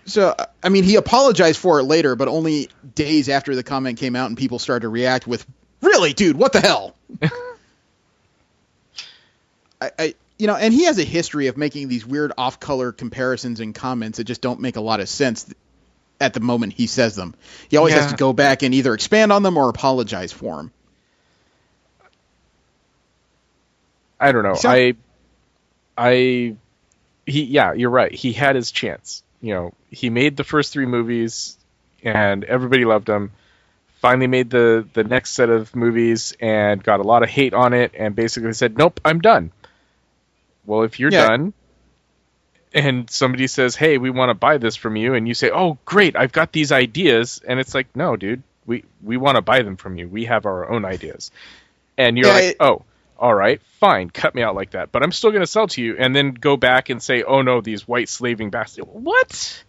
So, I mean, he apologized for it later, but only days after the comment came out and people started to react with, "Really, dude, what the hell?" And he has a history of making these weird off-color comparisons and comments that just don't make a lot of sense at the moment he says them. He always has to go back and either expand on them or apologize for them. I don't know. You're right. He had his chance. He made the first 3 movies and everybody loved them. Finally made the next set of movies and got a lot of hate on it and basically said, "Nope, I'm done." Well, if you're done and somebody says, "Hey, we want to buy this from you," and you say, "Oh, great, I've got these ideas," and it's like, "No, dude, we want to buy them from you. We have our own ideas." And you're like, "Oh, all right, fine, cut me out like that, but I'm still going to sell to you," and then go back and say, "Oh no, these white slaving bastards." What?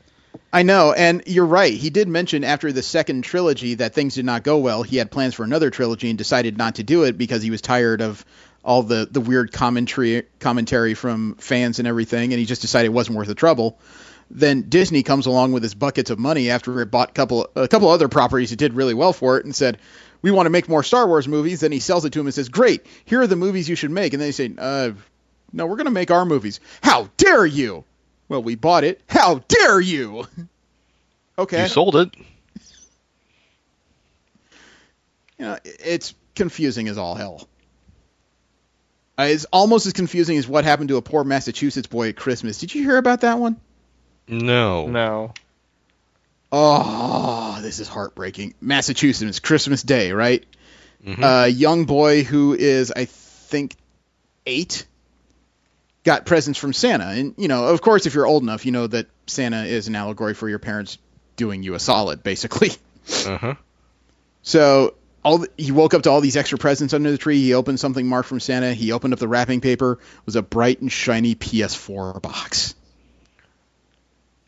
I know, and you're right. He did mention after the second trilogy that things did not go well. He had plans for another trilogy and decided not to do it because he was tired of all the weird commentary from fans and everything, and he just decided it wasn't worth the trouble. Then Disney comes along with his buckets of money after it bought a couple other properties that did really well for it and said, "We want to make more Star Wars movies." Then he sells it to him and says, "Great, here are the movies you should make." And then they say, "No, we're going to make our movies." "How dare you?" "Well, we bought it." "How dare you?" Okay. You sold it. It's confusing as all hell. It's almost as confusing as what happened to a poor Massachusetts boy at Christmas. Did you hear about that one? No. Oh, this is heartbreaking. Massachusetts, Christmas Day, right? Mm-hmm. A young boy who is, I think, 8, got presents from Santa. And, of course, if you're old enough, you know that Santa is an allegory for your parents doing you a solid, basically. Uh-huh. So he woke up to all these extra presents under the tree. He opened something marked from Santa. He opened up the wrapping paper. It was a bright and shiny PS4 box.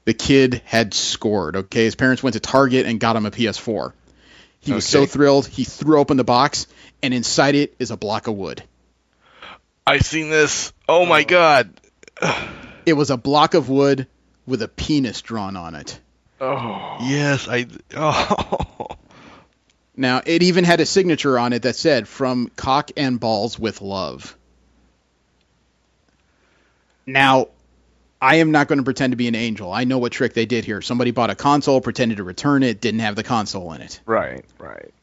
The kid had scored, okay? His parents went to Target and got him a PS4. He was so thrilled, he threw open the box, and inside it is a block of wood. I've seen this. Oh, my God. It was a block of wood with a penis drawn on it. Oh. Yes, Oh. Now, it even had a signature on it that said, "From Cock and Balls with Love." Now, I am not going to pretend to be an angel. I know what trick they did here. Somebody bought a console, pretended to return it, didn't have the console in it. Right.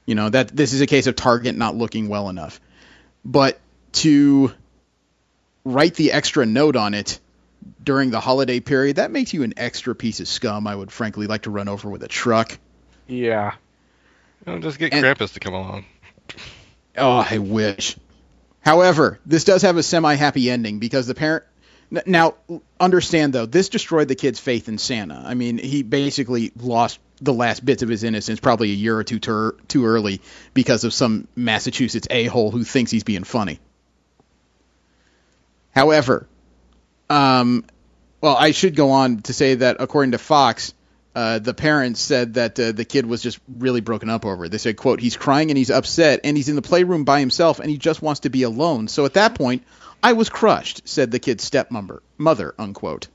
This is a case of Target not looking well enough. But to write the extra note on it during the holiday period, that makes you an extra piece of scum I would frankly like to run over with a truck. Yeah. Just get Krampus to come along. Oh, I wish. However, this does have a semi-happy ending because the parent... Now, understand, though, this destroyed the kid's faith in Santa. I mean, he basically lost the last bits of his innocence probably a year or two too early because of some Massachusetts a-hole who thinks he's being funny. However, I should go on to say that according to Fox, the parents said that the kid was just really broken up over it. They said, quote, "He's crying and he's upset and he's in the playroom by himself and he just wants to be alone. So at that point, I was crushed," said the kid's stepmother, unquote.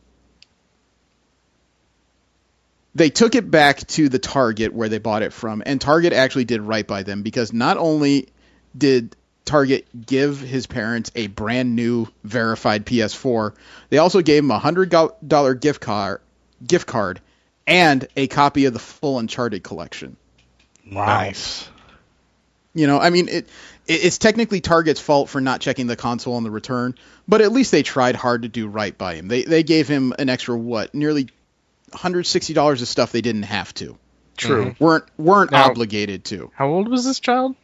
They took it back to the Target where they bought it from, and Target actually did right by them because not only did Target give his parents a brand new verified PS4, they also gave him a $100 gift card and a copy of the full Uncharted collection. Nice. It's technically Target's fault for not checking the console on the return, but at least they tried hard to do right by him. They gave him an extra, nearly $160 of stuff they didn't have to. True. Weren't obligated to. How old was this child?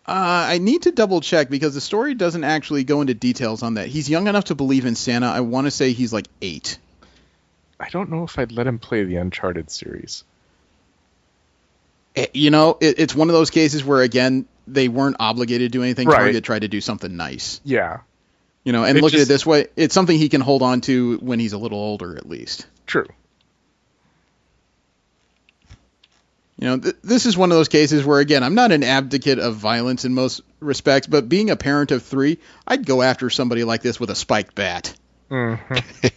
I need to double check because the story doesn't actually go into details on that. He's young enough to believe in Santa. I want to say he's like 8. I don't know if I'd let him play the Uncharted series. It's one of those cases where, again, they weren't obligated to do anything. Right. Target tried to do something nice. Yeah. And look at it this way. It's something he can hold on to when he's a little older, at least. True. This is one of those cases where, again, I'm not an advocate of violence in most respects, but being a parent of 3, I'd go after somebody like this with a spiked bat. Mm-hmm.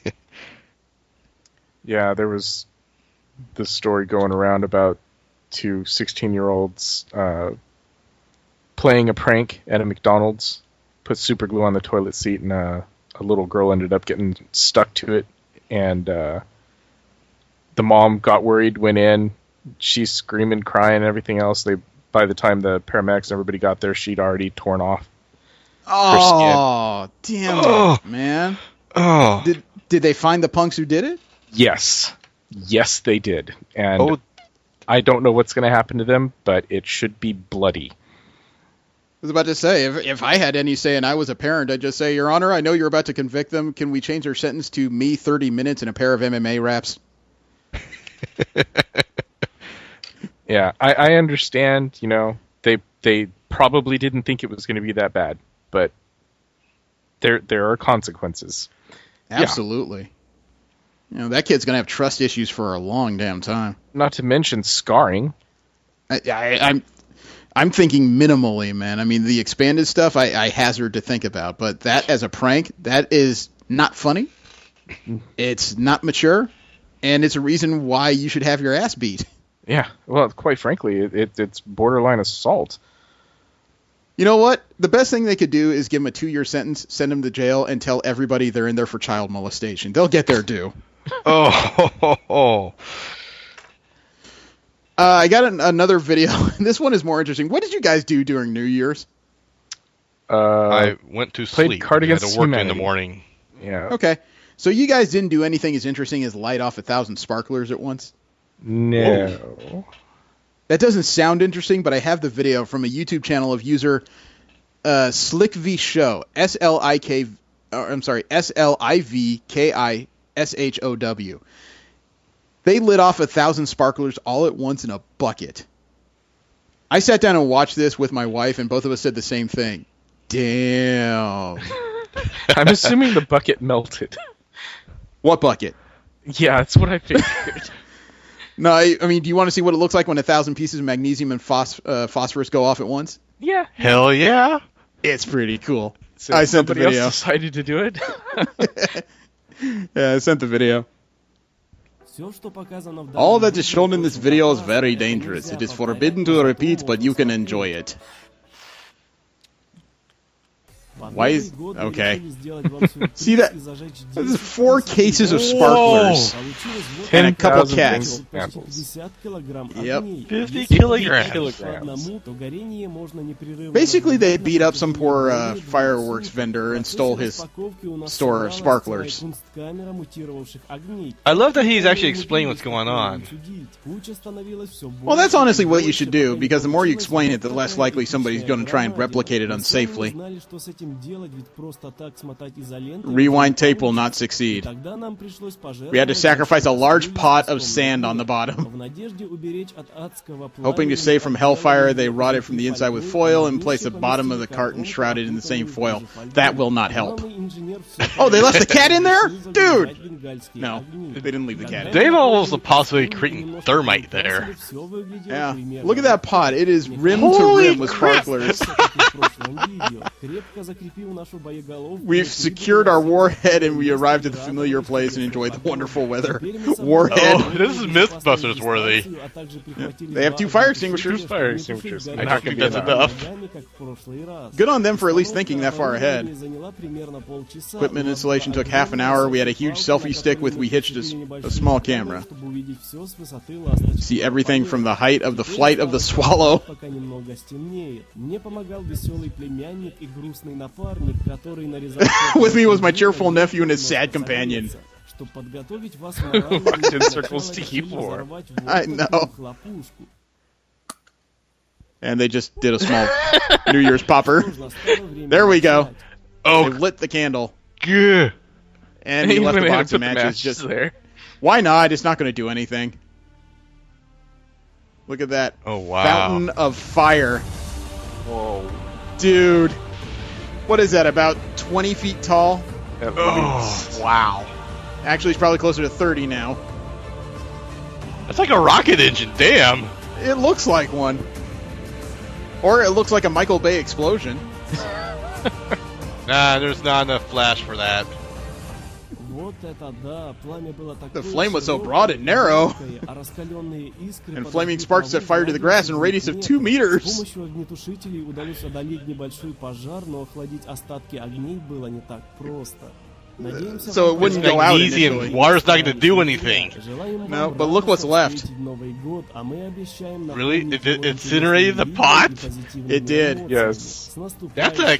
Yeah, there was this story going around about 2 16-year-olds playing a prank at a McDonald's, put super glue on the toilet seat, and a little girl ended up getting stuck to it, and the mom got worried, went in, she's screaming, crying, and everything else. By the time the paramedics and everybody got there, she'd already torn off her skin. Oh, damn it, man. Oh. Did they find the punks who did it? Yes, they did, and I don't know what's going to happen to them, but it should be bloody. I was about to say, if I had any say and I was a parent, I'd just say, Your Honor, I know you're about to convict them. Can we change their sentence to me 30 minutes and a pair of MMA wraps? Yeah, I understand, they probably didn't think it was going to be that bad, but there are consequences. Absolutely. Yeah. That kid's going to have trust issues for a long damn time. Not to mention scarring. I'm thinking minimally, man. I mean, the expanded stuff I hazard to think about, but that as a prank, that is not funny. It's not mature, and it's a reason why you should have your ass beat. Yeah, well, quite frankly, it's borderline assault. You know what? The best thing they could do is give him a 2-year sentence, send him to jail, and tell everybody they're in there for child molestation. They'll get their due. Oh. I got another video. This one is more interesting. What did you guys do during New Year's? I went to sleep. Card I had Against to work Humanity in the morning. Yeah. Okay. So you guys didn't do anything as interesting as light off 1,000 sparklers at once? No. Whoa. That doesn't sound interesting, but I have the video from a YouTube channel of user SlickV Show, SLIVKISHOW. They lit off 1,000 sparklers all at once in a bucket. I sat down and watched this with my wife, and both of us said the same thing. Damn. I'm assuming the bucket melted. What bucket? Yeah, that's what I figured. No, I mean, do you want to see what it looks like when 1,000 pieces of magnesium and phosphorus go off at once? Yeah. Hell yeah. It's pretty cool. So I sent the video. Else decided to do it? Yeah, I sent the video. All that is shown in this video is very dangerous. It is forbidden to repeat, but you can enjoy it. Why is... Okay. See that? This is 4 cases of sparklers. And a couple cats. Yep. 50 kilograms. Basically, they beat up some poor fireworks vendor and stole his store of sparklers. I love that he's actually explaining what's going on. Well, that's honestly what you should do, because the more you explain it, the less likely somebody's going to try and replicate it unsafely. Rewind tape will not succeed. We had to sacrifice a large pot of sand on the bottom. Hoping to save from hellfire, they wrought it from the inside with foil and placed the bottom of the carton shrouded in the same foil. That will not help. Oh, they left the cat in there? Dude! No, they didn't leave the cat in. They've almost possibly creating thermite there. Yeah, look at that pot. It is rim to rim with sparklers. We've secured our warhead and we arrived at the familiar place and enjoyed the wonderful weather. Warhead. Oh, this is Mythbusters worthy. Yeah. They have 2 fire extinguishers. Fire extinguishers. I don't think that's enough. Good on them for at least thinking that far ahead. Equipment installation took half an hour. We had a huge selfie stick with we hitched a small camera. See everything from the height of the flight of the swallow. With me was my cheerful nephew and his sad companion. Walked in circles to keyboard. I know. And they just did a small New Year's popper. There we go. Oh, they lit the candle. Good. And he left the box of matches just there. Why not? It's not going to do anything. Look at that. Oh, wow. Fountain of fire. Whoa. Dude. What is that, about 20 feet tall? Oh, wow. Actually, it's probably closer to 30 now. That's like a rocket engine, damn. It looks like one. Or it looks like a Michael Bay explosion. Nah, there's not enough flash for that. The flame was so broad and narrow. And flaming sparks set fire to the grass in a radius of 2 meters. So it wouldn't go out initially. Water's not going to do anything. No, but look what's left. Really? It incinerated the pot? It did. Yes. That's a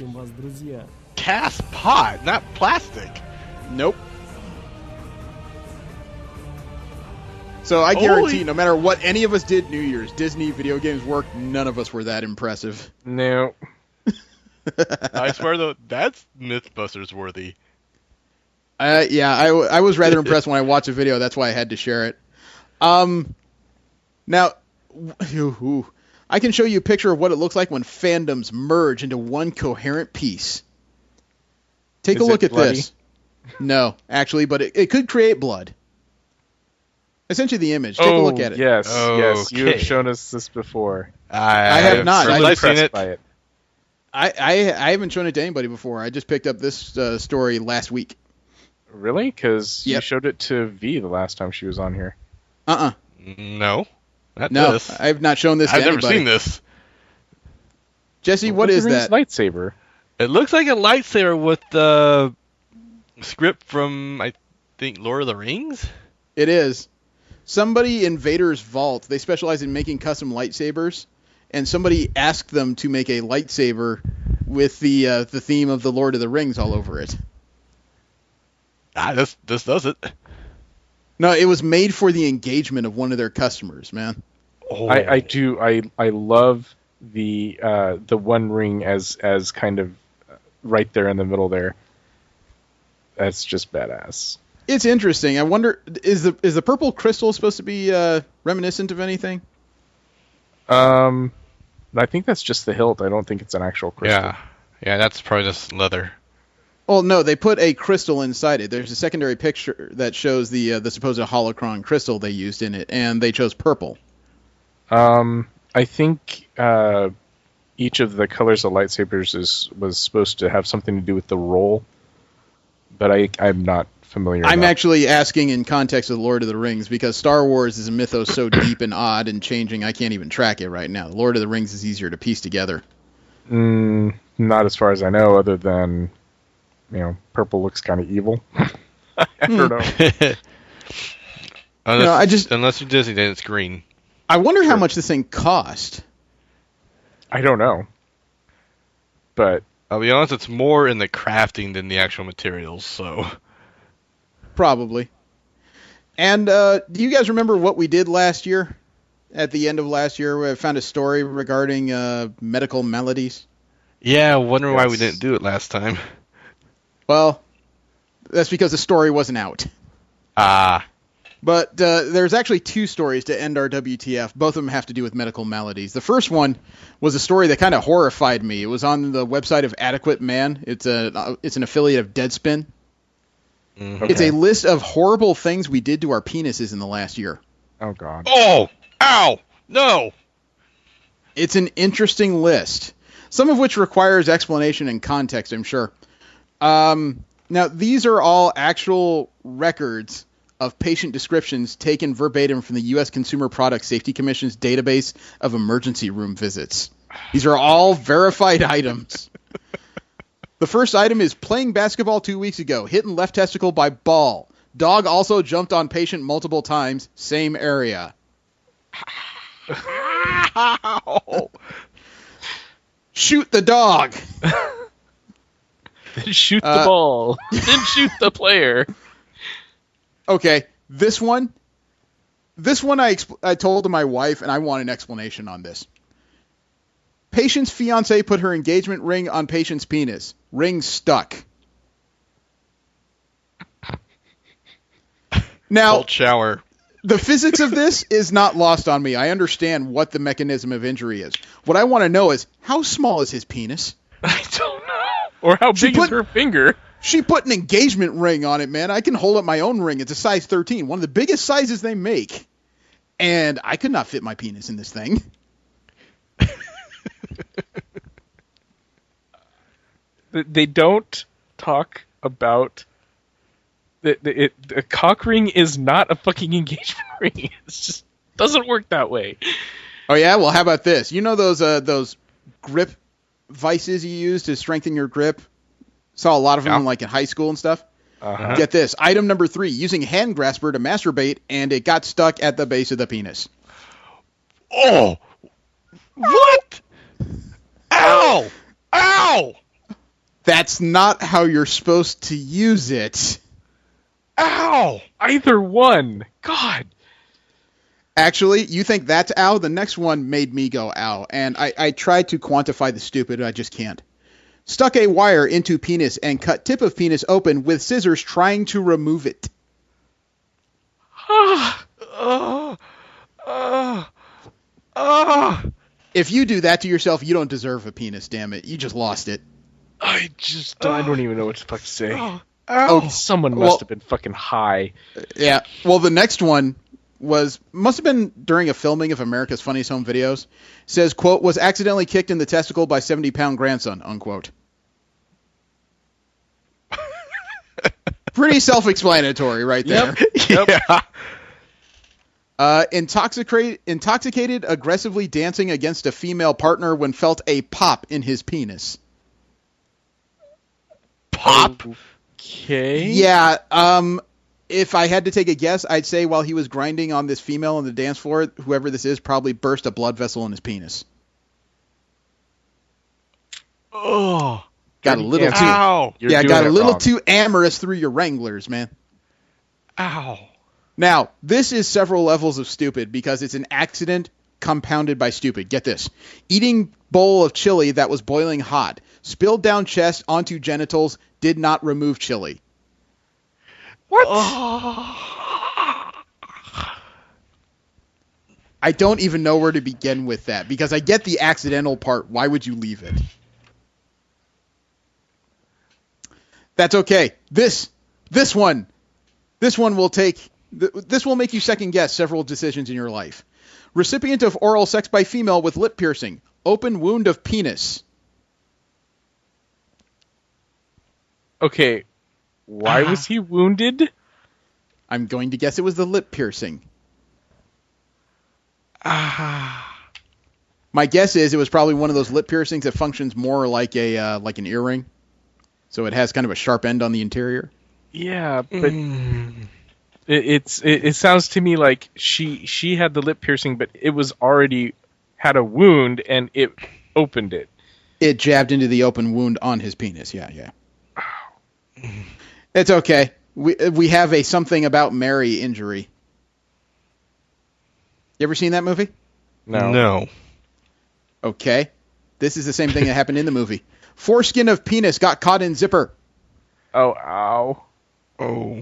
cast pot, not plastic. Nope. So I guarantee, no matter what any of us did New Year's, Disney, video games, work, none of us were that impressive. No. I swear, though, that's Mythbusters worthy. Yeah, I was rather impressed when I watched the video. That's why I had to share it. Now, I can show you a picture of what it looks like when fandoms merge into one coherent piece. Take a look at this. No, actually, but it could create blood. Essentially the image. Take a look at it. Yes, yes. You have shown us this before. I have not. I've seen it. By it. I haven't shown it to anybody before. I just picked up this story last week. Really? Because you showed it to V the last time she was on here. No. No, I have not shown this to anybody. I've never seen this. Jesse, what is that? Lightsaber. It looks like a lightsaber with the script from, I think, Lord of the Rings? It is. Somebody in Vader's vault, they specialize in making custom lightsabers, and somebody asked them to make a lightsaber with the theme of the Lord of the Rings all over it. This does it. No, it was made for the engagement of one of their customers, man. Oh. I do. I love the One Ring as kind of right there in the middle there. That's just badass. It's interesting. I wonder, is the purple crystal supposed to be reminiscent of anything? I think that's just the hilt. I don't think it's an actual crystal. Yeah, that's probably just leather. Well, no, they put a crystal inside it. There's a secondary picture that shows the supposed holocron crystal they used in it, and they chose purple. I think each of the colors of lightsabers was supposed to have something to do with the roll, but I'm not familiar. I'm actually asking in context of the Lord of the Rings, because Star Wars is a mythos so deep and odd and changing, I can't even track it right now. The Lord of the Rings is easier to piece together. Not as far as I know, other than, purple looks kind of evil. I don't know. Unless you're Disney, then it's green. I wonder how much this thing cost. I don't know. But I'll be honest, it's more in the crafting than the actual materials, so... Probably. And do you guys remember what we did last year? At the end of last year, where I found a story regarding medical melodies. Yeah, I wonder why we didn't do it last time. Well, that's because the story wasn't out. But there's actually two stories to end our WTF. Both of them have to do with medical maladies. The first one was a story that kind of horrified me. It was on the website of Adequate Man. It's an affiliate of Deadspin. Okay. It's a list of horrible things we did to our penises in the last year. Oh, God. Oh! Ow! No! It's an interesting list. Some of which requires explanation and context, I'm sure. Now, these are all actual records of patient descriptions taken verbatim from the U.S. Consumer Product Safety Commission's database of emergency room visits. These are all verified items. The first item is playing basketball 2 weeks ago, hitting left testicle by ball. Dog also jumped on patient multiple times, same area. Shoot the dog. Then shoot the ball. Then shoot the player. Okay, this one I told to my wife, and I want an explanation on this. Patient's fiancé put her engagement ring on patient's penis. Ring stuck. Now, cold shower. The physics of this is not lost on me. I understand what the mechanism of injury is. What I want to know is, how small is his penis? I don't know. Or how big is her finger? She put an engagement ring on it, man. I can hold up my own ring. It's a size 13, one of the biggest sizes they make. And I could not fit my penis in this thing. They don't talk about... a cock ring is not a fucking engagement ring. It just doesn't work that way. Oh, yeah? Well, how about this? You know those grip vices you use to strengthen your grip? Saw a lot of them like in high school and stuff. Uh-huh. Get this. Item number 3, using hand grasper to masturbate, and it got stuck at the base of the penis. Oh! What? Ow! Ow! That's not how you're supposed to use it. Ow! Either one. God. Actually, you think that's ow? The next one made me go ow. And I tried to quantify the stupid, I just can't. Stuck a wire into penis and cut tip of penis open with scissors trying to remove it. If you do that to yourself, you don't deserve a penis, damn it. You just lost it. I don't even know what the fuck to say. Oh, someone must have been fucking high. Yeah. Well, the next one must have been during a filming of America's Funniest Home Videos. Says, quote, was accidentally kicked in the testicle by 70-pound grandson, unquote. Pretty self-explanatory right there. Yep. Intoxicated, aggressively dancing against a female partner when felt a pop in his penis. Pop? Okay. Yeah, if I had to take a guess, I'd say while he was grinding on this female on the dance floor, whoever this is probably burst a blood vessel in his penis. Oh. Got a little too. Ow! Got a little too amorous through your Wranglers, man. Ow! Now, this is several levels of stupid because it's an accident compounded by stupid. Get this. Eating bowl of chili that was boiling hot. Spilled down chest onto genitals. Did not remove chili. What? I don't even know where to begin with that because I get the accidental part. Why would you leave it? That's okay. This one will this will make you second guess several decisions in your life. Recipient of oral sex by female with lip piercing. Open wound of penis. Okay, why was he wounded? I'm going to guess it was the lip piercing. My guess is it was probably one of those lip piercings that functions more like an earring. So it has kind of a sharp end on the interior. Yeah, but it sounds to me like she had the lip piercing, but it was already had a wound and it opened it. It jabbed into the open wound on his penis. Yeah. It's okay. We have a something about Mary injury. You ever seen that movie? No. Okay. This is the same thing that happened in the movie. Foreskin of penis got caught in zipper. Oh, ow. Oh.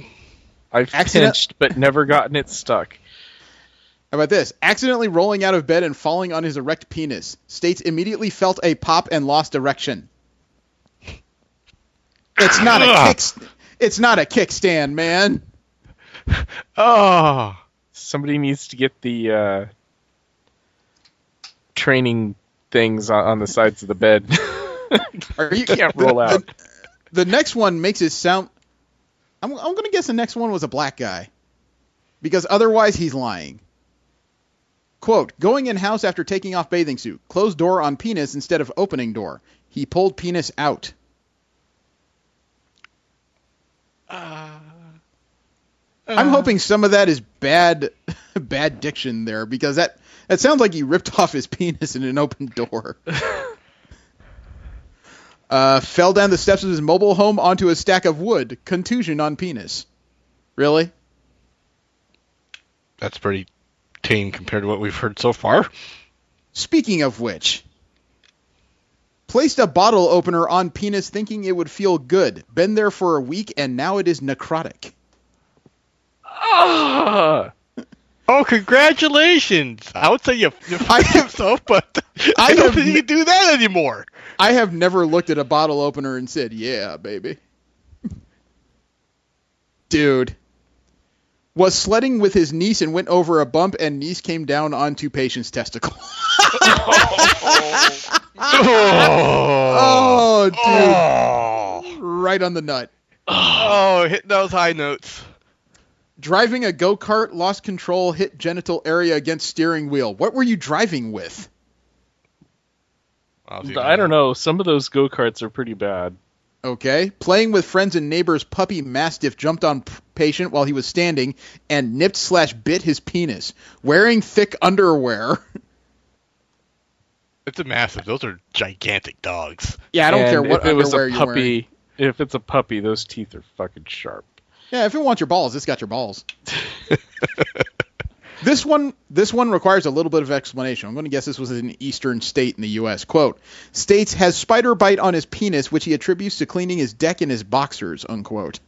I've pinched but never gotten it stuck. How about this? Accidentally rolling out of bed and falling on his erect penis. States immediately felt a pop and lost erection. It's not a kickstand, man. Oh. Somebody needs to get the training things on the sides of the bed. You can't roll out. The next one makes it sound... I'm going to guess the next one was a black guy. Because otherwise he's lying. Quote, going in house after taking off bathing suit. Closed door on penis instead of opening door. He pulled penis out. I'm hoping some of that is bad diction there, because that sounds like he ripped off his penis in an open door. Fell down the steps of his mobile home onto a stack of wood. Contusion on penis. Really? That's pretty tame compared to what we've heard so far. Speaking of which, placed a bottle opener on penis thinking it would feel good. Been there for a week and now it is necrotic. Oh, congratulations! I would say you fucked yourself, but I don't think you can do that anymore. I have never looked at a bottle opener and said, yeah, baby. Dude. Was sledding with his niece and went over a bump and niece came down onto patient's testicle. Oh, dude. Right on the nut. Oh, hit those high notes. Driving a go-kart, lost control, hit genital area against steering wheel. What were you driving with? I don't know. Some of those go-karts are pretty bad. Okay. Playing with friends and neighbors, puppy Mastiff jumped on patient while he was standing and nipped/bit his penis. Wearing thick underwear. It's a massive. Those are gigantic dogs. Yeah, I don't care what underwear you're wearing. If it's a puppy, those teeth are fucking sharp. Yeah, if it wants your balls, it's got your balls. This one requires a little bit of explanation. I'm going to guess this was an eastern state in the U.S. Quote, states has spider bite on his penis, which he attributes to cleaning his deck in his boxers, unquote.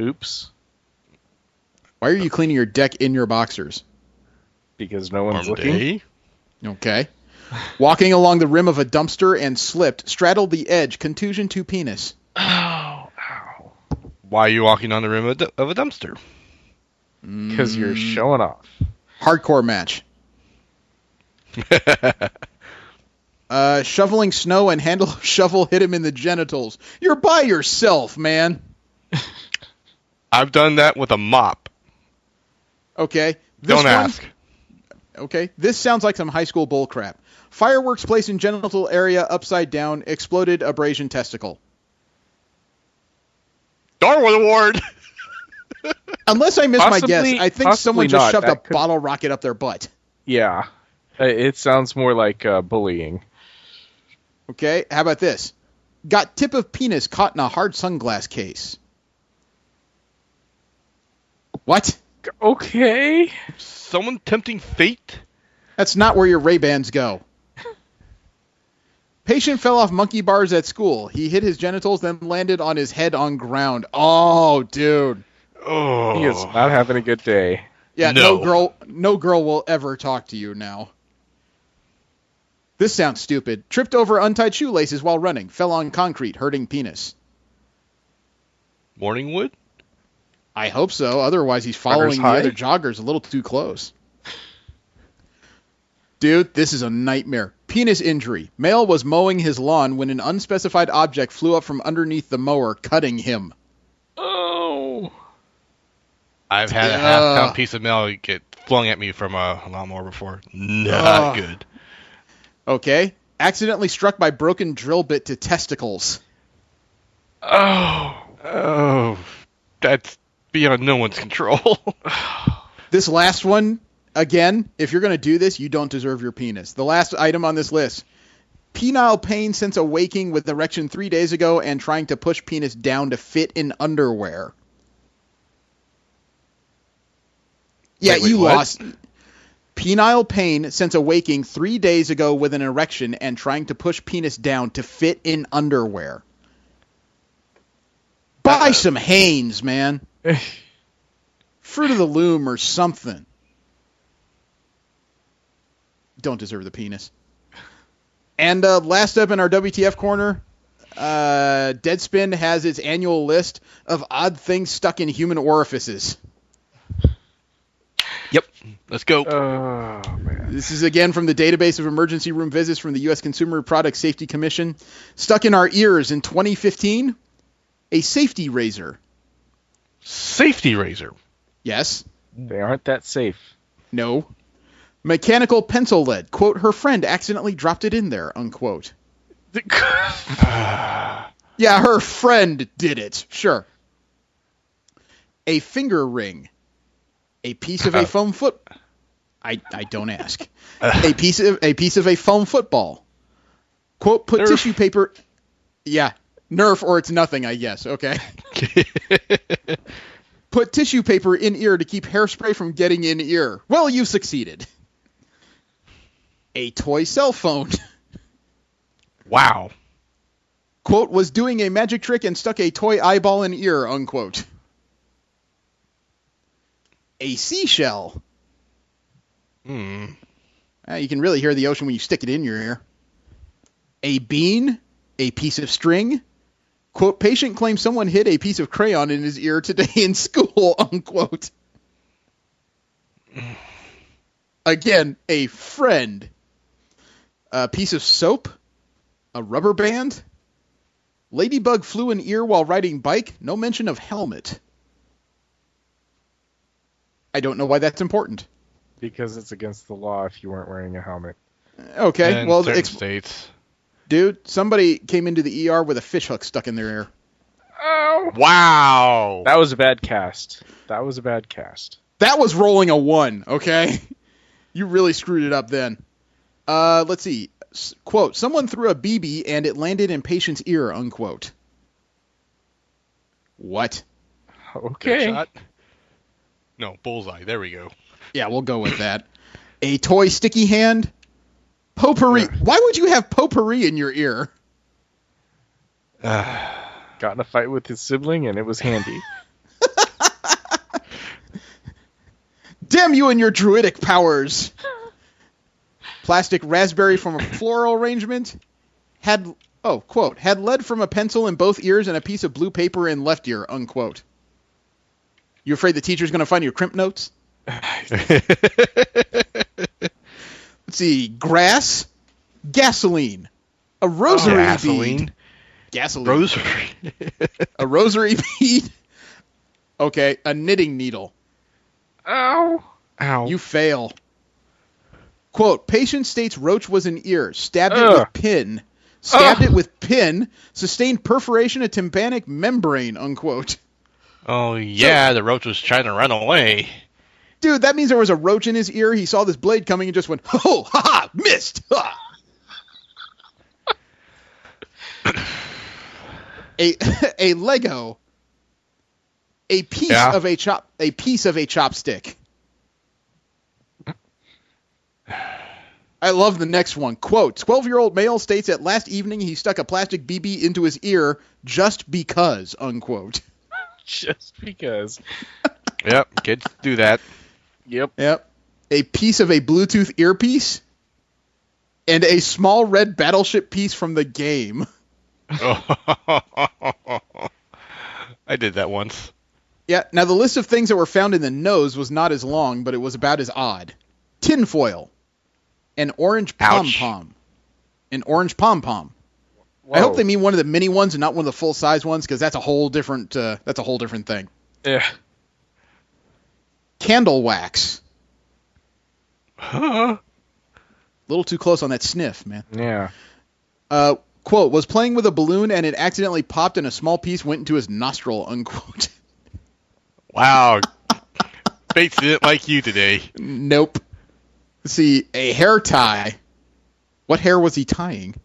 Oops. Why are you cleaning your deck in your boxers? Because no one's looking. Okay. Walking along the rim of a dumpster and slipped, straddled the edge, contusion to penis. Oh, ow. Why are you walking on the rim of a dumpster? Because you're showing off. Hardcore match. Shoveling snow and handle of shovel hit him in the genitals. You're by yourself, man. I've done that with a mop. Okay. Don't ask. Okay. This sounds like some high school bull crap. Fireworks placed in genital area upside down. Exploded abrasion testicle. Darwin Award! Unless I missed my guess, I think someone just shoved a could... bottle rocket up their butt. Yeah. It sounds more like bullying. Okay, how about this? Got tip of penis caught in a hard sunglass case. What? Okay. Someone tempting fate? That's not where your Ray-Bans go. Patient fell off monkey bars at school. He hit his genitals, then landed on his head on ground. Oh, dude. Oh. He is not having a good day. Yeah, no girl will ever talk to you now. This sounds stupid. Tripped over untied shoelaces while running. Fell on concrete, hurting penis. Morningwood? I hope so. Otherwise, he's following the other joggers a little too close. Dude, this is a nightmare. Penis injury. Male was mowing his lawn when an unspecified object flew up from underneath the mower, cutting him. Oh. I've had a half-pound piece of mail get flung at me from a lawnmower before. Not good. Okay. Accidentally struck by broken drill bit to testicles. Oh. That's beyond no one's control. This last one, again, if you're going to do this, you don't deserve your penis. The last item on this list. Penile pain since awaking with erection 3 days ago and trying to push penis down to fit in underwear. Yeah, Wait, you what? lost. Penile pain since awaking 3 days ago with an erection and trying to push penis down to fit in underwear. Buy some Hanes, man. Fruit of the Loom or something. Don't deserve the penis. And last up in our WTF corner, Deadspin has its annual list of odd things stuck in human orifices. Yep, let's go. Oh, man. This is again from the database of emergency room visits from the U.S. Consumer Product Safety Commission. Stuck in our ears in 2015, a safety razor. Safety razor? Yes. They aren't that safe. No. Mechanical pencil lead. Quote, her friend accidentally dropped it in there, unquote. Yeah, her friend did it. Sure. A finger ring. A piece of a foam foot. I don't ask. A piece of a foam football. Quote, put Nerf. tissue paper. Yeah. Nerf or it's nothing, I guess. Okay. Put tissue paper in ear to keep hairspray from getting in ear. Well, you succeeded. A toy cell phone. Wow. Quote, was doing a magic trick and stuck a toy eyeball in ear, unquote. A seashell. You can really hear the ocean when you stick it in your ear. A bean. A piece of string. Quote, patient claims someone hid a piece of crayon in his ear today in school, unquote. Again, a friend. A piece of soap. A rubber band. Ladybug flew in ear while riding bike. No mention of helmet. I don't know why that's important. Because it's against the law if you weren't wearing a helmet. Okay, In well, certain states. Dude, somebody came into the ER with a fish hook stuck in their ear. Oh! Wow! That was a bad cast. That was rolling a 1, okay? You really screwed it up then. Let's see. Quote, someone threw a BB and it landed in patient's ear, unquote. What? Okay. Shot? No, bullseye. There we go. Yeah, we'll go with that. A toy sticky hand. Potpourri. Why would you have potpourri in your ear? Got in a fight with his sibling and it was handy. Damn you and your druidic powers. Plastic raspberry from a floral arrangement. Quote, had lead from a pencil in both ears and a piece of blue paper in left ear, unquote. You afraid the teacher's going to find your crimp notes? Let's see. Grass. Gasoline. A rosary bead. Gasoline. Rosary. A rosary bead. Okay. A knitting needle. Ow. You fail. Quote, patient states roach was in ear. Stabbed it with pin. Sustained perforation of tympanic membrane, unquote. Oh, yeah, the roach was trying to run away. Dude, that means there was a roach in his ear. He saw this blade coming and just went, oh, ha-ha, missed. Ha. a Lego, a piece of a chopstick. I love the next one. Quote, 12-year-old male states that last evening he stuck a plastic BB into his ear just because, unquote. Just because. Yep, kids do that. Yep. A piece of a Bluetooth earpiece and a small red battleship piece from the game. I did that once. Yeah, now the list of things that were found in the nose was not as long, but it was about as odd. Tinfoil. An orange pom-pom. An orange pom-pom. I hope they mean one of the mini ones and not one of the full-size ones, because that's a whole different thing. Yeah. Candle wax. Huh? A little too close on that sniff, man. Yeah. Quote, was playing with a balloon and it accidentally popped and a small piece went into his nostril, unquote. Wow. Bates didn't like you today. Nope. Let's see, a hair tie. What hair was he tying?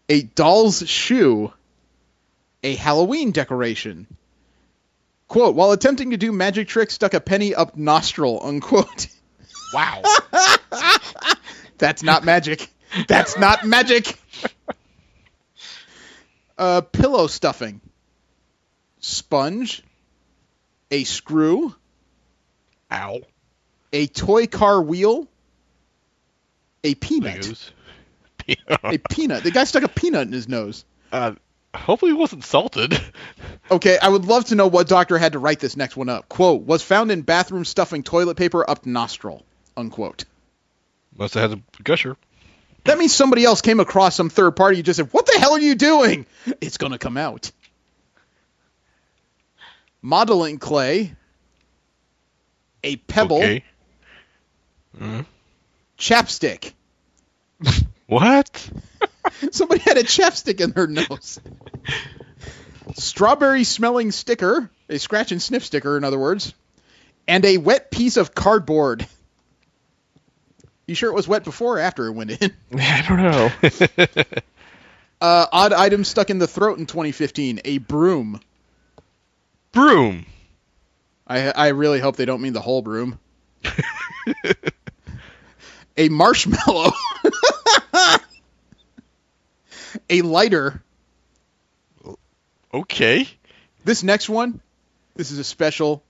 A doll's shoe. A Halloween decoration. Quote, while attempting to do magic tricks, stuck a penny up nostril, unquote. Wow. That's not magic. That's not magic. Pillow stuffing. Sponge. A screw. Ow. A toy car wheel. A peanut. Legos. A peanut. The guy stuck a peanut in his nose. Hopefully it wasn't salted. Okay, I would love to know what doctor had to write this next one up. Quote, was found in bathroom stuffing toilet paper up nostril, unquote. Must have had a gusher. That means somebody else came across some third party. You just said, what the hell are you doing? It's going to come out. Modeling clay. A pebble. Okay. Chapstick. What? Somebody had a chapstick in their nose. Strawberry smelling sticker. A scratch and sniff sticker, in other words. And a wet piece of cardboard. You sure it was wet before or after it went in? I don't know. Odd item stuck in the throat in 2015. A broom. Broom. I really hope they don't mean the whole broom. A marshmallow. A lighter. Okay. This next one, this is a special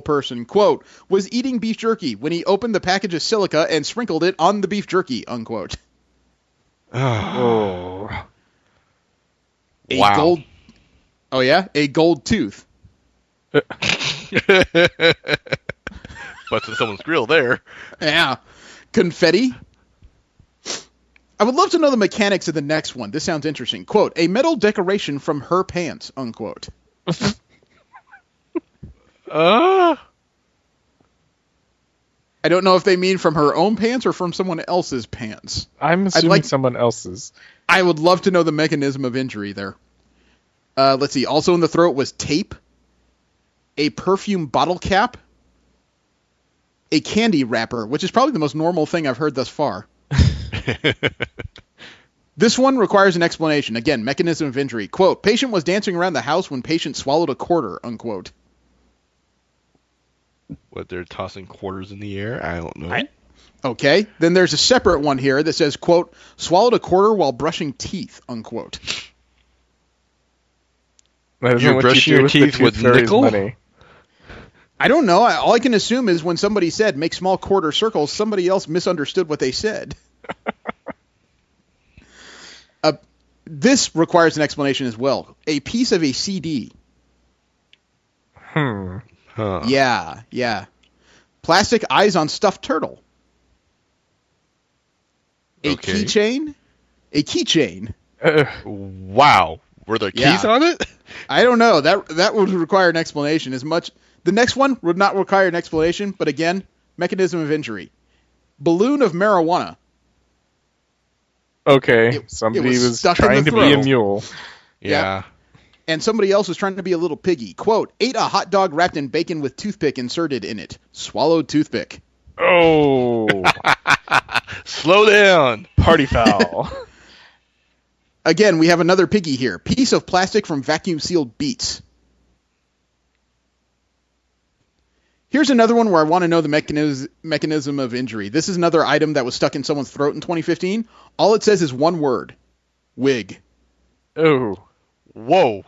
person. Quote, was eating beef jerky when he opened the package of silica and sprinkled it on the beef jerky, unquote. Oh. A wow. gold. Oh, yeah? A gold tooth. Busted someone's grill there. Yeah. Confetti. I would love to know the mechanics of the next one. This sounds interesting. Quote, a metal decoration from her pants, unquote. I don't know if they mean from her own pants or from someone else's pants. I'm assuming someone else's. I would love to know the mechanism of injury there. Let's see. Also in the throat was tape, a perfume bottle cap, a candy wrapper, which is probably the most normal thing I've heard thus far. This one requires an explanation. Again, mechanism of injury. Quote, patient was dancing around the house when patient swallowed a quarter, unquote. What, they're tossing quarters in the air? I don't know. Okay. Then there's a separate one here that says, quote, swallowed a quarter while brushing teeth, unquote. You're brushing your teeth with nickel? Money. I don't know. All I can assume is when somebody said make small quarter circles, somebody else misunderstood what they said. This requires an explanation as well. A piece of a CD. Huh. Yeah. Plastic eyes on stuffed turtle. A keychain. A keychain. Wow. Were there keys on it? I don't know. That would require an explanation. As much. The next one would not require an explanation, but again, mechanism of injury. Balloon of marijuana. Okay, somebody was trying to be a mule. Yeah. And somebody else was trying to be a little piggy. Quote, ate a hot dog wrapped in bacon with toothpick inserted in it. Swallowed toothpick. Oh. Slow down. Party foul. Again, we have another piggy here. Piece of plastic from vacuum-sealed beets. Here's another one where I want to know the mechanism of injury. This is another item that was stuck in someone's throat in 2015. All it says is one word. Wig. Oh. Whoa.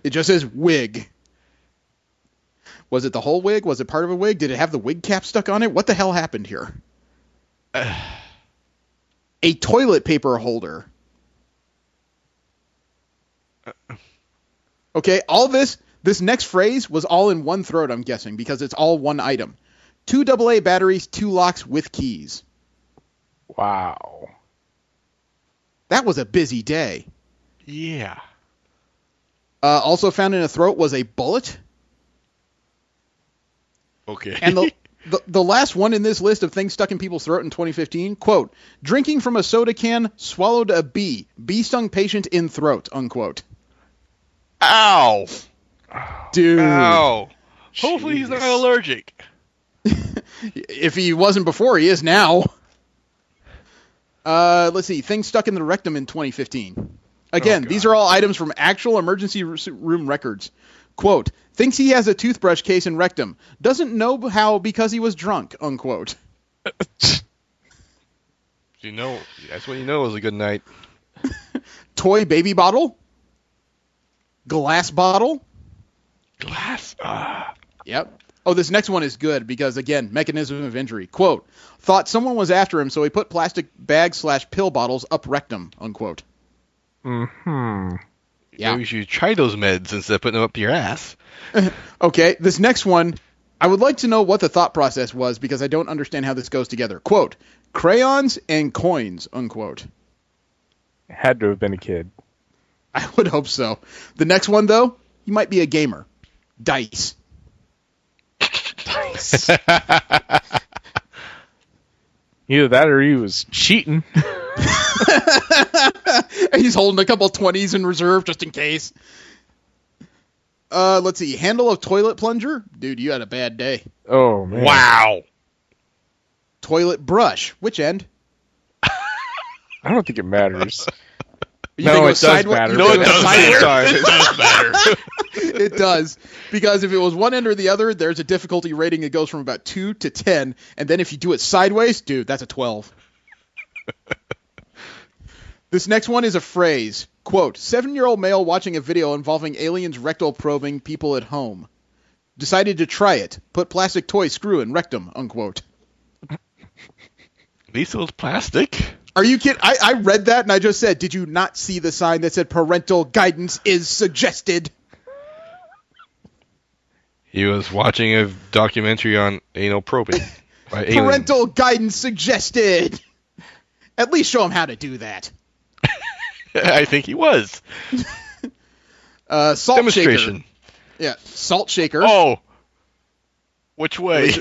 It just says wig. Was it the whole wig? Was it part of a wig? Did it have the wig cap stuck on it? What the hell happened here? A toilet paper holder. Okay, all this next phrase was all in one throat, I'm guessing, because it's all one item. 2 AA batteries, 2 locks with keys. Wow. That was a busy day. Yeah. Also found in a throat was a bullet. Okay. And the last one in this list of things stuck in people's throat in 2015, quote, drinking from a soda can, swallowed a bee. Bee stung patient in throat, unquote. Ow. Dude. Ow. Hopefully he's not allergic. If he wasn't before, he is now. Let's see. Things stuck in the rectum in 2015. Again, these are all items from actual emergency room records. Quote, thinks he has a toothbrush case in rectum. Doesn't know how because he was drunk, unquote. You know, that's when you know it was a good night. Toy baby bottle. Glass bottle. Glass. Yep. Oh, this next one is good because, again, mechanism of injury. Quote, thought someone was after him, so he put plastic bag/pill bottles up rectum, unquote. Mm-hmm. Yeah. Maybe you should try those meds instead of putting them up your ass. Okay, this next one, I would like to know what the thought process was because I don't understand how this goes together. Quote, crayons and coins, unquote. Had to have been a kid. I would hope so. The next one, though, you might be a gamer. Dice. Dice. Either that or he was cheating. He's holding a couple 20s in reserve just in case. Let's see. Handle of toilet plunger. Dude, you had a bad day. Oh, man. Wow. Toilet brush. Which end? I don't think it matters. No, it does matter. No, it does matter. It does matter. It does. Because if it was one end or the other, there's a difficulty rating that goes from about 2 to 10. And then if you do it sideways, dude, that's a 12. This next one is a phrase. Quote, 7-year-old male watching a video involving aliens rectal probing people at home. Decided to try it. Put plastic toy screw in rectum, unquote. At least it was plastic. Are you kidding? I read that and I just said, did you not see the sign that said parental guidance is suggested? He was watching a documentary on anal probing. By aliens. Parental guidance suggested. At least show him how to do that. I think he was. Salt Demonstration. Shaker. Yeah, salt shaker. Oh. Which way?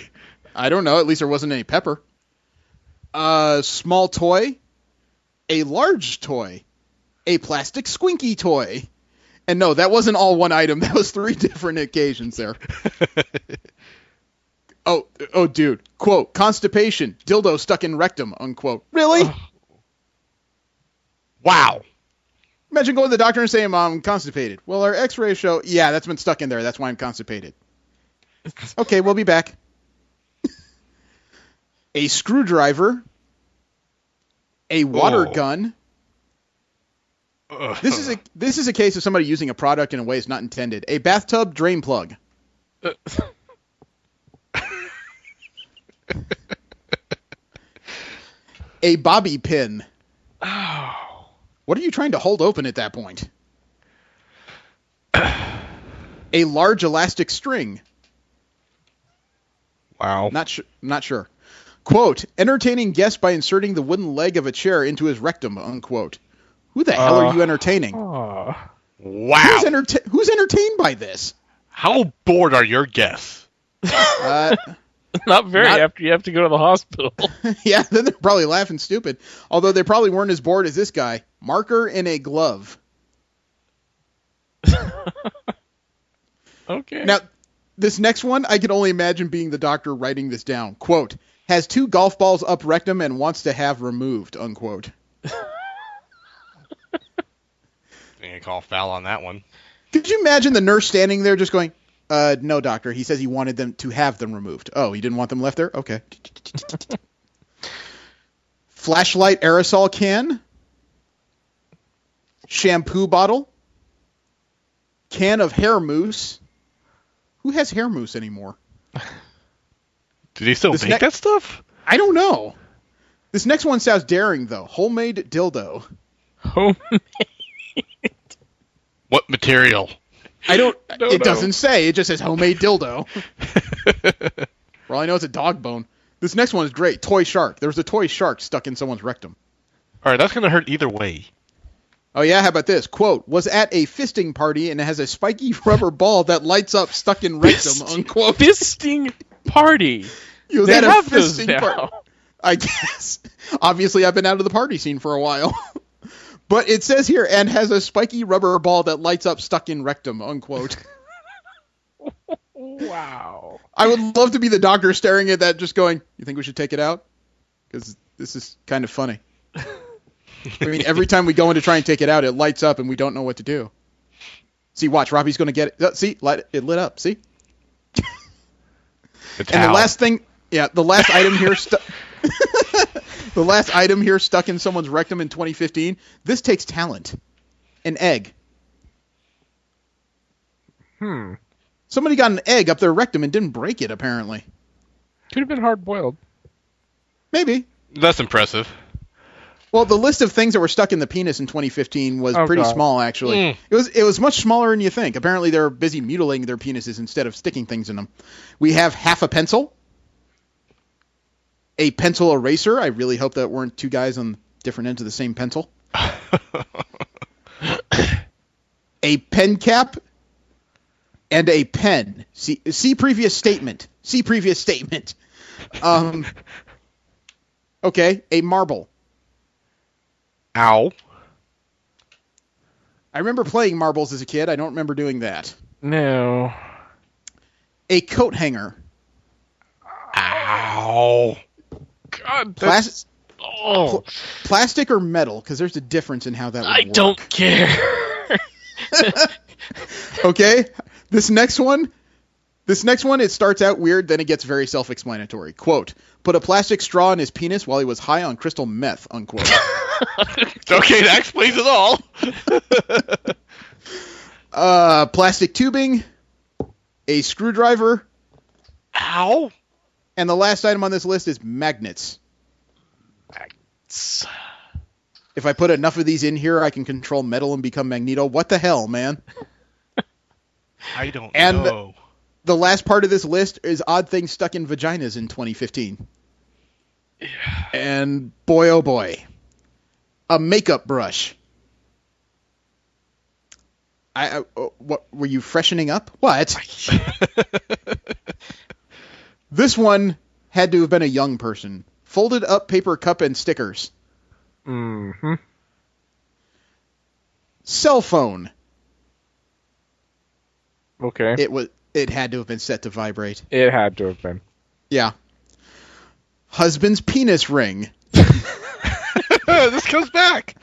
I don't know. At least there wasn't any pepper. Small toy. A large toy. A plastic squinky toy. And no, that wasn't all one item. That was 3 different occasions there. Oh, dude. Quote, constipation. Dildo stuck in rectum, unquote. Really? Wow. Imagine going to the doctor and saying, I'm constipated. Well, our x-rays show, yeah, that's been stuck in there. That's why I'm constipated. Okay, we'll be back. A screwdriver. A water gun. This is a case of somebody using a product in a way it's not intended. A bathtub drain plug. A bobby pin. Oh. What are you trying to hold open at that point? A large elastic string. Wow. Not sure. Quote, entertaining guests by inserting the wooden leg of a chair into his rectum, unquote. Who the hell are you entertaining? Wow. Who's entertained by this? How bored are your guests? Not very after you have to go to the hospital. Yeah, then they're probably laughing stupid. Although they probably weren't as bored as this guy. Marker in a glove. Okay. Now, this next one, I can only imagine being the doctor writing this down. Quote, has 2 golf balls up rectum and wants to have removed, unquote. can't call foul on that one. Could you imagine the nurse standing there just going, no, doctor. He says he wanted them to have them removed. Oh, he didn't want them left there? Okay. Flashlight aerosol can. Shampoo bottle. Can of hair mousse. Who has hair mousse anymore? Do they still make that stuff? I don't know. This next one sounds daring, though. Homemade dildo. Homemade? What material? I don't... It doesn't say. It just says homemade dildo. For all I know, it's a dog bone. This next one is great. Toy shark. There was a toy shark stuck in someone's rectum. All right, that's going to hurt either way. Oh, yeah? How about this? Quote, was at a fisting party and it has a spiky rubber ball that lights up stuck in rectum, unquote. Fisting party? They have those now. I guess. Obviously, I've been out of the party scene for a while. But it says here, and has a spiky rubber ball that lights up stuck in rectum, unquote. Wow. I would love to be the doctor staring at that just going, you think we should take it out? Because this is kind of funny. I mean, every time we go in to try and take it out, it lights up and we don't know what to do. See, watch, Robbie's going to get it. See, it lit up, see? And the last thing, the last item here... The last item here stuck in someone's rectum in 2015. This takes talent. An egg. Somebody got an egg up their rectum and didn't break it, apparently. Could have been hard-boiled. Maybe. That's impressive. Well, the list of things that were stuck in the penis in 2015 was pretty small, actually. It was much smaller than you think. Apparently, they're busy mutilating their penises instead of sticking things in them. We have half a pencil. A pencil eraser. I really hope that weren't two guys on different ends of the same pencil. A pen cap. And a pen. See previous statement. See previous statement. Okay, a marble. Ow. I remember playing marbles as a kid. I don't remember doing that. No. A coat hanger. Ow. God, plastic or metal? Because there's a difference in how that would work. I don't care. Okay, this next one, it starts out weird, then it gets very self-explanatory. Quote, put a plastic straw in his penis while he was high on crystal meth, unquote. Okay, that explains it all. Plastic tubing, a screwdriver. Ow. And the last item on this list is magnets. If I put enough of these in here, I can control metal and become Magneto. What the hell, man? I don't and know. The last part of this list is odd things stuck in vaginas in 2015. Yeah. And boy, oh boy. A makeup brush. What were you freshening up? What? This one had to have been a young person. Folded up paper cup and stickers. Mm-hmm. Cell phone. Okay. It had to have been set to vibrate. It had to have been. Yeah. Husband's penis ring. This comes back.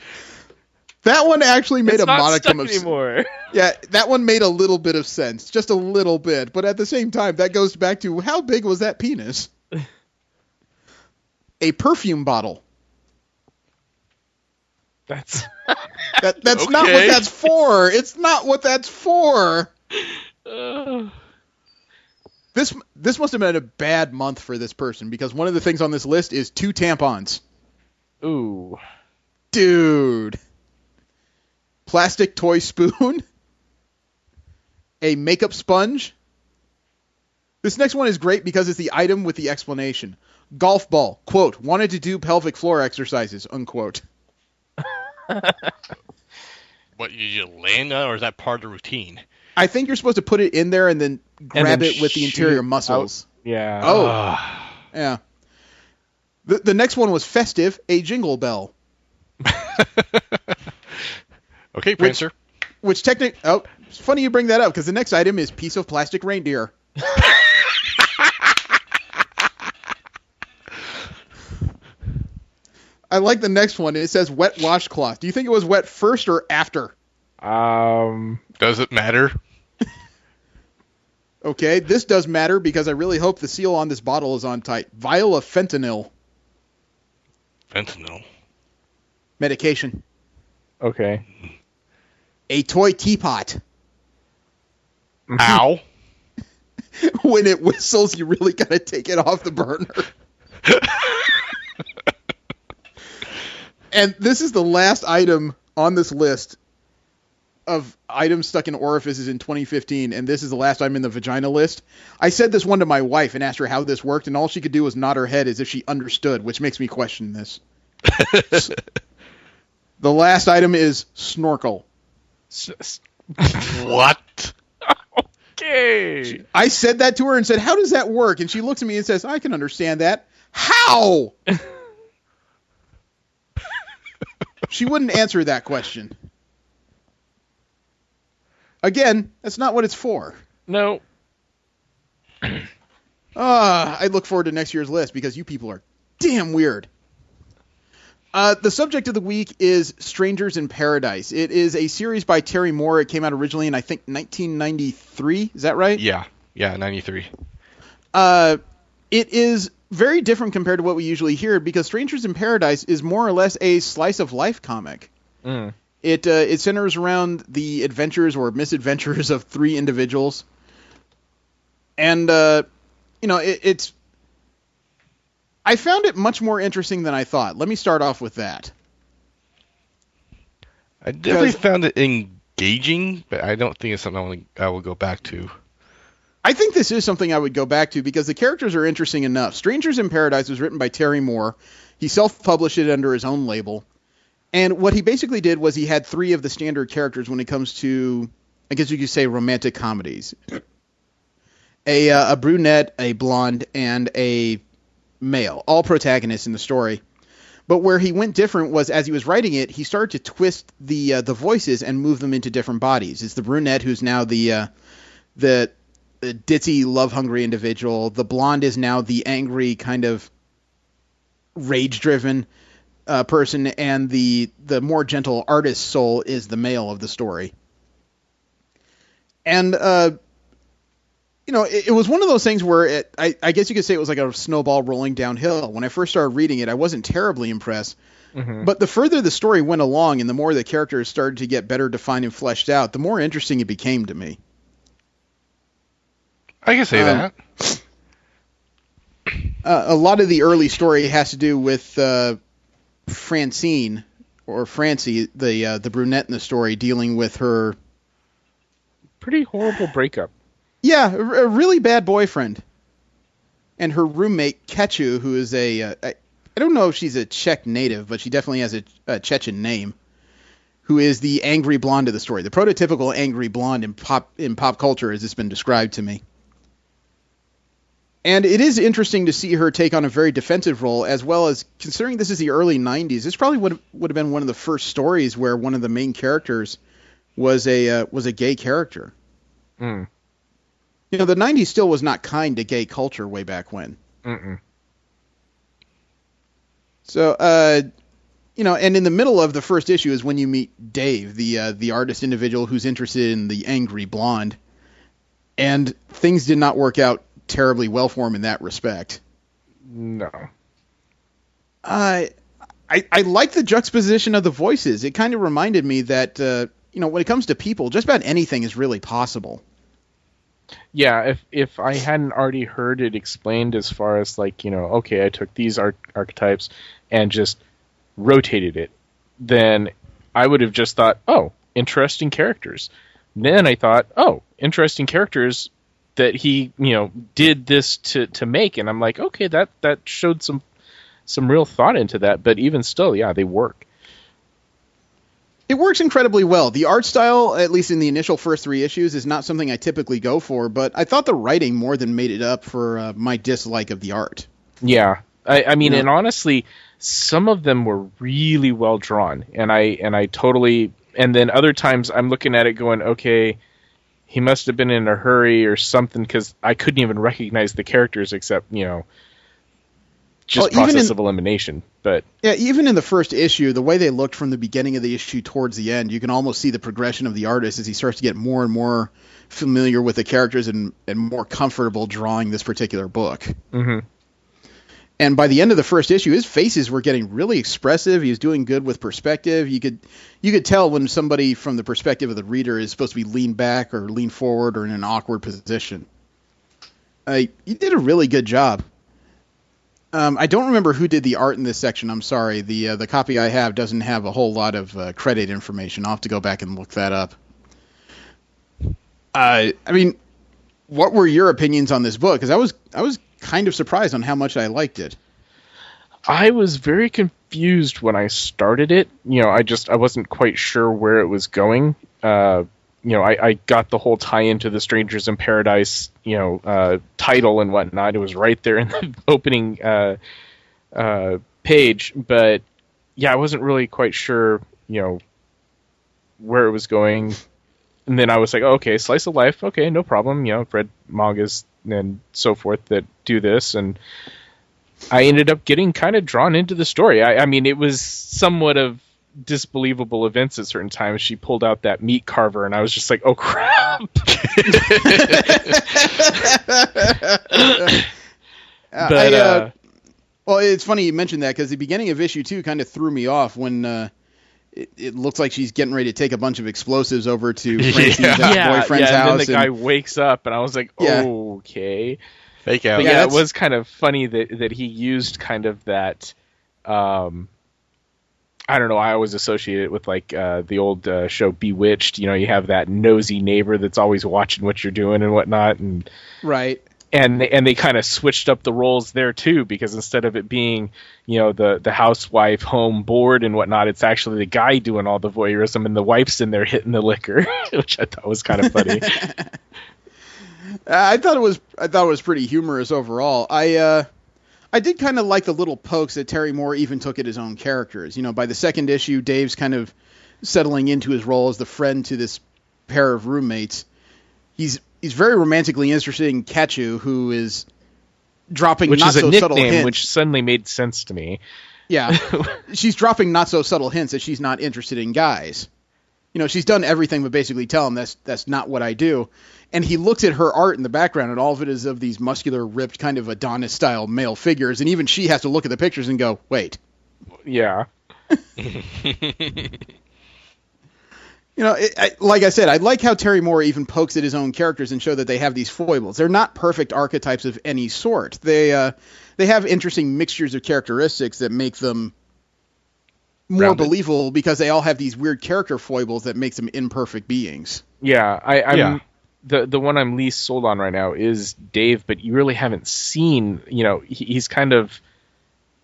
That one actually made it's a modicum of anymore. Yeah, that one made a little bit of sense, just a little bit. But at the same time, that goes back to how big was that penis? A perfume bottle. That's that's not what that's for. It's not what that's for. This must have been a bad month for this person because one of the things on this list is 2 tampons. Ooh. Dude. Plastic toy spoon. A makeup sponge. This next one is great because it's the item with the explanation. Golf ball. Quote, wanted to do pelvic floor exercises. Unquote. What, you land on, or is that part of the routine? I think you're supposed to put it in there and then grab it with the interior muscles. Yeah. Oh. Yeah. The next one was festive. A jingle bell. Okay, Prancer. Which technically... Oh, it's funny you bring that up, because the next item is piece of plastic reindeer. I like the next one. It says wet washcloth. Do you think it was wet first or after? Does it matter? Okay, this does matter because I really hope the seal on this bottle is on tight. Vial of fentanyl. Fentanyl. Medication. Okay. A toy teapot. Ow. When it whistles, you really gotta take it off the burner. And this is the last item on this list of items stuck in orifices in 2015, and this is the last item in the vagina list. I said this one to my wife and asked her how this worked, and all she could do was nod her head as if she understood, which makes me question this. The last item is snorkel. What? Okay. I said that to her and said, how does that work? And she looks at me and says, I can understand that. How? She wouldn't answer that question. Again, that's not what it's for. No. I look forward to next year's list because you people are damn weird. The subject of the week is Strangers in Paradise. It is a series by Terry Moore. It came out originally in, I think, 1993. Is that right? Yeah, 93. It is very different compared to what we usually hear because Strangers in Paradise is more or less a slice of life comic. Mm. It centers around the adventures or misadventures of three individuals. And, it's... I found it much more interesting than I thought. Let me start off with that. I definitely found it engaging, but I don't think it's something I will go back to. I think this is something I would go back to because the characters are interesting enough. Strangers in Paradise was written by Terry Moore. He self-published it under his own label. And what he basically did was he had three of the standard characters when it comes to, I guess you could say, romantic comedies. A brunette, a blonde, and a male, all protagonists in the story. But where he went different was, as he was writing it, he started to twist the voices and move them into different bodies. It's the brunette who's now the ditzy, love-hungry individual. The blonde is now the angry, kind of rage-driven person, and the more gentle artist soul is the male of the story. And it was one of those things where I guess you could say it was like a snowball rolling downhill. When I first started reading it, I wasn't terribly impressed. Mm-hmm. But the further the story went along and the more the characters started to get better defined and fleshed out, the more interesting it became to me. I can say that. A lot of the early story has to do with Francine, or Francie, the brunette in the story, dealing with her pretty horrible breakup. Yeah, a really bad boyfriend. And her roommate, Kechu, who is I don't know if she's a Czech native, but she definitely has a Chechen name, who is the angry blonde of the story. The prototypical angry blonde in pop culture, as it's been described to me. And it is interesting to see her take on a very defensive role, as well as, considering this is the early 90s, this probably would have been one of the first stories where one of the main characters was a gay character. Mm. The 90s still was not kind to gay culture way back when. Mm-mm. So, and in the middle of the first issue is when you meet Dave, the artist individual who's interested in the angry blonde. And things did not work out terribly well for him in that respect. No. I like the juxtaposition of the voices. It kind of reminded me that, when it comes to people, just about anything is really possible. Yeah, if I hadn't already heard it explained as far as okay, I took these archetypes and just rotated it, then I would have just thought, oh, interesting characters. And then I thought, oh, interesting characters that he, did this to make, and I'm like, okay, that showed some real thought into that, but even still, yeah, they work. It works incredibly well. The art style, at least in the initial first 3 issues, is not something I typically go for, but I thought the writing more than made it up for my dislike of the art. Yeah. I mean, and honestly, some of them were really well drawn, and I totally... And then other times I'm looking at it going, okay, he must have been in a hurry or something, because I couldn't even recognize the characters except, just process of elimination. But yeah, even in the first issue, the way they looked from the beginning of the issue towards the end, you can almost see the progression of the artist as he starts to get more and more familiar with the characters and more comfortable drawing this particular book. Mm-hmm. And by the end of the first issue, his faces were getting really expressive. He was doing good with perspective. You could tell when somebody from the perspective of the reader is supposed to be lean back or lean forward or in an awkward position. He did a really good job. I don't remember who did the art in this section. I'm sorry. The copy I have doesn't have a whole lot of credit information. I'll have to go back and look that up. I mean, what were your opinions on this book? Because I was kind of surprised on how much I liked it. I was very confused when I started it. I wasn't quite sure where it was going. I got the whole tie-in to the Strangers in Paradise, title and whatnot. It was right there in the opening page, but yeah, I wasn't really quite sure, where it was going. And then I was like, oh, okay, slice of life, okay, no problem. I've read mangas and so forth that do this, and I ended up getting kind of drawn into the story. I mean, it was somewhat of disbelievable events at certain times. She pulled out that meat carver, and I was just like, oh crap. Well, it's funny you mentioned that, because the beginning of issue 2 kind of threw me off when it looks like she's getting ready to take a bunch of explosives over to Francine's boyfriend's house. And then the guy wakes up, and I was like, okay. Fake out. But yeah, it was kind of funny that he used kind of that, I don't know, I always associate it with like the old show Bewitched. You have that nosy neighbor that's always watching what you're doing and whatnot. And right. And they kind of switched up the roles there too, because instead of it being, the housewife home bored and whatnot, it's actually the guy doing all the voyeurism and the wife's in there hitting the liquor, which I thought was kind of funny. I thought it was pretty humorous overall. I did kind of like the little pokes that Terry Moore even took at his own characters. By the second issue, Dave's kind of settling into his role as the friend to this pair of roommates. He's very romantically interested in Kachu, who is dropping not so subtle hints. Which suddenly made sense to me. Yeah, she's dropping not so subtle hints that she's not interested in guys. She's done everything but basically tell him that's not what I do. And he looks at her art in the background, and all of it is of these muscular, ripped, kind of Adonis-style male figures. And even she has to look at the pictures and go, wait. Yeah. Like I said, I like how Terry Moore even pokes at his own characters and show that they have these foibles. They're not perfect archetypes of any sort. They have interesting mixtures of characteristics that make them more believable, because they all have these weird character foibles that makes them imperfect beings. Yeah, I'm the one I'm least sold on right now is Dave, but you really haven't seen, he's kind of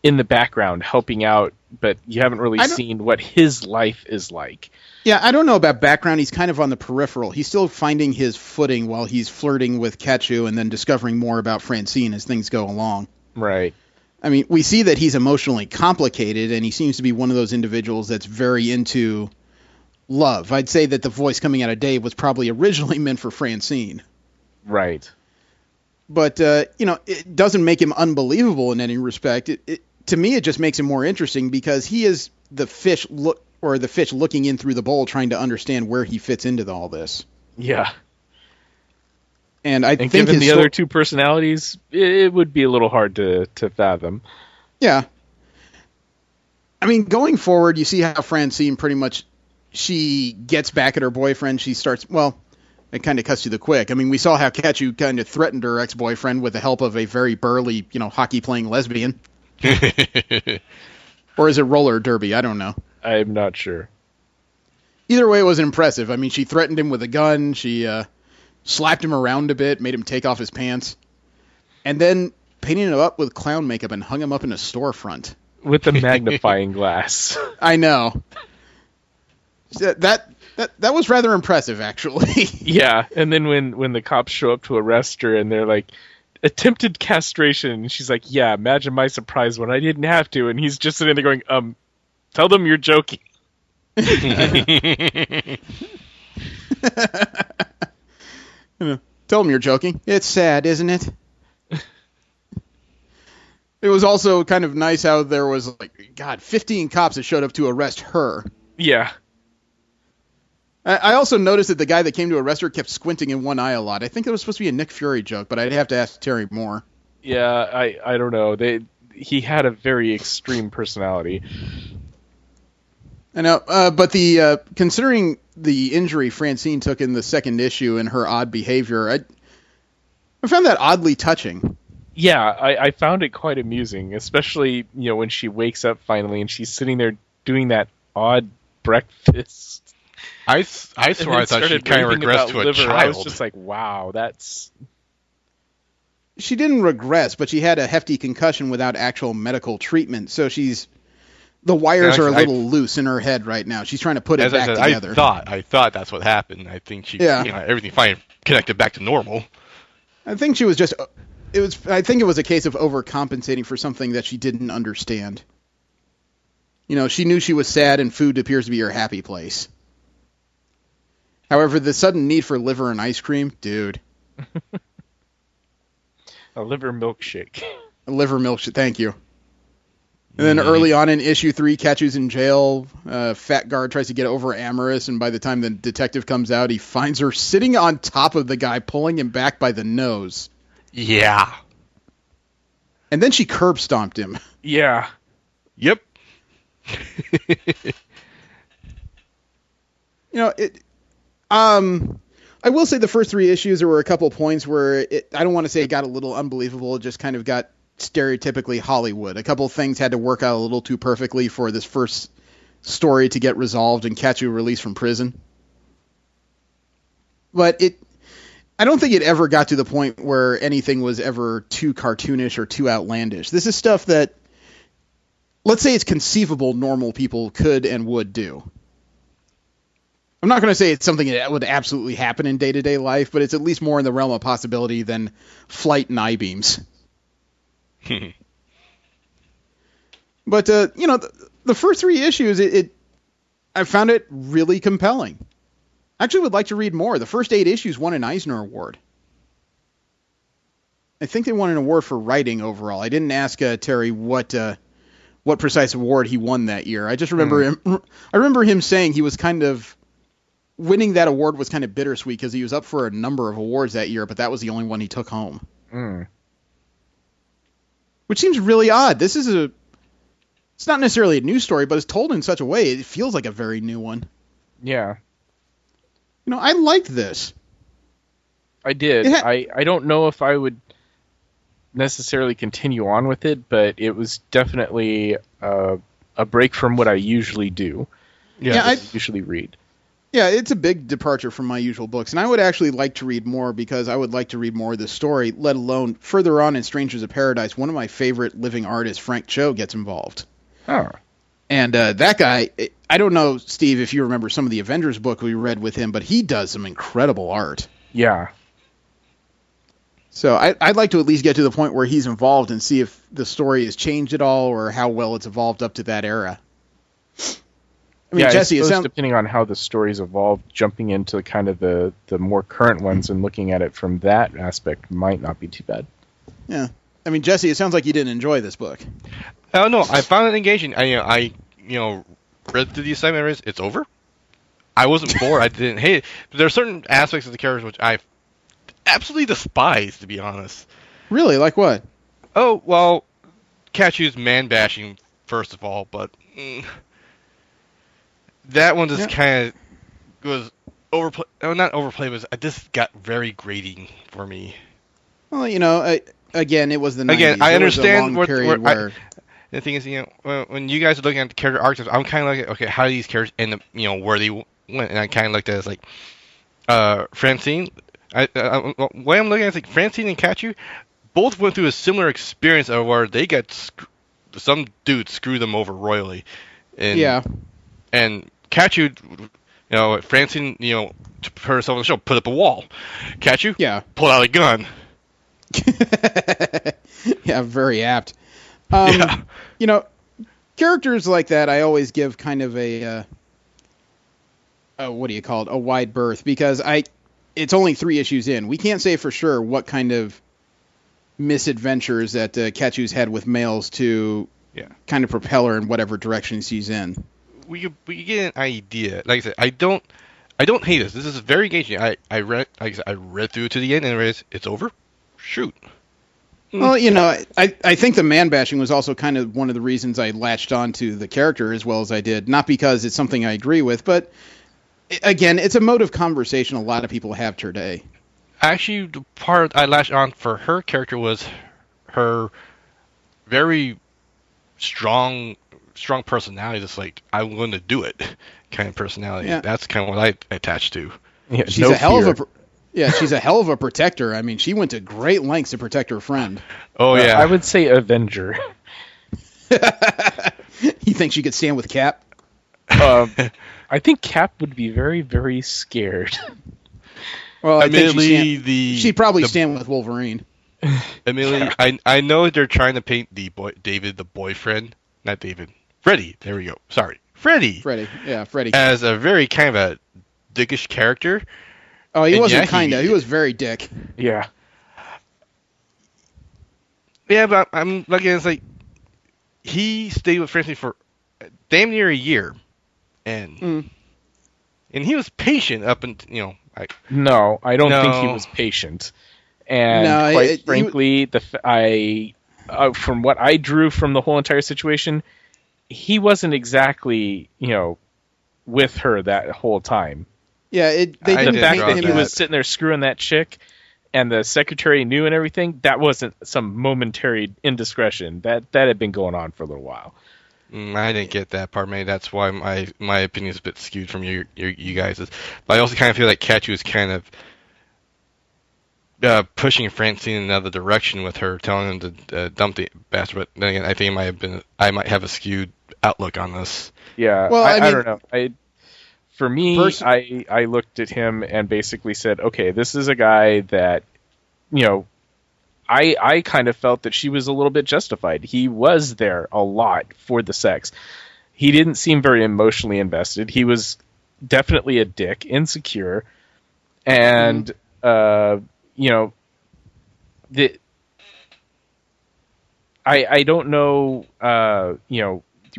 in the background helping out, but you haven't really seen what his life is like. Yeah, I don't know about background. He's kind of on the peripheral. He's still finding his footing while he's flirting with Kachu and then discovering more about Francine as things go along. Right. I mean, we see that he's emotionally complicated, and he seems to be one of those individuals that's very into love. I'd say that the voice coming out of Dave was probably originally meant for Francine. Right. But, it doesn't make him unbelievable in any respect. To me, it just makes him more interesting, because he is the fish looking in through the bowl, trying to understand where he fits into all this. Yeah. And think given the other two personalities, it would be a little hard to fathom. Yeah. I mean, going forward, you see how Francine pretty much, she gets back at her boyfriend. She starts, well, it kind of cuts to the quick. I mean, we saw how Kachu kind of threatened her ex-boyfriend with the help of a very burly, hockey-playing lesbian. Or is it roller derby? I don't know. I'm not sure. Either way, it was impressive. I mean, she threatened him with a gun. She slapped him around a bit, made him take off his pants, and then painted him up with clown makeup and hung him up in a storefront. With a magnifying glass. I know. That was rather impressive, actually. Yeah, and then when the cops show up to arrest her and they're like, attempted castration, and she's like, yeah, imagine my surprise when I didn't have to, and he's just sitting there going, tell them you're joking. Tell them you're joking. It's sad, isn't it? It was also kind of nice how there was, 15 cops that showed up to arrest her. Yeah. I also noticed that the guy that came to arrest her kept squinting in one eye a lot. I think it was supposed to be a Nick Fury joke, but I'd have to ask Terry more. Yeah, I don't know. He had a very extreme personality. I know, but considering the injury Francine took in the second issue and her odd behavior, I found that oddly touching. Yeah, I found it quite amusing, especially when she wakes up finally and she's sitting there doing that odd breakfast. I swear I thought she kind of regressed to a child. I was just like, wow, that's... She didn't regress, but she had a hefty concussion without actual medical treatment, so the wires are a little loose in her head right now. She's trying to put it back together. I thought that's what happened. I think everything finally connected back to normal. I think she was I think it was a case of overcompensating for something that she didn't understand. She knew she was sad and food appears to be her happy place. However, the sudden need for liver and ice cream, dude. A liver milkshake. A liver milkshake, thank you. And then early on in issue 3, Catchu's in jail. Fat Guard tries to get over Amorous, and by the time the detective comes out, he finds her sitting on top of the guy, pulling him back by the nose. Yeah. And then she curb stomped him. Yeah. Yep. I will say the first 3 issues, there were a couple points where I don't want to say it got a little unbelievable. It just kind of got stereotypically Hollywood. A couple things had to work out a little too perfectly for this first story to get resolved and Catchu released from prison. But I don't think it ever got to the point where anything was ever too cartoonish or too outlandish. This is stuff that, let's say it's conceivable normal people could and would do. I'm not going to say it's something that would absolutely happen in day-to-day life, but it's at least more in the realm of possibility than flight and I-beams. But, the first 3 issues, I found it really compelling. I actually would like to read more. The first 8 issues won an Eisner Award. I think they won an award for writing overall. I didn't ask Terry what precise award he won that year. I just remember him. I remember him saying he was kind of winning that award was kind of bittersweet because he was up for a number of awards that year, but that was the only one he took home. Which seems really odd. This is it's not necessarily a new story, but it's told in such a way it feels like a very new one. Yeah. I liked this. I did. I don't know if I would necessarily continue on with it, but it was definitely a break from what I usually do. I usually read. Yeah, it's a big departure from my usual books, and I would actually like to read more because I would like to read more of this story, let alone further on in Strangers of Paradise, one of my favorite living artists, Frank Cho, gets involved. Oh. And that guy, I don't know, Steve, if you remember some of the Avengers book we read with him, but he does some incredible art. Yeah. So I'd like to at least get to the point where he's involved and see if the story has changed at all or how well it's evolved up to that era. I mean, Jesse, I suppose depending on how the story's evolved, jumping into kind of the more current ones and looking at it from that aspect might not be too bad. Yeah. I mean, Jesse, it sounds like you didn't enjoy this book. Oh, no, I found it engaging. I read through the assignment. It's over. I wasn't bored. I didn't hate it. But there are certain aspects of the characters which I absolutely despise, to be honest. Really? Like what? Oh, well, Catchu's man-bashing, first of all, but... that one just kind of was overplayed. Oh, not overplayed, but it just got very grating for me. Well, again, it was the 90s. Again, I understand where the thing is, when you guys are looking at the character arcs, I'm kind of like, okay, how do these characters end up, where they went? And I kind of looked at it as like, Francine. The way I'm looking at it is like Francine and Catchu both went through a similar experience of where they got some dude screwed them over royally. And Catchu, Francine, to put herself on the show, put up a wall. Catchu, pulled out a gun. Yeah, very apt. Characters like that, I always give kind of a what do you call it? A wide berth, because it's only 3 issues in. We can't say for sure what kind of misadventures that Kachu's had with males to kind of propel her in whatever direction she's in. We get an idea. Like I said, I don't hate this. This is very engaging. I read through it to the end and it's over. Shoot. Well, I think the man bashing was also kind of one of the reasons I latched on to the character as well as I did. Not because it's something I agree with, but again, it's a mode of conversation a lot of people have today. Actually, the part I latched on for her character was her very strong personality. Just like, I'm going to do it kind of personality. Yeah. That's kind of what I attached to. Yeah, she's a hell of a... Yeah, she's a hell of a protector. I mean, she went to great lengths to protect her friend. Oh, yeah. I would say Avenger. You think she could stand with Cap? I think Cap would be very, very scared. Well, I think she'd probably stand with Wolverine. Admittedly, I know they're trying to paint David, the boyfriend. Not David. Freddy. There we go. Sorry. Freddy. Yeah, Freddy. As a very kind of a dickish character. Oh, he wasn't kinda. He was very dick. Yeah. Yeah, but I'm looking at it, it's like he stayed with Francine for damn near a year, and he was patient up until No, I don't think he was patient. And quite frankly, from what I drew from the whole entire situation, he wasn't exactly with her that whole time. Yeah, the fact that he was sitting there screwing that chick, and the secretary knew and everything, that wasn't some momentary indiscretion. That had been going on for a little while. I didn't get that part, maybe that's why my opinion is a bit skewed from you guys'. But I also kind of feel like Kachu is kind of pushing Francine in another direction with her, telling him to dump the bastard. But then again, I think I might have a skewed outlook on this. Yeah, well, I don't know. For me, I looked at him and basically said, okay, this is a guy that, I kind of felt that she was a little bit justified. He was there a lot for the sex. He didn't seem very emotionally invested. He was definitely a dick, insecure, and, I don't know,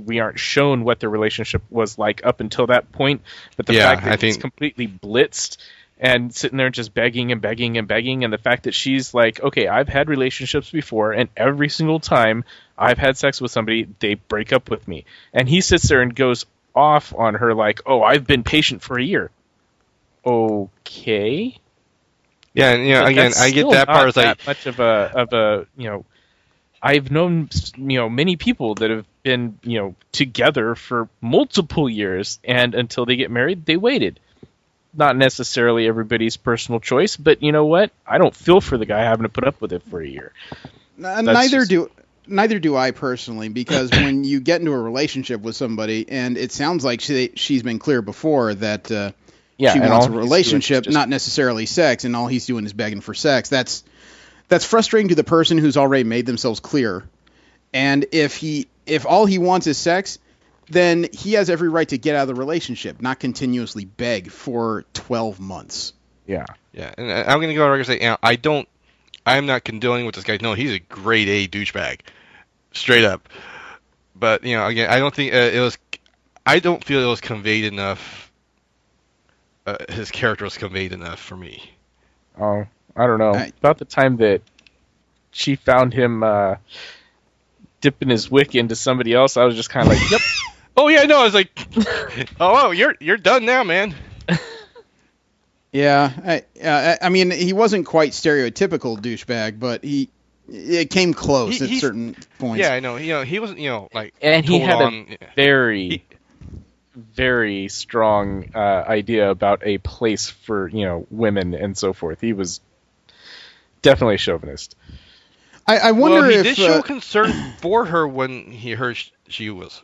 we aren't shown what their relationship was like up until that point, but the fact that he's completely blitzed and sitting there just begging and begging and begging, and the fact that she's like, okay, I've had relationships before, and every single time I've had sex with somebody, they break up with me. And he sits there and goes off on her like, oh, I've been patient for a year. Okay. Yeah, and again, I get that part. Is like much of a I've known many people that have been together for multiple years, and until they get married, they waited. Not necessarily everybody's personal choice, but you know what? I don't feel for the guy having to put up with it for a year. Neither do I personally, because when you get into a relationship with somebody, and it sounds like she's been clear before that she wants a relationship, not necessarily sex, and all he's doing is begging for sex. That's frustrating to the person who's already made themselves clear. And if all he wants is sex, then he has every right to get out of the relationship, not continuously beg for 12 months. Yeah. Yeah, and I'm going to go on record and say, I'm not condoning with this guy. No, he's a grade A douchebag. Straight up. But, again, I don't think I don't feel it was conveyed enough. His character was conveyed enough for me. Oh, I don't know. About the time that she found him dipping his wick into somebody else, I was just kind of like, yep. Oh, yeah, no, I was like, oh, you're done now, man. Yeah, I mean, he wasn't quite stereotypical douchebag, but it came close at certain points. Yeah, I know. He wasn't, and he had a very, very strong idea about a place for, women and so forth. He was definitely a chauvinist. I wonder if he did show concern for her when he heard she was.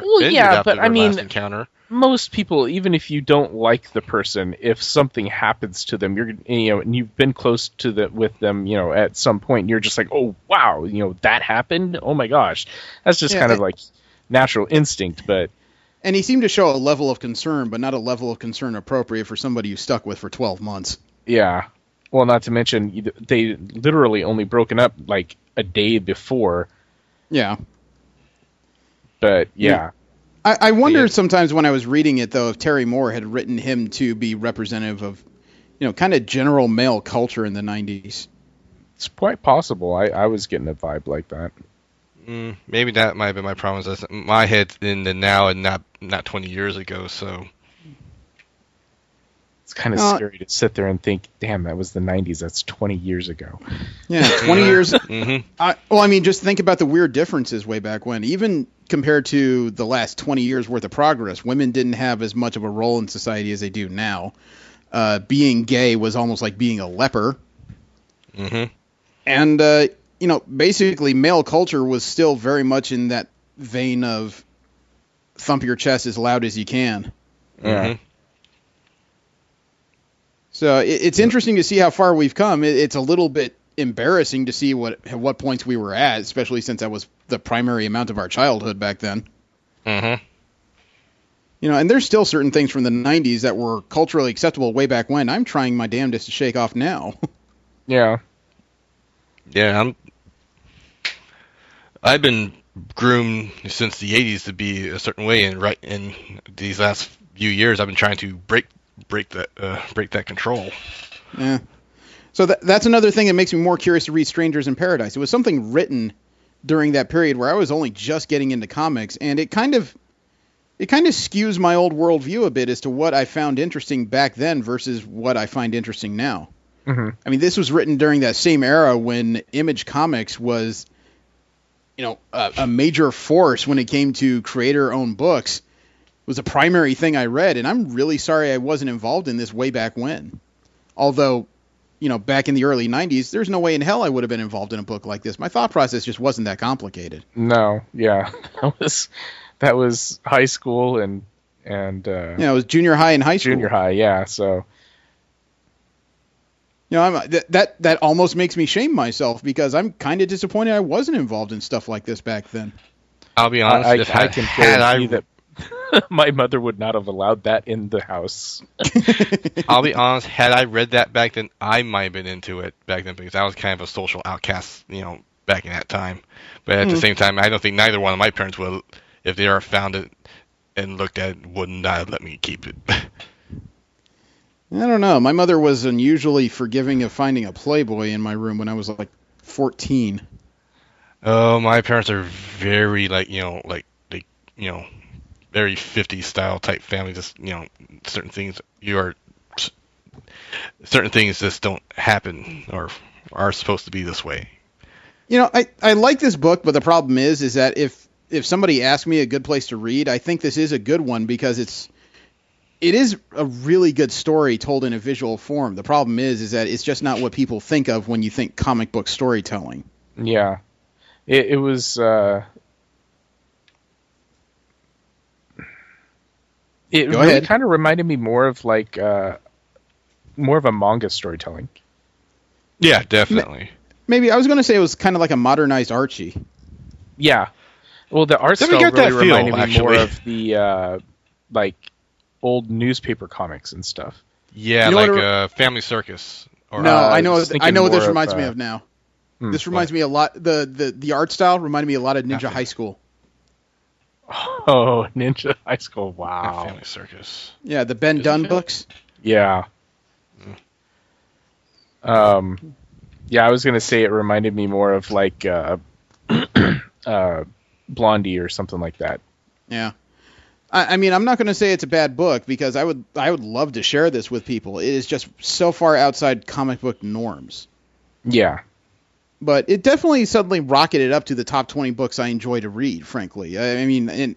Well, yeah, but I mean, encounter. Most people, even if you don't like the person, if something happens to them, and you've been close to with them, at some point, you're just like, oh wow, that happened. Oh my gosh, that's just kind of like natural instinct. But and he seemed to show a level of concern, but not a level of concern appropriate for somebody you stuck with for 12 months. Yeah. Well, not to mention, they literally only broken up like a day before. Yeah. But, yeah. I wonder sometimes when I was reading it, though, if Terry Moore had written him to be representative of, kind of general male culture in the 90s. It's quite possible. I was getting a vibe like that. Maybe that might have been my problem. Is my head's in the now and not 20 years ago, so... It's kind of scary to sit there and think, damn, that was the 90s. That's 20 years ago. Yeah, 20 years. Mm-hmm. Just think about the weird differences way back when. Even compared to the last 20 years worth of progress, women didn't have as much of a role in society as they do now. Being gay was almost like being a leper. Mm-hmm. And, basically male culture was still very much in that vein of thump your chest as loud as you can. Yeah. Mm-hmm. So it's interesting to see how far we've come. It's a little bit embarrassing to see what points we were at, especially since that was the primary amount of our childhood back then. Mm-hmm. And there's still certain things from the 90s that were culturally acceptable way back when. I'm trying my damnedest to shake off now. Yeah. Yeah, I've been groomed since the 80s to be a certain way, and right in these last few years, I've been trying to break that control. Yeah. So that's another thing that makes me more curious to read Strangers in Paradise. It was something written during that period where I was only just getting into comics, and it kind of skews my old worldview a bit as to what I found interesting back then versus what I find interesting now. Mm-hmm. This was written during that same era when Image Comics was, a major force when it came to creator-owned books. It was a primary thing I read, and I'm really sorry I wasn't involved in this way back when. Although, back in the early 90s, there's no way in hell I would have been involved in a book like this. My thought process just wasn't that complicated. No, yeah. That was high school and it was junior high and high school. Junior high, yeah, so... that almost makes me shame myself because I'm kind of disappointed I wasn't involved in stuff like this back then. I'll be honest, I can guarantee that my mother would not have allowed that in the house. I'll be honest, had I read that back then, I might have been into it back then because I was kind of a social outcast, back in that time. But at the same time, I don't think neither one of my parents would, if they ever found it and looked at it, would not have let me keep it. I don't know. My mother was unusually forgiving of finding a Playboy in my room when I was like 14. Oh, my parents are very very 50s style type family. Just certain things just don't happen or are supposed to be this way. I like this book, but the problem is that if somebody asks me a good place to read, I think this is a good one because it is a really good story told in a visual form. The problem is that it's just not what people think of when you think comic book storytelling. Yeah. It was... It Go really ahead. kind of reminded me more of more of a manga storytelling. Yeah, definitely. Maybe I was going to say it was kind of like a modernized Archie. Yeah. Well, the art Let style me get that really reminded feel, me more actually. of the old newspaper comics and stuff. Yeah, Family Circus. Or, no, I know what this more reminds me of now. This reminds me a lot. The art style reminded me a lot of Ninja High School. Oh, Ninja High School! Wow. Family Circus. Yeah, the Ben Dunn books. Yeah. Yeah, I was gonna say it reminded me more of Blondie or something like that. Yeah. I'm not going to say it's a bad book because I would love to share this with people. It is just so far outside comic book norms. Yeah. But it definitely suddenly rocketed up to the top 20 books I enjoy to read, frankly. And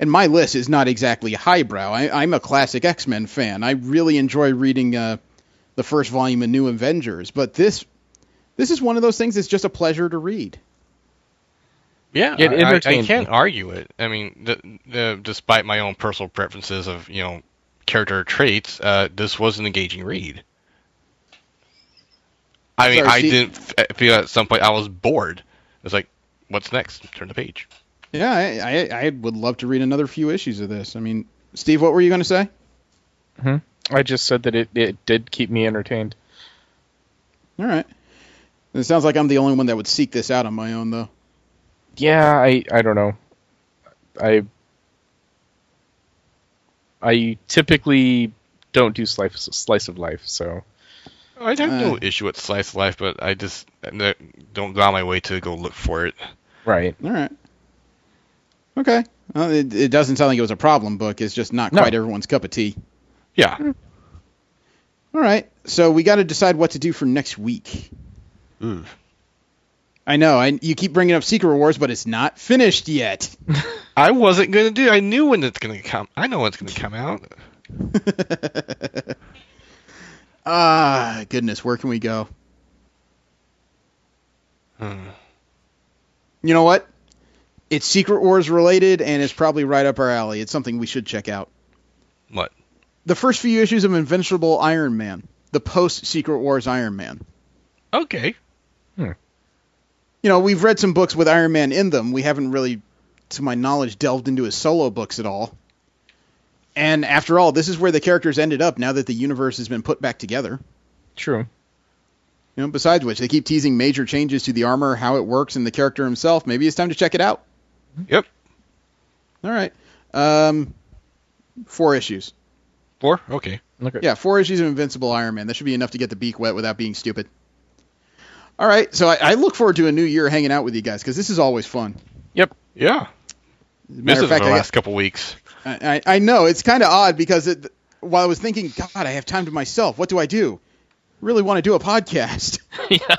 my list is not exactly highbrow. I'm a classic X-Men fan. I really enjoy reading the first volume of New Avengers. But this is one of those things that's just a pleasure to read. Yeah, I can't argue it. Despite my own personal preferences of, character traits, this was an engaging read. I didn't feel at some point I was bored. It's like, what's next? Turn the page. Yeah, I would love to read another few issues of this. Steve, what were you going to say? I just said that it did keep me entertained. All right. It sounds like I'm the only one that would seek this out on my own, though. Yeah, I don't know. I typically don't do slice of life, so. I have no issue with slice of life, but I just don't go on my way to go look for it. Right. All right. Okay. Well, it doesn't sound like it was a problem book. It's just not quite everyone's cup of tea. Yeah. All right. So we got to decide what to do for next week. Ooh. I know. You keep bringing up Secret Wars, but it's not finished yet. I wasn't going to do it. I knew when it's going to come. I know when it's going to come out. Goodness. Where can we go? Hmm. You know what? It's Secret Wars related, and it's probably right up our alley. It's something we should check out. What? The first few issues of Invincible Iron Man. The post-Secret Wars Iron Man. Okay. You know, we've read some books with Iron Man in them. We haven't really, to my knowledge, delved into his solo books at all. And after all, this is where the characters ended up now that the universe has been put back together. True. You know, besides which, they keep teasing major changes to the armor, how it works, and the character himself. Maybe it's time to check it out. Yep. All right. 4 issues. 4? Okay. Yeah, 4 issues of Invincible Iron Man. That should be enough to get the beak wet without being stupid. All right, so I look forward to a new year hanging out with you guys, because this is always fun. Yep. Yeah. This is the last couple weeks. I know. It's kind of odd, because while I was thinking, God, I have time to myself. What do I do? Really want to do a podcast. Yeah.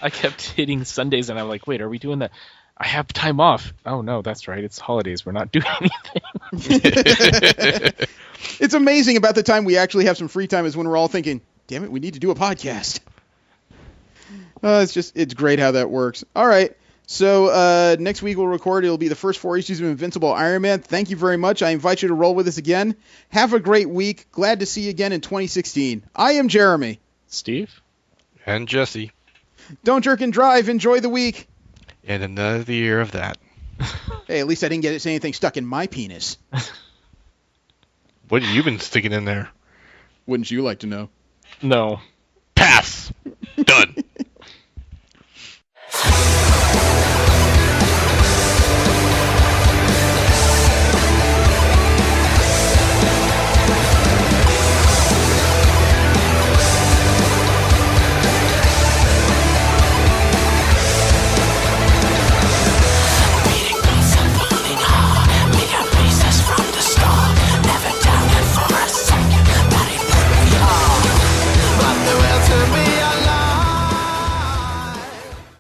I kept hitting Sundays, and I'm like, wait, are we doing that? I have time off. Oh, no, that's right. It's holidays. We're not doing anything. It's amazing about the time we actually have some free time is when we're all thinking, damn it, we need to do a podcast. It's great how that works. All right. So next week we'll record. It'll be the first 4 issues of Invincible Iron Man. Thank you very much. I invite you to roll with us again. Have a great week. Glad to see you again in 2016. I am Jeremy. Steve. And Jesse. Don't jerk and drive. Enjoy the week. And another year of that. Hey, at least I didn't get anything stuck in my penis. What have you been sticking in there? Wouldn't you like to know? No.